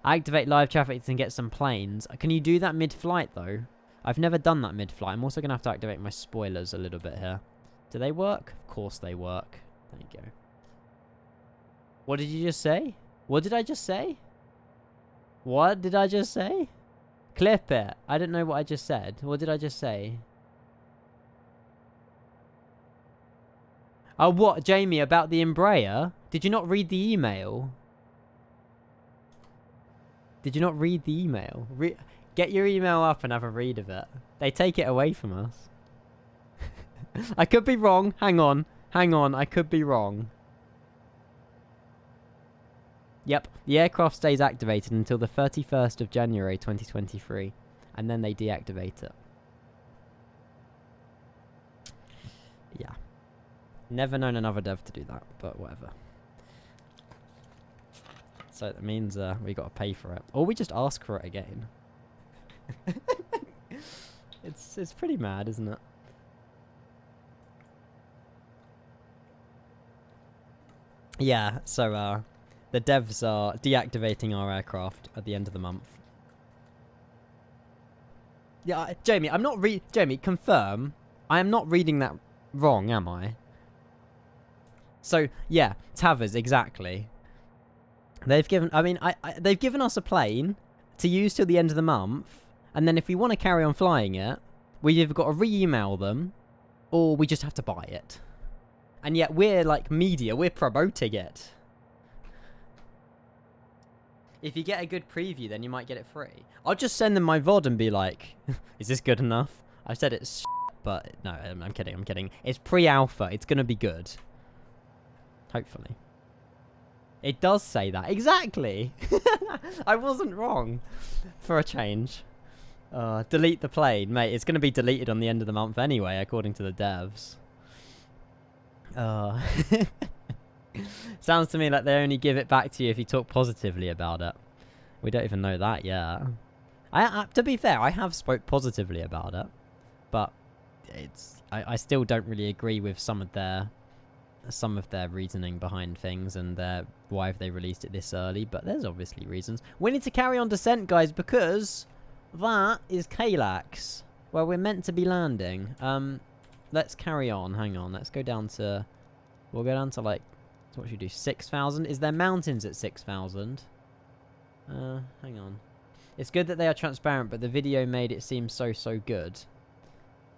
Activate live traffic and get some planes. Can you do that mid-flight, though? I've never done that mid-flight. I'm also going to have to activate my spoilers a little bit here. Do they work? Of course they work. There you go. What did you just say? What did I just say? What did I just say? Clip it. I didn't know what I just said. What did I just say? Oh, what, Jamie, about the Embraer? Did you not read the email? Did you not read the email? Get your email up and have a read of it. They take it away from us. I could be wrong. Hang on. I could be wrong. Yep, the aircraft stays activated until the 31st of January 2023, and then they deactivate it. Yeah. Never known another dev to do that, but whatever. So that means we got to pay for it. Or we just ask for it again. It's pretty mad, isn't it? Yeah, so the devs are deactivating our aircraft at the end of the month. Yeah, Jamie, Jamie, confirm. I am not reading that wrong, am I? So, yeah, Tavers, exactly. They've given, they've given us a plane to use till the end of the month, and then if we want to carry on flying it, we've either got to re-email them, or we just have to buy it. And yet we're like media, we're promoting it. If you get a good preview, then you might get it free. I'll just send them my VOD and be like, is this good enough? I said it's but no, I'm kidding. It's pre-alpha, it's going to be good. Hopefully. It does say that. Exactly. I wasn't wrong. For a change. Delete the plane. Mate, it's going to be deleted on the end of the month anyway, according to the devs. Sounds to me like they only give it back to you if you talk positively about it. We don't even know that yet. To be fair, I have spoke positively about it. But I still don't really agree with some of their some of their reasoning behind things and why have they released it this early, but there's obviously reasons. We need to carry on descent, guys, because that is KLAX, where we're meant to be landing. Let's carry on. Hang on. Let's go down to... We'll go down to, like... What should we do? 6,000? Is there mountains at 6,000? Hang on. It's good that they are transparent, but the video made it seem so good.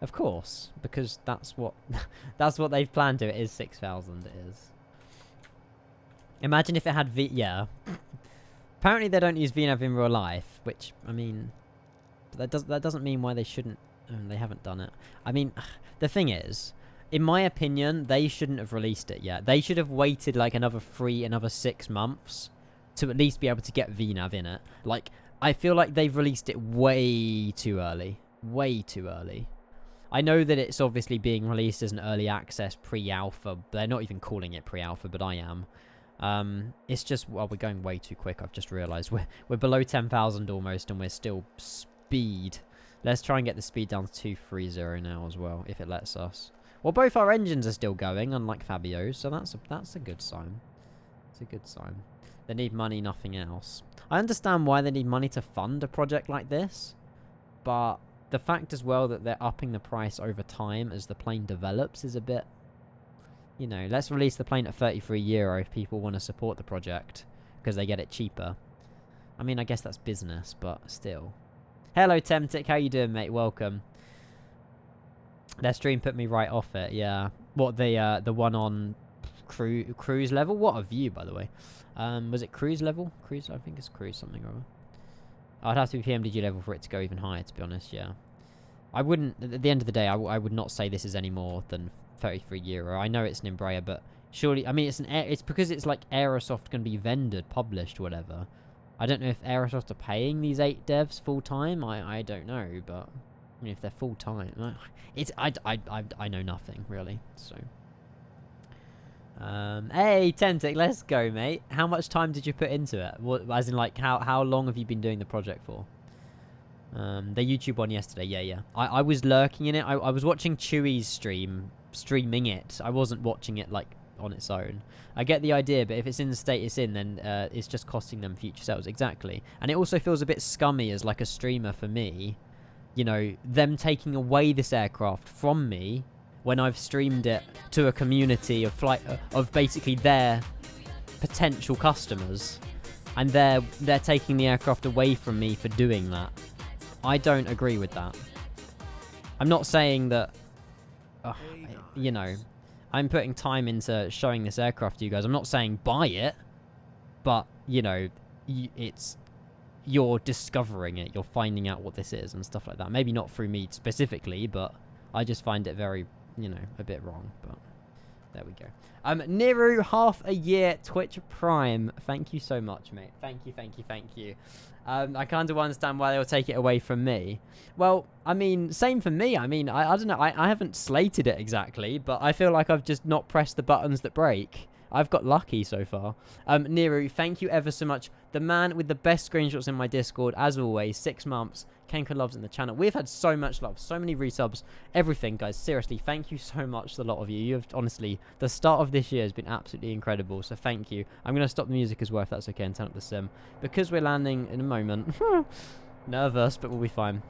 Of course, because that's what that's what they've planned to. It is 6,000. It is. Imagine if it had yeah. Apparently they don't use VNAV in real life, which I mean, that doesn't mean why they shouldn't. They haven't done it. I mean, the thing is, in my opinion, they shouldn't have released it yet. They should have waited like another 6 months to at least be able to get VNAV in it. Like, I feel like they've released it way too early. Way too early. I know that it's obviously being released as an early access pre-alpha. They're not even calling it pre-alpha, but I am. It's just, well, we're going way too quick. I've just realised we're below 10,000 almost, and we're still speed. Let's try and get the speed down to 230 now as well, if it lets us. Well, both our engines are still going, unlike Fabio's, so that's a good sign. It's a good sign. They need money, nothing else. I understand why they need money to fund a project like this, but the fact as well that they're upping the price over time as the plane develops is a bit... You know, let's release the plane at €33 if people want to support the project, because they get it cheaper. I mean, I guess that's business, but still. Hello, Temtic. How you doing, mate? Welcome. Their stream put me right off it, yeah. What, the one on cruise level? What a view, by the way. Was it cruise level? Cruise? I think it's cruise something or other. I'd have to be PMDG level for it to go even higher, to be honest, yeah. I wouldn't, at the end of the day, I would not say this is any more than €33. I know it's an Embraer, but surely, I mean, it's because it's like Aerosoft can be vended, published, whatever. I don't know if Aerosoft are paying these 8 devs full-time, I don't know, but, I mean, if they're full-time, I know nothing, really, so. Hey, Tentic, let's go, mate. How much time did you put into it? What, as in, like, how long have you been doing the project for? The YouTube one yesterday, yeah. I was lurking in it. I was watching Chewie's streaming it. I wasn't watching it, like, on its own. I get the idea, but if it's in the state it's in, then it's just costing them future sales. Exactly. And it also feels a bit scummy as, like, a streamer for me. You know, them taking away this aircraft from me when I've streamed it to a community of basically their potential customers, and they're taking the aircraft away from me for doing that. I don't agree with that. I'm not saying that, you know, I'm putting time into showing this aircraft to you guys. I'm not saying buy it, but, you know, you're discovering it. You're finding out what this is and stuff like that. Maybe not through me specifically, but I just find it very, you know, a bit wrong, but there we go. Niru, half a year Twitch Prime. Thank you so much, mate. Thank you. I kind of understand why they'll take it away from me. Well, I mean, same for me. I mean, I don't know. I haven't slated it exactly, but I feel like I've just not pressed the buttons that break. I've got lucky so far. Niru, thank you ever so much. The man with the best screenshots in my Discord, as always. 6 months. Kenka loves in the channel. We've had so much love, so many resubs, everything, guys. Seriously, thank you so much to a lot of you. You have, honestly, the start of this year has been absolutely incredible, so thank you. I'm going to stop the music as well, if that's okay, and turn up the sim. Because we're landing in a moment. Nervous, but we'll be fine.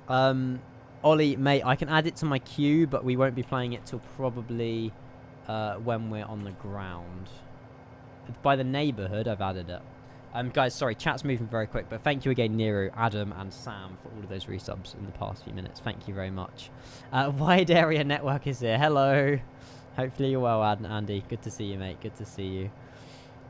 Ollie, mate, I can add it to my queue, but we won't be playing it till probably when we're on the ground. By the neighbourhood, I've added it. Guys, sorry, chat's moving very quick, but thank you again, Nero, Adam, and Sam for all of those resubs in the past few minutes. Thank you very much. Wide Area Network is here. Hello. Hopefully you're well, Andy. Good to see you, mate. Good to see you.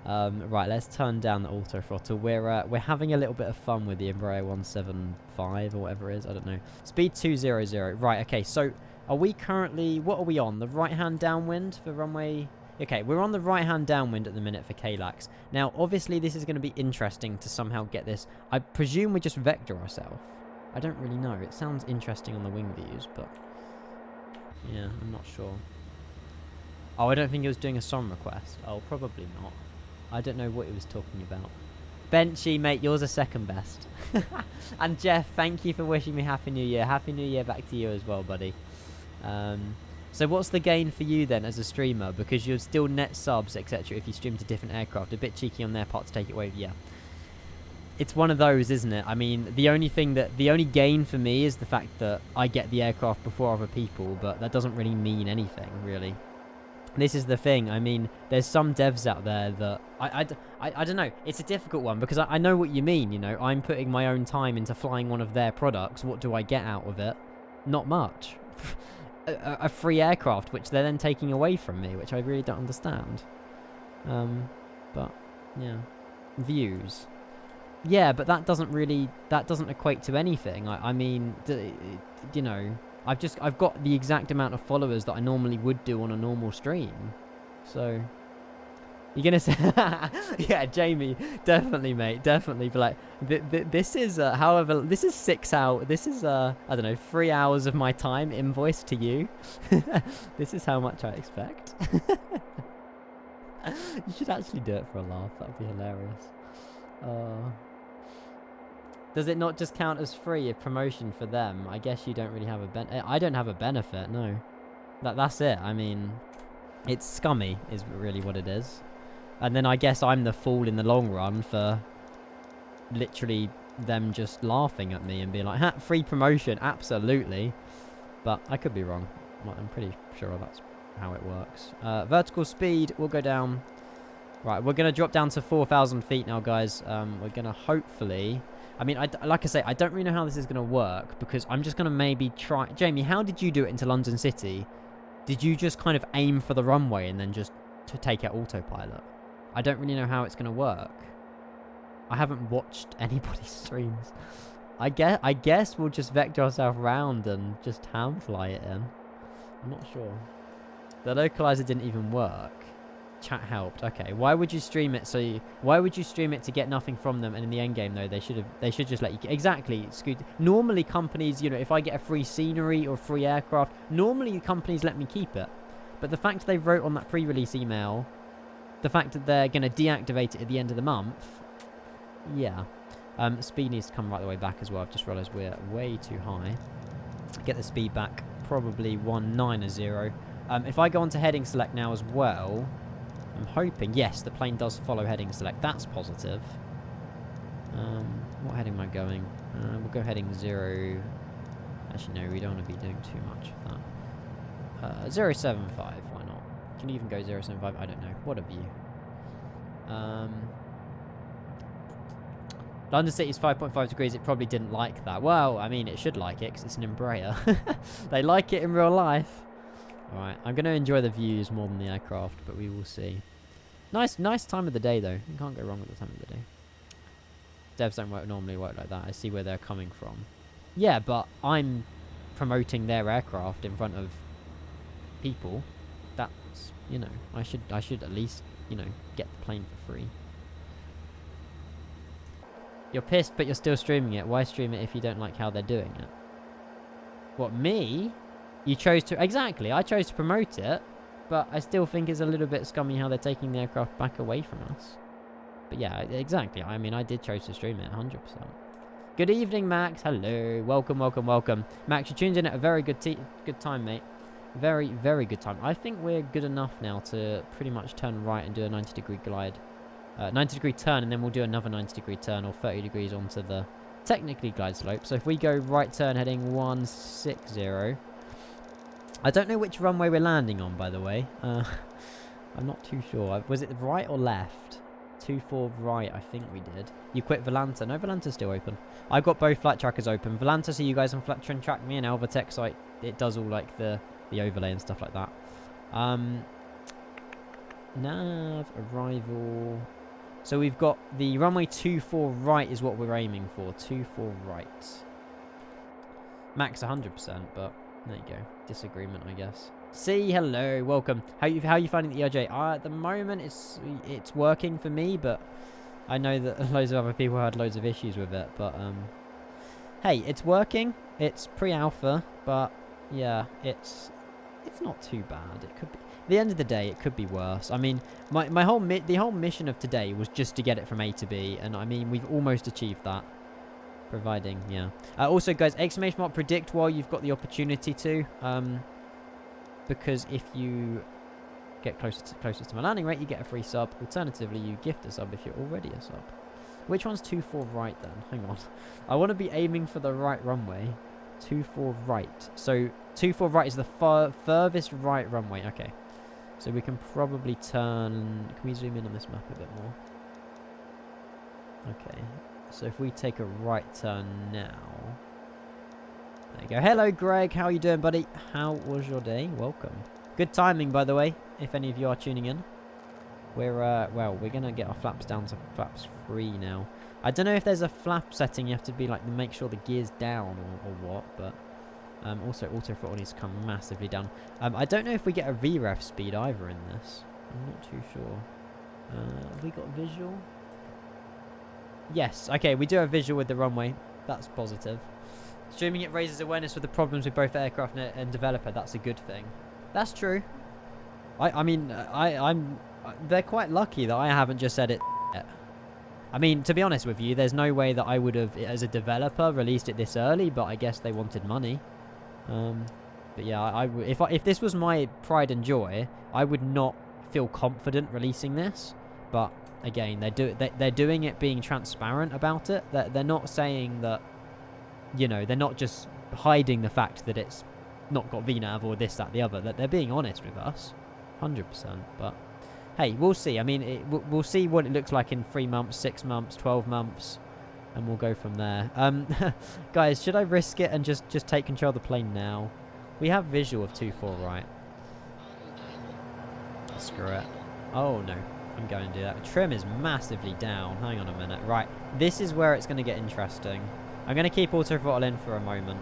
Right, let's turn down the auto throttle. We're having a little bit of fun with the Embraer 175 or whatever it is. I don't know. Speed 200. Right, okay, so are we currently... What are we on? The right-hand downwind for runway... Okay, we're on the right-hand downwind at the minute for KLAX. Now, obviously, this is going to be interesting to somehow get this. I presume we just vector ourselves. I don't really know. It sounds interesting on the wing views, but... Yeah, I'm not sure. Oh, I don't think it was doing a song request. Oh, probably not. I don't know what he was talking about. Benchy, mate, yours are second best. And Jeff, thank you for wishing me Happy New Year. Happy New Year back to you as well, buddy. So what's the gain for you then as a streamer? Because you'll still net subs, etc. if you stream to different aircraft. A bit cheeky on their part to take it away. Yeah. It's one of those, isn't it? I mean, the only gain for me is the fact that I get the aircraft before other people, but that doesn't really mean anything, really. This is the thing. I mean, there's some devs out there that I don't know. It's a difficult one because I know what you mean. You know, I'm putting my own time into flying one of their products. What do I get out of it? Not much. A free aircraft, which they're then taking away from me, which I really don't understand. But yeah, views. Yeah, but that doesn't equate to anything. I mean, you know. I've got the exact amount of followers that I normally would do on a normal stream. So, you're going to say... yeah, Jamie, definitely, mate, definitely. But, like, this is, however, this is 6 hours... This is, I don't know, 3 hours of my time invoiced to you. This is how much I expect. You should actually do it for a laugh. That would be hilarious. Does it not just count as free, a promotion for them? I guess you don't really have a I don't have a benefit, no. That's it. I mean, it's scummy is really what it is. And then I guess I'm the fool in the long run for literally them just laughing at me and being like, ha, free promotion, absolutely. But I could be wrong. I'm pretty sure that's how it works. Vertical speed will go down. Right, we're going to drop down to 4,000 feet now, guys. We're going to hopefully... I mean, like I say, I don't really know how this is going to work because I'm just going to maybe try... Jamie, how did you do it into London City? Did you just kind of aim for the runway and then just to take out autopilot? I don't really know how it's going to work. I haven't watched anybody's streams. I guess we'll just vector ourselves around and just ham fly it in. I'm not sure. The localizer didn't even work. Chat helped. Okay, why would you stream it? Why would you stream it to get nothing from them? And in the end game, though, they should just let you. Exactly. Normally, companies, you know, if I get a free scenery or free aircraft, normally companies let me keep it. But the fact they wrote on that pre-release email, the fact that they're going to deactivate it at the end of the month, yeah. Speed needs to come right the way back as well. I've just realised we're way too high. Get the speed back, probably 190. If I go on to heading select now as well. I'm hoping, yes, the plane does follow heading select. That's positive. What heading am I going? We'll go heading 0. Actually, no, we don't want to be doing too much of that. 075, why not? Can you even go 075? I don't know. What a view. London City is 5.5 degrees. It probably didn't like that. Well, I mean, it should like it because it's an Embraer. They like it in real life. Alright, I'm going to enjoy the views more than the aircraft, but we will see. Nice time of the day, though. You can't go wrong with the time of the day. Devs don't normally work like that. I see where they're coming from. Yeah, but I'm promoting their aircraft in front of people. That's, you know, I should at least, you know, get the plane for free. You're pissed, but you're still streaming it. Why stream it if you don't like how they're doing it? What, me? You chose to... Exactly, I chose to promote it, but I still think it's a little bit scummy how they're taking the aircraft back away from us. But yeah, exactly. I mean, I did choose to stream it, 100%. Good evening, Max. Hello. Welcome, welcome, welcome. Max, you tuned in at a very good time, mate. Very, very good time. I think we're good enough now to pretty much turn right and do a 90-degree glide. 90-degree turn, and then we'll do another 90-degree turn or 30 degrees onto the technically glide slope. So if we go right turn heading 160... I don't know which runway we're landing on, by the way. I'm not too sure. Was it right or left? 24 right, I think we did. You quit Volanta. No, Volanta's still open. I've got both flight trackers open. Volanta, so you guys can flat track me, and Elvatech, so it does all like the overlay and stuff like that. Nav, arrival. So we've got the runway 24 right is what we're aiming for. 24 right. Max 100%, but... There you go. Disagreement, I guess. See, hello, welcome. How you finding the ERJ? At the moment, it's working for me, but I know that loads of other people had loads of issues with it. But hey, it's working. It's pre-alpha, but yeah, it's not too bad. It could be. At the end of the day, it could be worse. I mean, the whole mission of today was just to get it from A to B, and I mean, we've almost achieved that. Providing, yeah. Also, guys, exclamation mark predict while you've got the opportunity to. because if you get closest to my landing rate, you get a free sub. Alternatively, you gift a sub if you're already a sub. Which one's 2-4 right then? Hang on. I want to be aiming for the right runway. 2-4 right. So 2-4 right is the furthest right runway. Okay. So we can probably turn... Can we zoom in on this map a bit more? Okay. So if we take a right turn now... There you go. Hello, Greg. How are you doing, buddy? How was your day? Welcome. Good timing, by the way, if any of you are tuning in. We're, well, we're going to get our flaps down to flaps 3 now. I don't know if there's a flap setting you have to be, like, make sure the gear's down or what, but... also, auto throttle needs to come massively down. I don't know if we get a VREF speed either in this. I'm not too sure. Have we got visual? Yes. Okay, we do have visual with the runway. That's positive. Streaming it raises awareness with the problems with both aircraft and developer. That's a good thing. That's true. I mean, they're quite lucky that I haven't just said it yet. I mean, to be honest with you, there's no way that I would have, as a developer, released it this early, but I guess they wanted money. But yeah, if this was my pride and joy, I would not feel confident releasing this. But again, they're doing it being transparent about it. They're not saying that, you know, they're not just hiding the fact that it's not got VNAV or this, that, the other. That they're being honest with us, 100%. But hey, we'll see. I mean, we'll see what it looks like in 3 months, 6 months, 12 months. And we'll go from there. Guys, should I risk it and just take control of the plane now? We have visual of 2-4 right. Screw it. Oh, no. I'm going to do that. Trim is massively down. Hang on a minute. Right. This is where it's going to get interesting. I'm going to keep auto throttle in for a moment.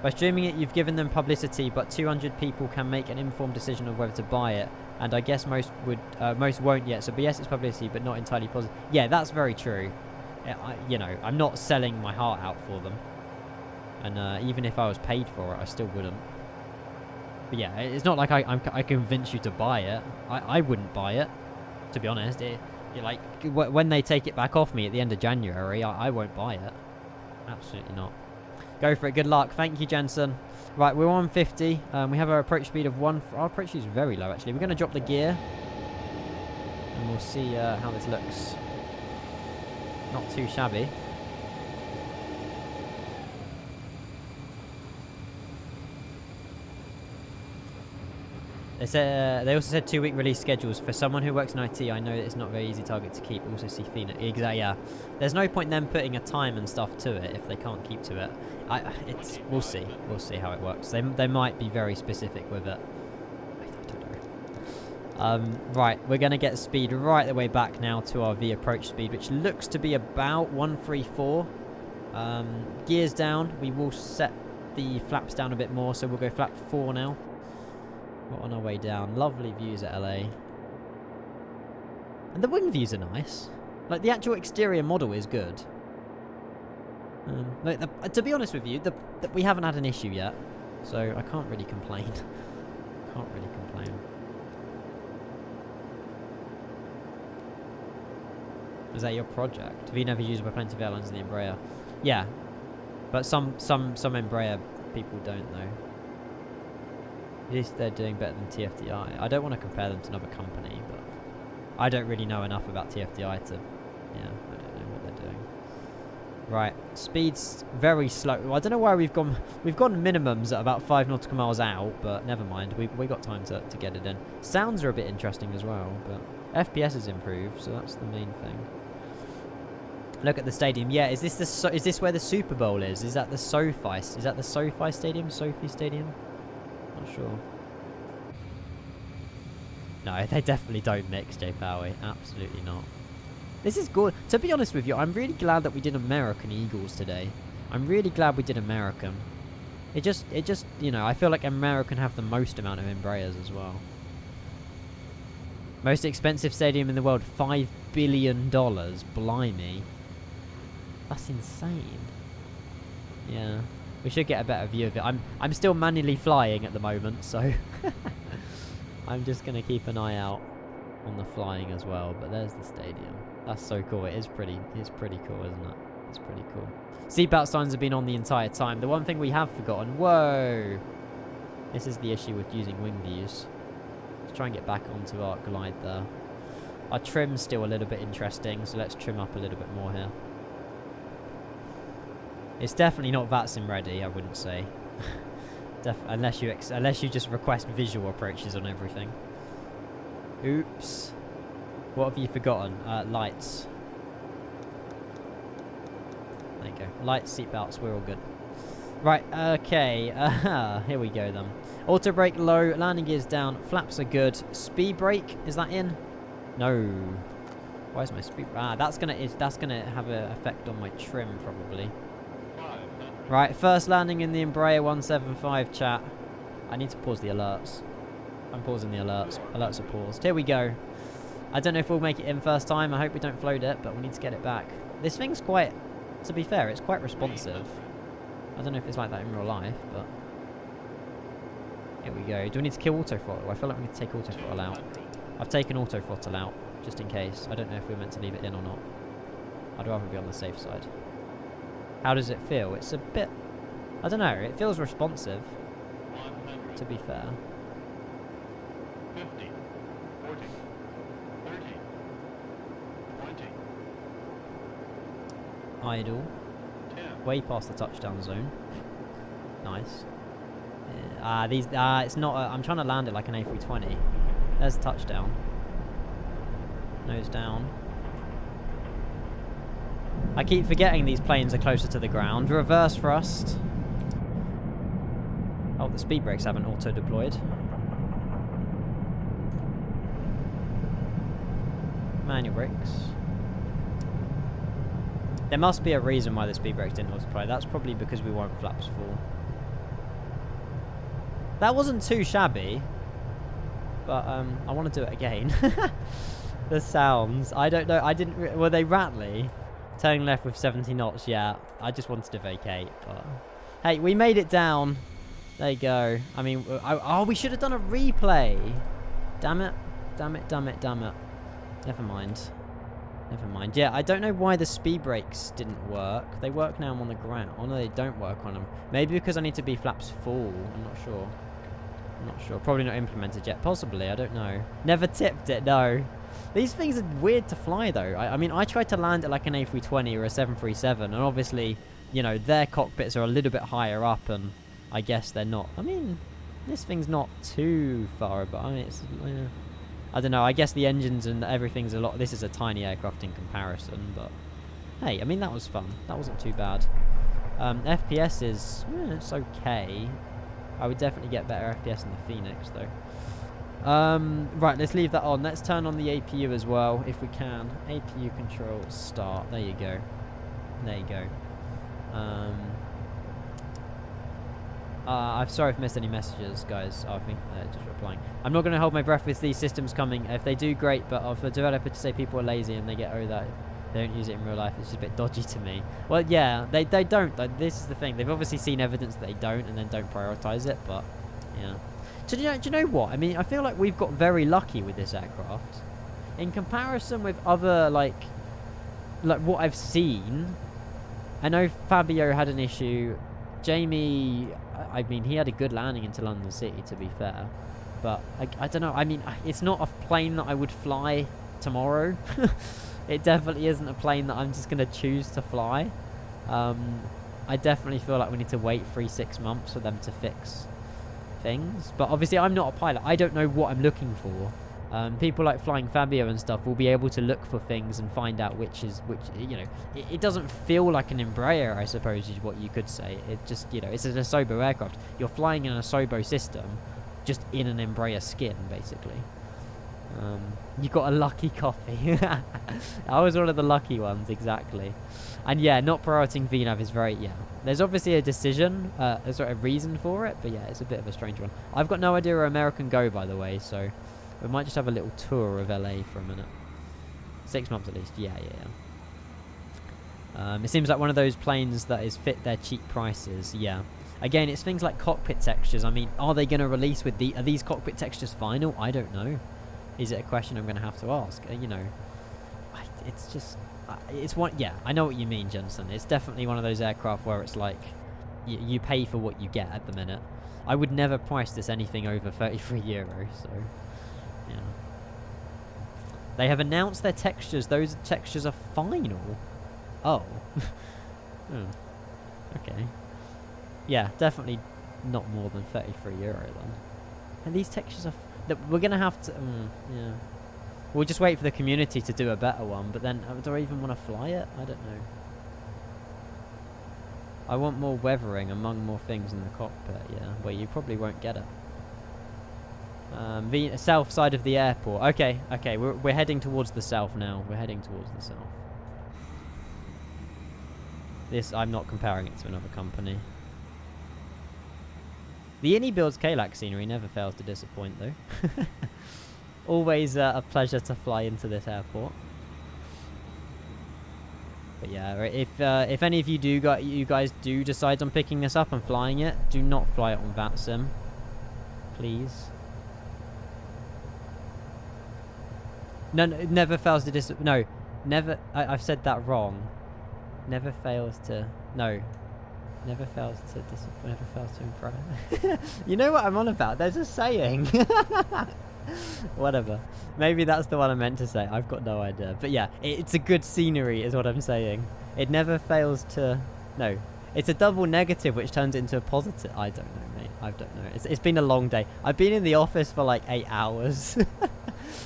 By streaming it, you've given them publicity, but 200 people can make an informed decision of whether to buy it. And I guess most won't yet. So, yes, it's publicity, but not entirely positive. Yeah, that's very true. You know, I'm not selling my heart out for them. And even if I was paid for it, I still wouldn't. But yeah, it's not like I convince you to buy it. I wouldn't buy it, to be honest. Like, when they take it back off me at the end of January, I won't buy it. Absolutely not. Go for it. Good luck. Thank you, Jensen. Right, we're on 50. We have our approach speed of 1... Our approach speed is very low, actually. We're going to drop the gear. And we'll see how this looks. Not too shabby. They also said 2-week release schedules. For someone who works in IT, I know that it's not a very easy target to keep. Also see Fina. Exactly, yeah. There's no point in them putting a time and stuff to it if they can't keep to it. We'll see. We'll see how it works. They might be very specific with it. I don't know. Right, we're going to get speed right the way back now to our V approach speed, which looks to be about 134. Gears down. We will set the flaps down a bit more, so we'll go flap 4 now. We're on our way down. Lovely views at LA. And the wing views are nice. Like, the actual exterior model is good. Like to be honest with you, we haven't had an issue yet. So, I can't really complain. Can't really complain. Is that your project? Have you never used by plenty of airlines in the Embraer? Yeah. But some Embraer people don't, though. At least they're doing better than TFDI. I don't want to compare them to another company, but I don't really know enough about TFDI to... Yeah, I don't know what they're doing. Right, speed's very slow. Well, I don't know why we've gone minimums at about 5 nautical miles out, but never mind. We got time to get it in. Sounds are a bit interesting as well, but FPS has improved, so that's the main thing. Look at the stadium. Yeah, is this where the Super Bowl is? Is that the SoFi? Is that the SoFi Stadium? Sophie Stadium? Not sure. No, they definitely don't mix, J Powie. Absolutely not. This is good. To be honest with you, I'm really glad that we did American Eagles today. I'm really glad we did American. It just, you know, I feel like American have the most amount of Embraers as well. Most expensive stadium in the world, $5 billion. Blimey. That's insane. Yeah. We should get a better view of it. I'm still manually flying at the moment, so I'm just gonna keep an eye out on the flying as well. But there's the stadium. That's so cool. It's pretty cool, isn't it? It's pretty cool. Seatbelt signs have been on the entire time. The one thing we have forgotten. Whoa. This is the issue with using wing views. Let's try and get back onto our glide there. Our trim's still a little bit interesting, so let's trim up a little bit more here. It's definitely not VATSIM ready, I wouldn't say. unless you just request visual approaches on everything. Oops. What have you forgotten? Lights. There you go. Lights, seatbelts, we're all good. Right, okay. Here we go then. Auto brake low, landing gears down, flaps are good. Speed brake, is that in? No. Why is my speed? That's gonna have an effect on my trim probably. Right, first landing in the Embraer 175 chat. I need to pause the alerts. I'm pausing the alerts. Alerts are paused. Here we go. I don't know if we'll make it in first time. I hope we don't float it, but we need to get it back. This thing's quite, to be fair, it's quite responsive. I don't know if it's like that in real life, but here we go. Do we need to kill autothrottle? I feel like we need to take autothrottle out. I've taken autothrottle out, just in case. I don't know if we're meant to leave it in or not. I'd rather be on the safe side. How does it feel? It's a bit... I don't know. It feels responsive, to be fair.
50, 40, 30, 20.
Idle.
10.
Way past the touchdown zone. Nice. It's not... I'm trying to land it like an A320. There's a touchdown. Nose down. I keep forgetting these planes are closer to the ground. Reverse thrust. Oh, the speed brakes haven't auto-deployed. Manual brakes. There must be a reason why the speed brakes didn't auto-deploy. That's probably because we weren't flaps full. That wasn't too shabby. But, I want to do it again. The sounds. I don't know. I didn't... Were they rattly? Turning left with 70 knots, yeah. I just wanted to vacate, but... Hey, we made it down. There you go. I mean, oh, we should have done a replay. Damn it. Damn it, damn it, damn it. Never mind. Never mind. Yeah, I don't know why the speed brakes didn't work. They work now I'm on the ground. Oh, no, they don't work on them. Maybe because I need to be flaps full. I'm not sure. I'm not sure. Probably not implemented yet. Possibly. I don't know. Never tipped it, no. These things are weird to fly, though. I mean, I tried to land it like an A320 or a 737, and obviously, you know, their cockpits are a little bit higher up, and I guess they're not. I mean, this thing's not too far, but I mean, it's... I don't know. I guess the engines and everything's a lot... This is a tiny aircraft in comparison, but... Hey, I mean, that was fun. That wasn't too bad. FPS is... it's okay. I would definitely get better FPS in the Phoenix, though. Right, let's leave that on. Let's turn on the APU as well, if we can. APU control, start. There you go. There you go. I'm sorry if I missed any messages, guys. I think they're just replying. I'm not going to hold my breath with these systems coming. If they do, great, but for a developer to say people are lazy and they get, oh, that they don't use it in real life, it's just a bit dodgy to me. Well, yeah, they don't. Like, this is the thing. They've obviously seen evidence that they don't and then don't prioritize it, but, yeah. So do you know what? I mean, I feel like we've got very lucky with this aircraft. In comparison with other, like what I've seen, I know Fabio had an issue. Jamie, I mean, he had a good landing into London City, to be fair. But, I don't know. I mean, it's not a plane that I would fly tomorrow. It definitely isn't a plane that I'm just going to choose to fly. I definitely feel like we need to wait 3-6 months for them to fix things. But obviously, I'm not a pilot. I don't know what I'm looking for. People like Flying Fabio and stuff will be able to look for things and find out which, you know, it doesn't feel like an Embraer, I suppose, is what you could say. It just, you know, it's an Asobo aircraft. You're flying in an Asobo system, just in an Embraer skin, basically. You got a lucky copy. I was one of the lucky ones, exactly. And yeah, not prioritizing VNAV is very, yeah. There's obviously a decision, a sort of reason for it, but yeah, it's a bit of a strange one. I've got no idea where American go, by the way, so we might just have a little tour of LA for a minute. 6 months at least, yeah. It seems like one of those planes that is fit their cheap prices, yeah. Again, it's things like cockpit textures. I mean, are they going to release with are these cockpit textures final? I don't know. Is it a question I'm going to have to ask? You know, it's just, it's one. Yeah, I know what you mean, Jensen. It's definitely one of those aircraft where it's like, you pay for what you get at the minute. I would never price this anything over €33, so yeah. They have announced their textures. Those textures are final. Oh. Oh. Okay. Yeah, definitely not more than €33 then. And these textures are... we're going to have to... yeah. We'll just wait for the community to do a better one, but then do I even want to fly it? I don't know. I want more weathering among more things in the cockpit, yeah. Well, you probably won't get it. The south side of the airport. Okay, okay, we're heading towards the south now. We're heading towards the south. This, I'm not comparing it to another company. The Innie builds KLAX scenery never fails to disappoint, though. Always a pleasure to fly into this airport. But yeah, if any of you guys do decide on picking this up and flying it, do not fly it on VATSIM, please. No, it never fails to no, never. I've said that wrong. Never fails to never fails to never fails to impress. You know what I'm on about? There's a saying. Whatever. Maybe that's the one I meant to say. I've got no idea. But yeah, it's a good scenery is what I'm saying. It never fails to... No. It's a double negative which turns into a positive. I don't know, mate. I don't know. It's been a long day. I've been in the office for like 8 hours.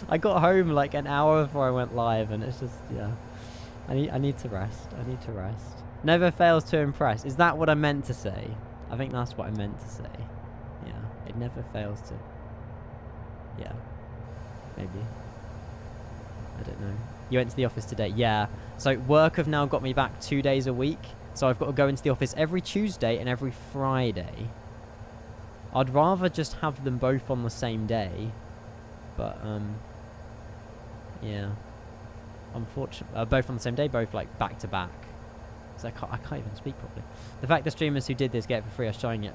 I got home like an hour before I went live and it's just, yeah. I need to rest. I need to rest. Never fails to impress. Is that what I meant to say? I think that's what I meant to say. Yeah. It never fails to... Yeah, maybe. I don't know. You went to the office today? Yeah. So work have now got me back 2 days a week. So I've got to go into the office every Tuesday and every Friday. I'd rather just have them both on the same day. But, yeah. Unfortunately, both on the same day, both like back to back. So I can't even speak properly. The fact the streamers who did this get it for free are showing it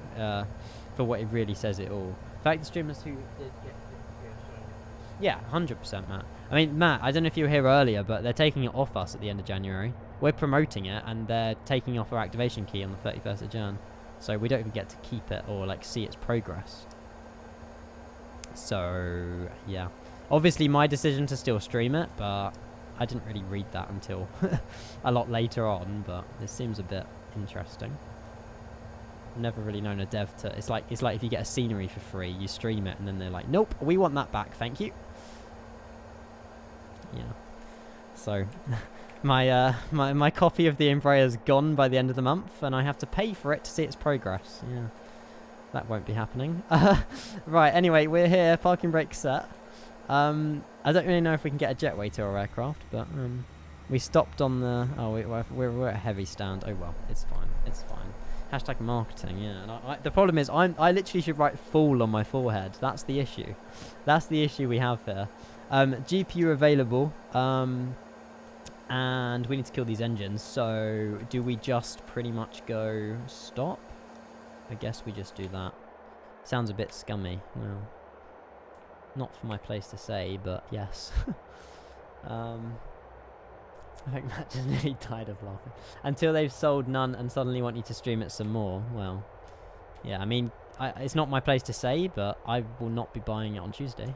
for what it really says it all. The fact the streamers who did get yeah, 100%, Matt. I mean, Matt, I don't know if you were here earlier, but they're taking it off us at the end of January. We're promoting it, and they're taking off our activation key on the 31st of Jan. So we don't even get to keep it or, like, see its progress. So, yeah. Obviously, my decision to still stream it, but I didn't really read that until a lot later on, but this seems a bit interesting. I've never really known a dev to... It's like if you get a scenery for free, you stream it, and then they're like, nope, we want that back, thank you. Yeah. So, my copy of the Embraer's gone by the end of the month, and I have to pay for it to see its progress. Yeah. That won't be happening. Right, anyway, we're here, parking brake set. I don't really know if we can get a jetway to our aircraft, but we stopped on the... Oh, we're at a heavy stand. Oh, well, it's fine. It's fine. Hashtag marketing, yeah. And the problem is, I literally should write "fool" on my forehead. That's the issue. That's the issue we have here. GPU available, and we need to kill these engines. So, do we just pretty much go stop? I guess we just do that. Sounds a bit scummy. Well, not for my place to say, but yes. I think Matt just nearly died of laughing. Until they've sold none and suddenly want you to stream it some more. Well, yeah, I mean, it's not my place to say, but I will not be buying it on Tuesday.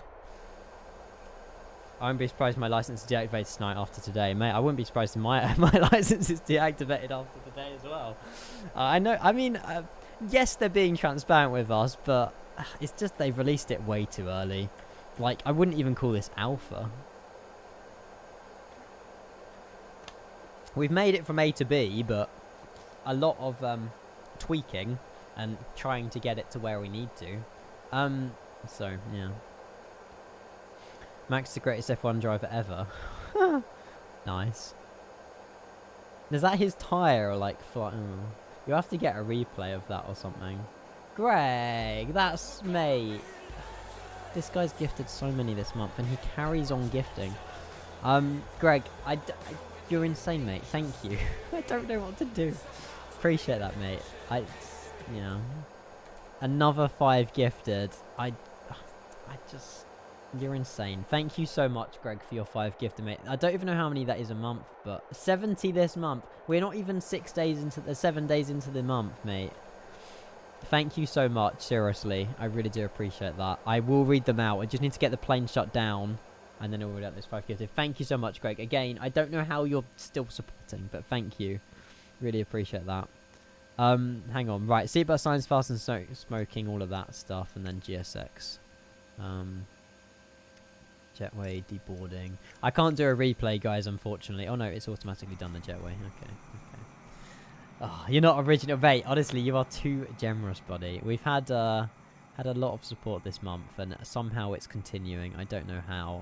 I wouldn't be surprised if my license is deactivated tonight after today. Mate, I wouldn't be surprised if my license is deactivated after today as well. I know, I mean, yes, they're being transparent with us, but it's just they've released it way too early. Like, I wouldn't even call this alpha. We've made it from A to B, but a lot of tweaking and trying to get it to where we need to. So, yeah. Max is the greatest F1 driver ever. Nice. Is that his tyre or like... You have to get a replay of that or something. Greg, that's... Mate. This guy's gifted so many this month and he carries on gifting. Greg, you're insane, mate. Thank you. I don't know what to do. Appreciate that, mate. You know, another 5 gifted. I just, you're insane. Thank you so much, Greg, for your 5 gifted, mate. I don't even know how many that is a month, but 70 this month. We're not even 6 days into the 7 days into the month, mate. Thank you so much, seriously. I really do appreciate that. I will read them out. I just need to get the plane shut down, and then I'll read out those 5 gifted. Thank you so much, Greg. Again, I don't know how you're still supporting, but thank you. Really appreciate that. Hang on. Right, seatbelt signs, fast and smoking, all of that stuff, and then GSX. Jetway, deboarding. I can't do a replay, guys, unfortunately. Oh, no, it's automatically done the jetway. Okay. Oh, you're not original. Mate, honestly, you are too generous, buddy. We've had a lot of support this month, and somehow it's continuing. I don't know how.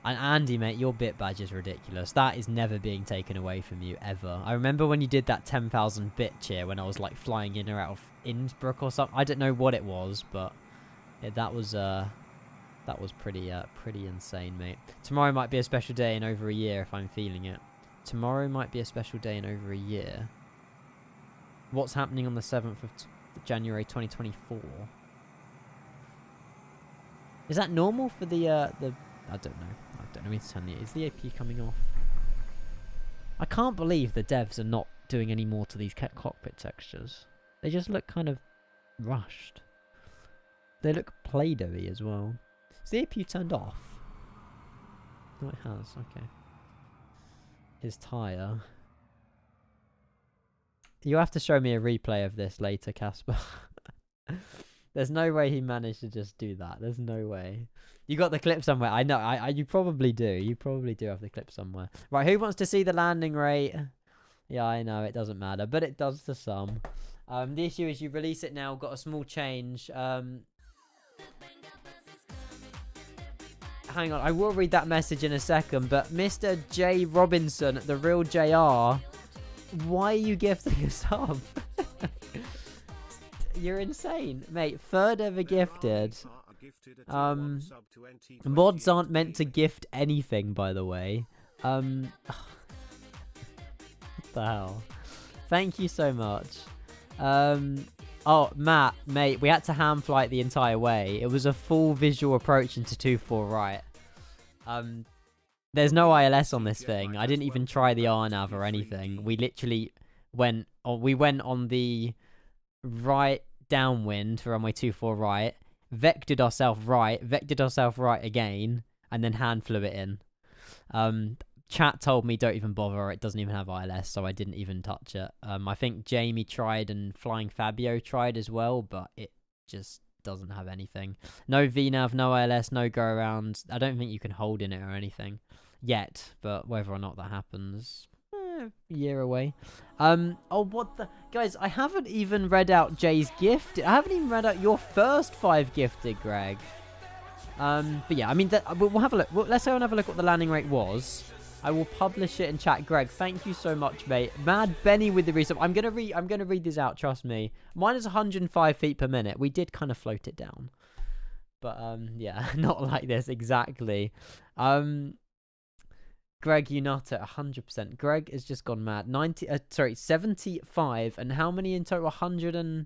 And Andy, mate, your bit badge is ridiculous. That is never being taken away from you, ever. I remember when you did that 10,000 bit cheer when I was, like, flying in or out of Innsbruck or something. I don't know what it was, but yeah, that was pretty insane, mate. Tomorrow might be a special day in over a year if I'm feeling it. Tomorrow might be a special day in over a year. What's happening on the 7th of January 2024? Is that normal for the I don't know. I don't know what to tell you. Is the AP coming off? I can't believe the devs are not doing any more to these cockpit textures. They just look kind of rushed. They look Play-Doh-y as well. Is the AP turned off? No, it has. Okay. His tyre. You have to show me a replay of this later, Casper. There's no way he managed to just do that. There's no way. You got the clip somewhere. I know. You probably do. You probably do have the clip somewhere. Right, who wants to see the landing rate? Yeah, I know. It doesn't matter. But it does to some. The issue is you release it now. Got a small change. Hang on, I will read that message in a second, but Mr. J. Robinson, the real JR, why are you gifting a sub? You're insane, mate. 3rd ever gifted. Mods aren't meant to gift anything, by the way. What the hell? Thank you so much. Oh, Matt, mate, we had to hand flight the entire way. It was a full visual approach into 2-4 right. There's no ILS on this thing. I didn't even try the RNAV or anything. We literally went on the right downwind for runway 24 right, vectored ourselves right again, and then hand flew it in. Chat told me don't even bother, it doesn't even have ILS, so I didn't even touch it. I think Jamie tried and Flying Fabio tried as well, but it just doesn't have anything. No VNAV, no ILS, no go around. I don't think you can hold in it or anything yet, but whether or not that happens, a year away. Oh, what the... Guys, I haven't even read out Jay's gift. I haven't even read out your first 5 gifted, Greg. But yeah, I mean, we'll have a look. Let's go and have a look what the landing rate was. I will publish it in chat. Greg, thank you so much, mate. Mad Benny with the resub. I'm gonna read this out, trust me. Mine is 105 feet per minute. We did kind of float it down. But yeah, not like this exactly. Greg, you not at 100%. Greg has just gone mad. 75, and how many in total? 100 and...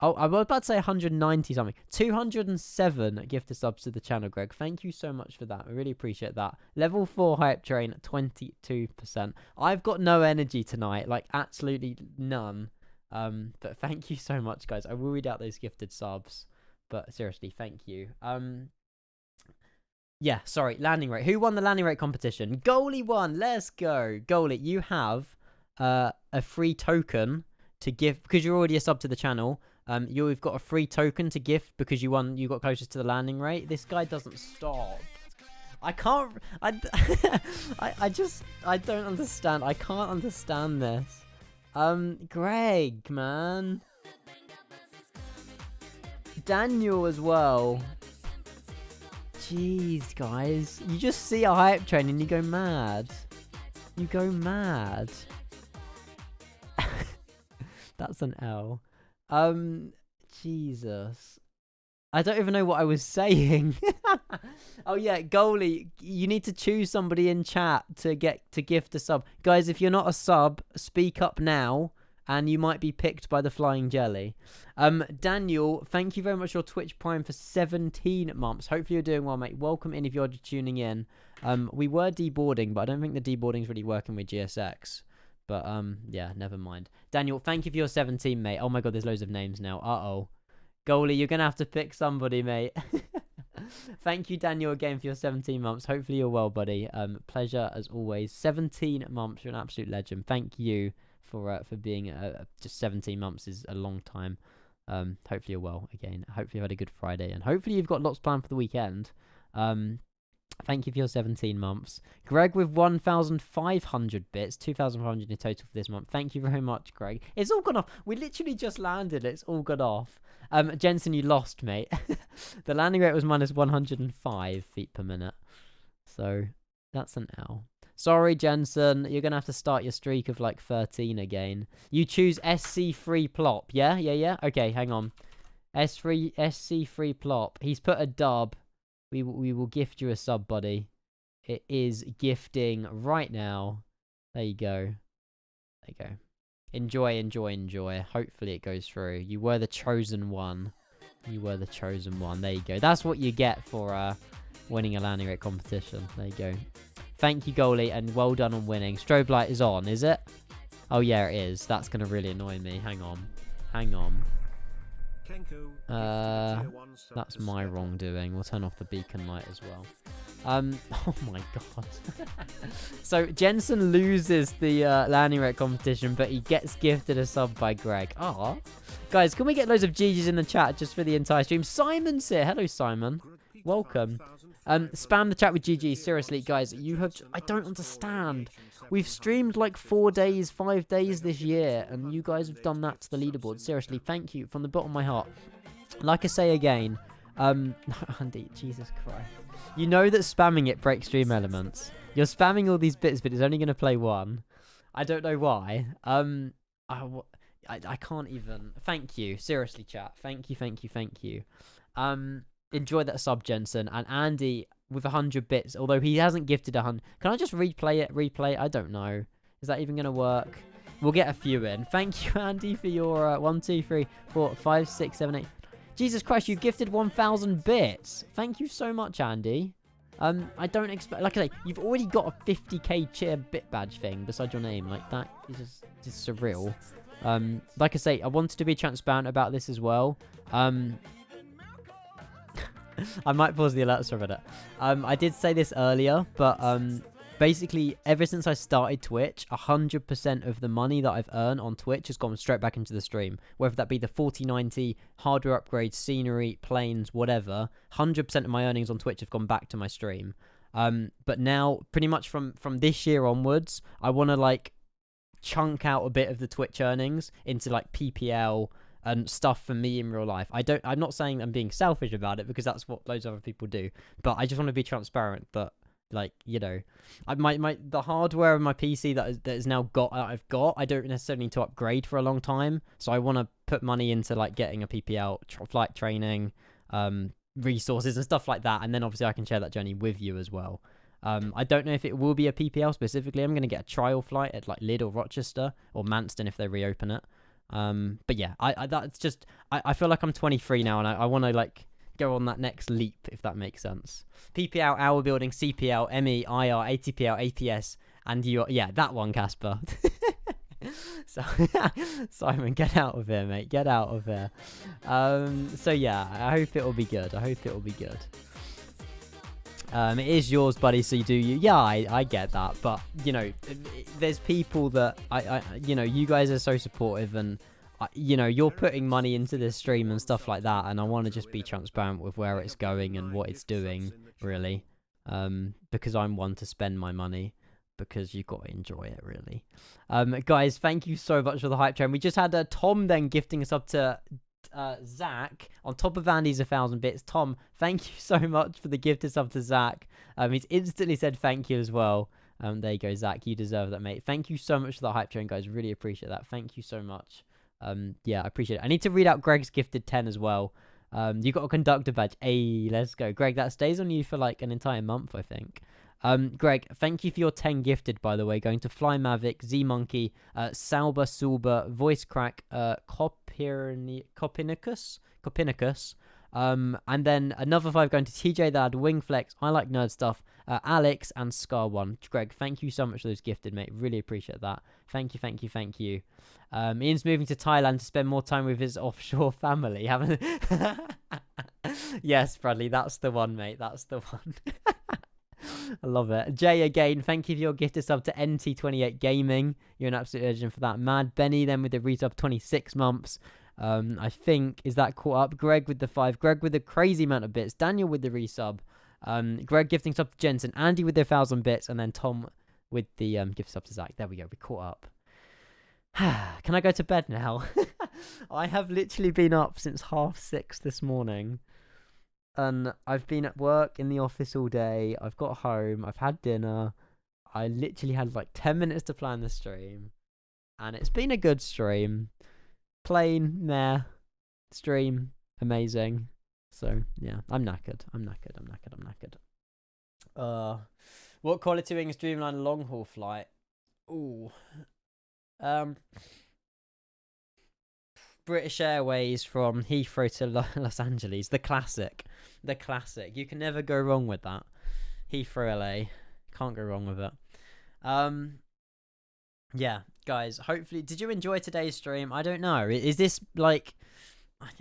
Oh, I was about to say 190 something. 207 gifted subs to the channel, Greg. Thank you so much for that. I really appreciate that. Level 4 hype train, 22%. I've got no energy tonight, like absolutely none. But thank you so much, guys. I will read out those gifted subs. But seriously, thank you. Yeah, sorry, landing rate. Who won the landing rate competition? Goalie won. Let's go. Goalie, you have a free token to give because you're already a sub to the channel. You've got a free token to gift because you won. You got closest to the landing rate. This guy doesn't stop. I can't. I don't understand. I can't understand this. Greg, man. Daniel as well. Jeez, guys. You just see a hype train and you go mad. You go mad. That's an L. Jesus. I don't even know what I was saying. Oh yeah, goalie, you need to choose somebody in chat to gift a sub. Guys, if you're not a sub, speak up now and you might be picked by the flying jelly. Daniel, thank you very much for your Twitch Prime for 17 months. Hopefully you're doing well, mate. Welcome in if you're tuning in. We were deboarding, but I don't think the deboarding's really working with GSX. But, yeah, never mind. Daniel, thank you for your 17, mate. Oh, my God, there's loads of names now. Uh-oh. Goalie, you're going to have to pick somebody, mate. Thank you, Daniel, again for your 17 months. Hopefully you're well, buddy. Pleasure, as always. 17 months. You're an absolute legend. Thank you for being... just 17 months is a long time. Hopefully you're well, again. Hopefully you've had a good Friday. And hopefully you've got lots planned for the weekend. Thank you for your 17 months. Greg with 1,500 bits. 2,500 in total for this month. Thank you very much, Greg. It's all gone off. We literally just landed. It's all gone off. Jensen, you lost, mate. The landing rate was minus 105 feet per minute. So, that's an L. Sorry, Jensen. You're going to have to start your streak of like 13 again. You choose SC3 plop. Yeah? Okay, hang on. SC3 plop. He's put a dub. We will gift you a sub, buddy. It is gifting right now. There you go. There you go. Enjoy. Hopefully it goes through. You were the chosen one. There you go. That's what you get for winning a landing rate competition. There you go. Thank you, goalie, and well done on winning. Strobe light is on, is it? Oh, yeah, it is. That's going to really annoy me. Hang on. That's my wrongdoing. We'll turn off the beacon light as well. Oh my god. So Jensen loses the landing rate competition, but he gets gifted a sub by Greg. Ah, guys, can we get loads of GGs in the chat just for the entire stream? Simon's here. Hello, Simon. Welcome. Spam the chat with GG. Seriously, guys, you have... I don't understand. We've streamed like 4 days, 5 days this year, and you guys have done that to the leaderboard. Seriously, thank you from the bottom of my heart. Like I say again, Andy, Jesus Christ. You know that spamming it breaks stream elements. You're spamming all these bits, but it's only going to play one. I don't know why. I can't even... Thank you. Seriously, chat. Thank you. Enjoy that sub, Jensen. And Andy with 100 bits, although he hasn't gifted 100. Can I just replay it? I don't know. Is that even going to work? We'll get a few in. Thank you, Andy, for your 1, 2, 3, 4, 5, 6, 7, 8. Jesus Christ, you gifted 1,000 bits. Thank you so much, Andy. I don't expect... Like I say, you've already got a 50k cheer bit badge thing beside your name. Like, that is just surreal. Like I say, I wanted to be transparent about this as well. I might pause the alerts for a minute. I did say this earlier, but basically, ever since I started Twitch, 100% of the money that I've earned on Twitch has gone straight back into the stream. Whether that be the 4090, hardware upgrades, scenery, planes, whatever, 100% of my earnings on Twitch have gone back to my stream. But now, pretty much from this year onwards, I want to like chunk out a bit of the Twitch earnings into like PPL and stuff for me in real life. I'm not saying I'm being selfish about it, because that's what loads of other people do. But I just want to be transparent that, like, you know, the hardware of my PC that is now I've got, I don't necessarily need to upgrade for a long time. So I want to put money into like getting a PPL, flight training, resources and stuff like that. And then obviously I can share that journey with you as well. I don't know if it will be a PPL specifically. I'm going to get a trial flight at like Lyd or Rochester or Manston if they reopen it. But yeah, that's just, I feel like I'm 23 now, and I want to like go on that next leap, if that makes sense. PPL, hour building, CPL, ME, IR, ATPL, APS, and yeah, that one, Casper. So, Simon, get out of here, mate. Get out of here. So yeah, I hope it'll be good. It is yours, buddy, so you do you. Yeah, I get that, but, you know, there's people that, you know, you guys are so supportive, and, you know, you're putting money into this stream and stuff like that, and I want to just be transparent with where it's going and what it's doing, really, because I'm one to spend my money, because you've got to enjoy it, really. Guys, thank you so much for the hype train. We just had Tom then gifting us up to... Zach on top of Andy's 1,000 bits. Tom, thank you so much for the gift sub to Zach. He's instantly said thank you as well. There you go, Zach, you deserve that, mate. Thank you so much for the hype train, guys. Really appreciate that. Thank you so much. Yeah, I appreciate it. I need to read out Greg's gifted 10 as well. You got a conductor badge. Hey, let's go, Greg. That stays on you for like an entire month, I think. Greg, thank you for your 10 gifted, by the way, going to Fly Mavic, Z Monkey, Salba Sulba, Voice Crack, Copernicus, And then another 5 going to TJ that had Wingflex, I Like Nerd Stuff, Alex, and Scar1. Greg, thank you so much for those gifted, mate. Really appreciate that. Thank you, thank you, thank you. Ian's moving to Thailand to spend more time with his offshore family. Haven't? Yes, Bradley, that's the one, mate. That's the one. I love it. Jay, again, thank you for your gifted sub to NT28 Gaming. You're an absolute legend for that. Mad Benny, then with the resub 26 months. I think, is that caught up? Greg with the 5. Greg with the crazy amount of bits. Daniel with the resub. Greg gifting sub to Jensen. Andy with the 1,000 bits. And then Tom with the gift sub to Zach. There we go. We caught up. Can I go to bed now? I have literally been up since 6:30 this morning. And I've been at work in the office all day. I've got home. I've had dinner. I literally had like 10 minutes to plan the stream. And it's been a good stream. Plain, meh. Stream, amazing. So, yeah, I'm knackered. I'm knackered. What quality wing streamline long haul flight? Ooh. British Airways from Heathrow to Los Angeles. The classic. You can never go wrong with that. Heathrow LA. Can't go wrong with it. Yeah, guys, hopefully, did you enjoy today's stream? I don't know. Is this like,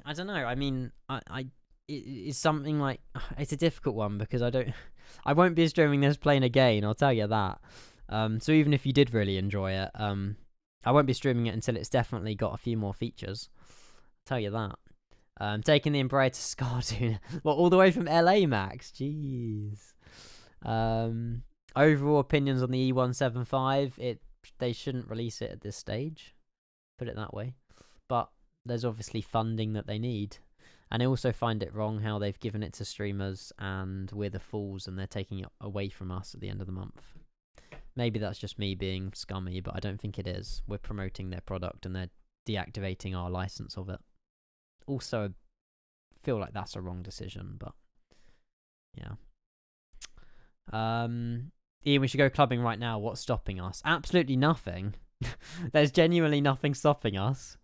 I don't know. I mean, it's something like, it's a difficult one because I won't be streaming this plane again, I'll tell you that. So even if you did really enjoy it, I won't be streaming it until it's definitely got a few more features. I'll tell you that. Taking the Embraer to Skardu. Well, all the way from LA, Max. Jeez. Overall opinions on the E175. They shouldn't release it at this stage. Put it that way. But there's obviously funding that they need. And I also find it wrong how they've given it to streamers and we're the fools and they're taking it away from us at the end of the month. Maybe that's just me being scummy, but I don't think it is. We're promoting their product and they're deactivating our license of it. Also, I feel like that's a wrong decision, but yeah. Ian, we should go clubbing right now. What's stopping us? Absolutely nothing. There's genuinely nothing stopping us.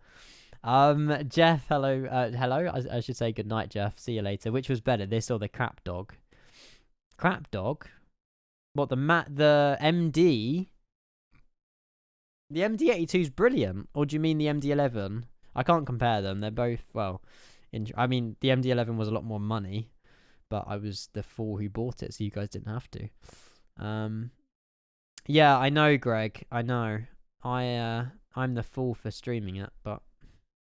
Jeff, hello. Hello. I should say good night, Jeff. See you later. Which was better, this or the crap dog? Crap dog? What, the MD? The MD82 is brilliant. Or do you mean the MD11? I can't compare them. They're both, well, I mean, the MD11 was a lot more money, but I was the fool who bought it, so you guys didn't have to. Yeah, I know, Greg. I know. I'm the fool for streaming it, but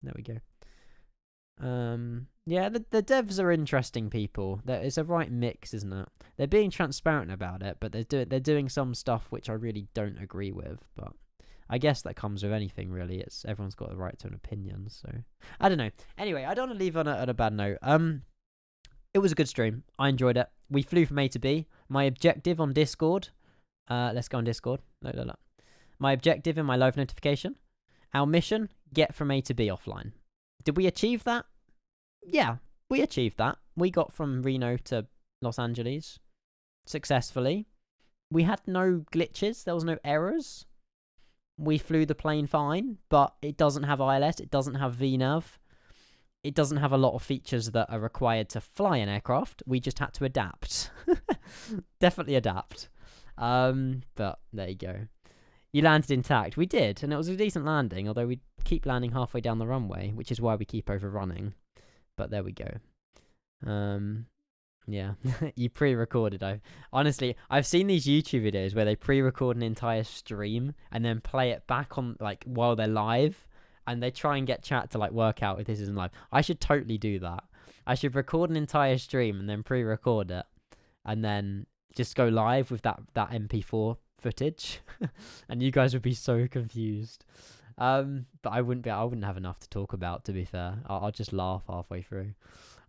there we go. Yeah, the devs are interesting people. It's a right mix, isn't it? They're being transparent about it, but they're doing some stuff which I really don't agree with. But I guess that comes with anything, really. Everyone's got the right to an opinion, so I don't know. Anyway, I don't want to leave on a bad note. It was a good stream. I enjoyed it. We flew from A to B. My objective on Discord. Let's go on Discord. No. My objective in my live notification. Our mission: get from A to B offline. Did we achieve that? Yeah, we achieved that. We got from Reno to Los Angeles successfully. We had no glitches. There was no errors. We flew the plane fine, but it doesn't have ILS. It doesn't have VNav. It doesn't have a lot of features that are required to fly an aircraft. We just had to adapt. Definitely adapt. But there you go. You landed intact. We did, and it was a decent landing, although we keep landing halfway down the runway, which is why we keep overrunning. But there we go. Yeah, you pre-recorded. Honestly, I've seen these YouTube videos where they pre-record an entire stream and then play it back on, like, while they're live, and they try and get chat to, like, work out if this isn't live. I should totally do that. I should record an entire stream and then pre-record it, and then just go live with that MP4 footage, and you guys would be so confused. But I wouldn't have enough to talk about, to be fair. I'll just laugh halfway through.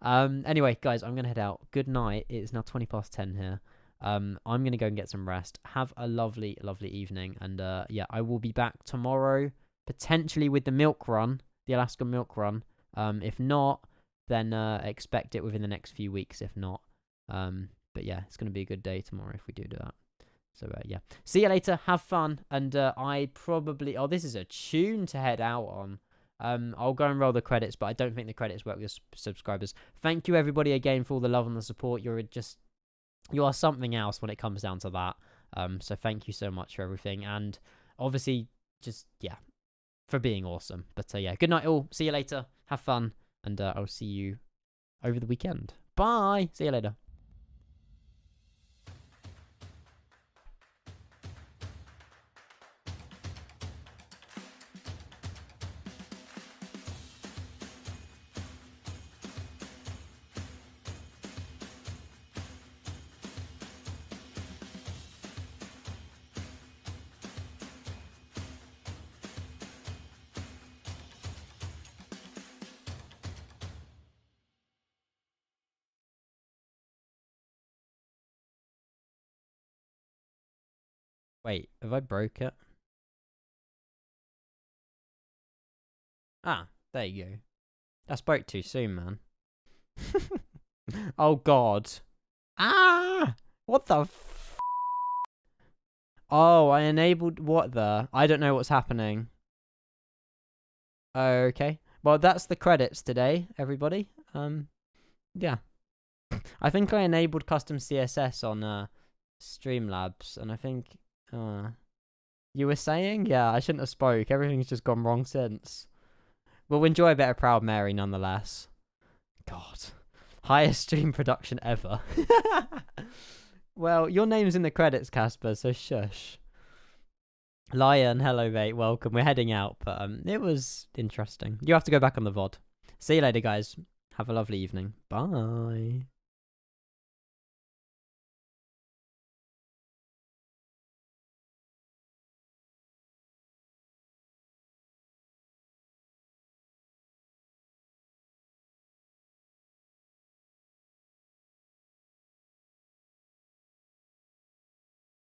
Anyway, guys, I'm gonna head out. Good night. It's now 10:20 here. I'm gonna go and get some rest. Have a lovely evening, and yeah, I will be back tomorrow, potentially with the milk run, the Alaska milk run. If not, then expect it within the next few weeks. If not, but yeah, it's gonna be a good day tomorrow if we do that. So, yeah. See you later. Have fun. And I probably... Oh, this is a tune to head out on. I'll go and roll the credits, but I don't think the credits work with subscribers. Thank you everybody again for all the love and the support. You are something else when it comes down to that. So thank you so much for everything, and obviously just for being awesome. But yeah, good night all. See you later. Have fun, and I'll see you over the weekend. Bye. See you later. Wait, have I broke it? Ah, there you go. I spoke too soon, man. Oh, God. Ah! What the f... Oh, I enabled... What the... I don't know what's happening. Okay. Well, that's the credits today, everybody. Yeah. I think I enabled custom CSS on Streamlabs, and I think... you were saying? Yeah, I shouldn't have spoke. Everything's just gone wrong since. We'll enjoy a bit of Proud Mary nonetheless. God. Highest stream production ever. Well, your name's in the credits, Casper, so shush. Lion, hello mate, welcome. We're heading out, but it was interesting. You have to go back on the VOD. See you later, guys. Have a lovely evening. Bye.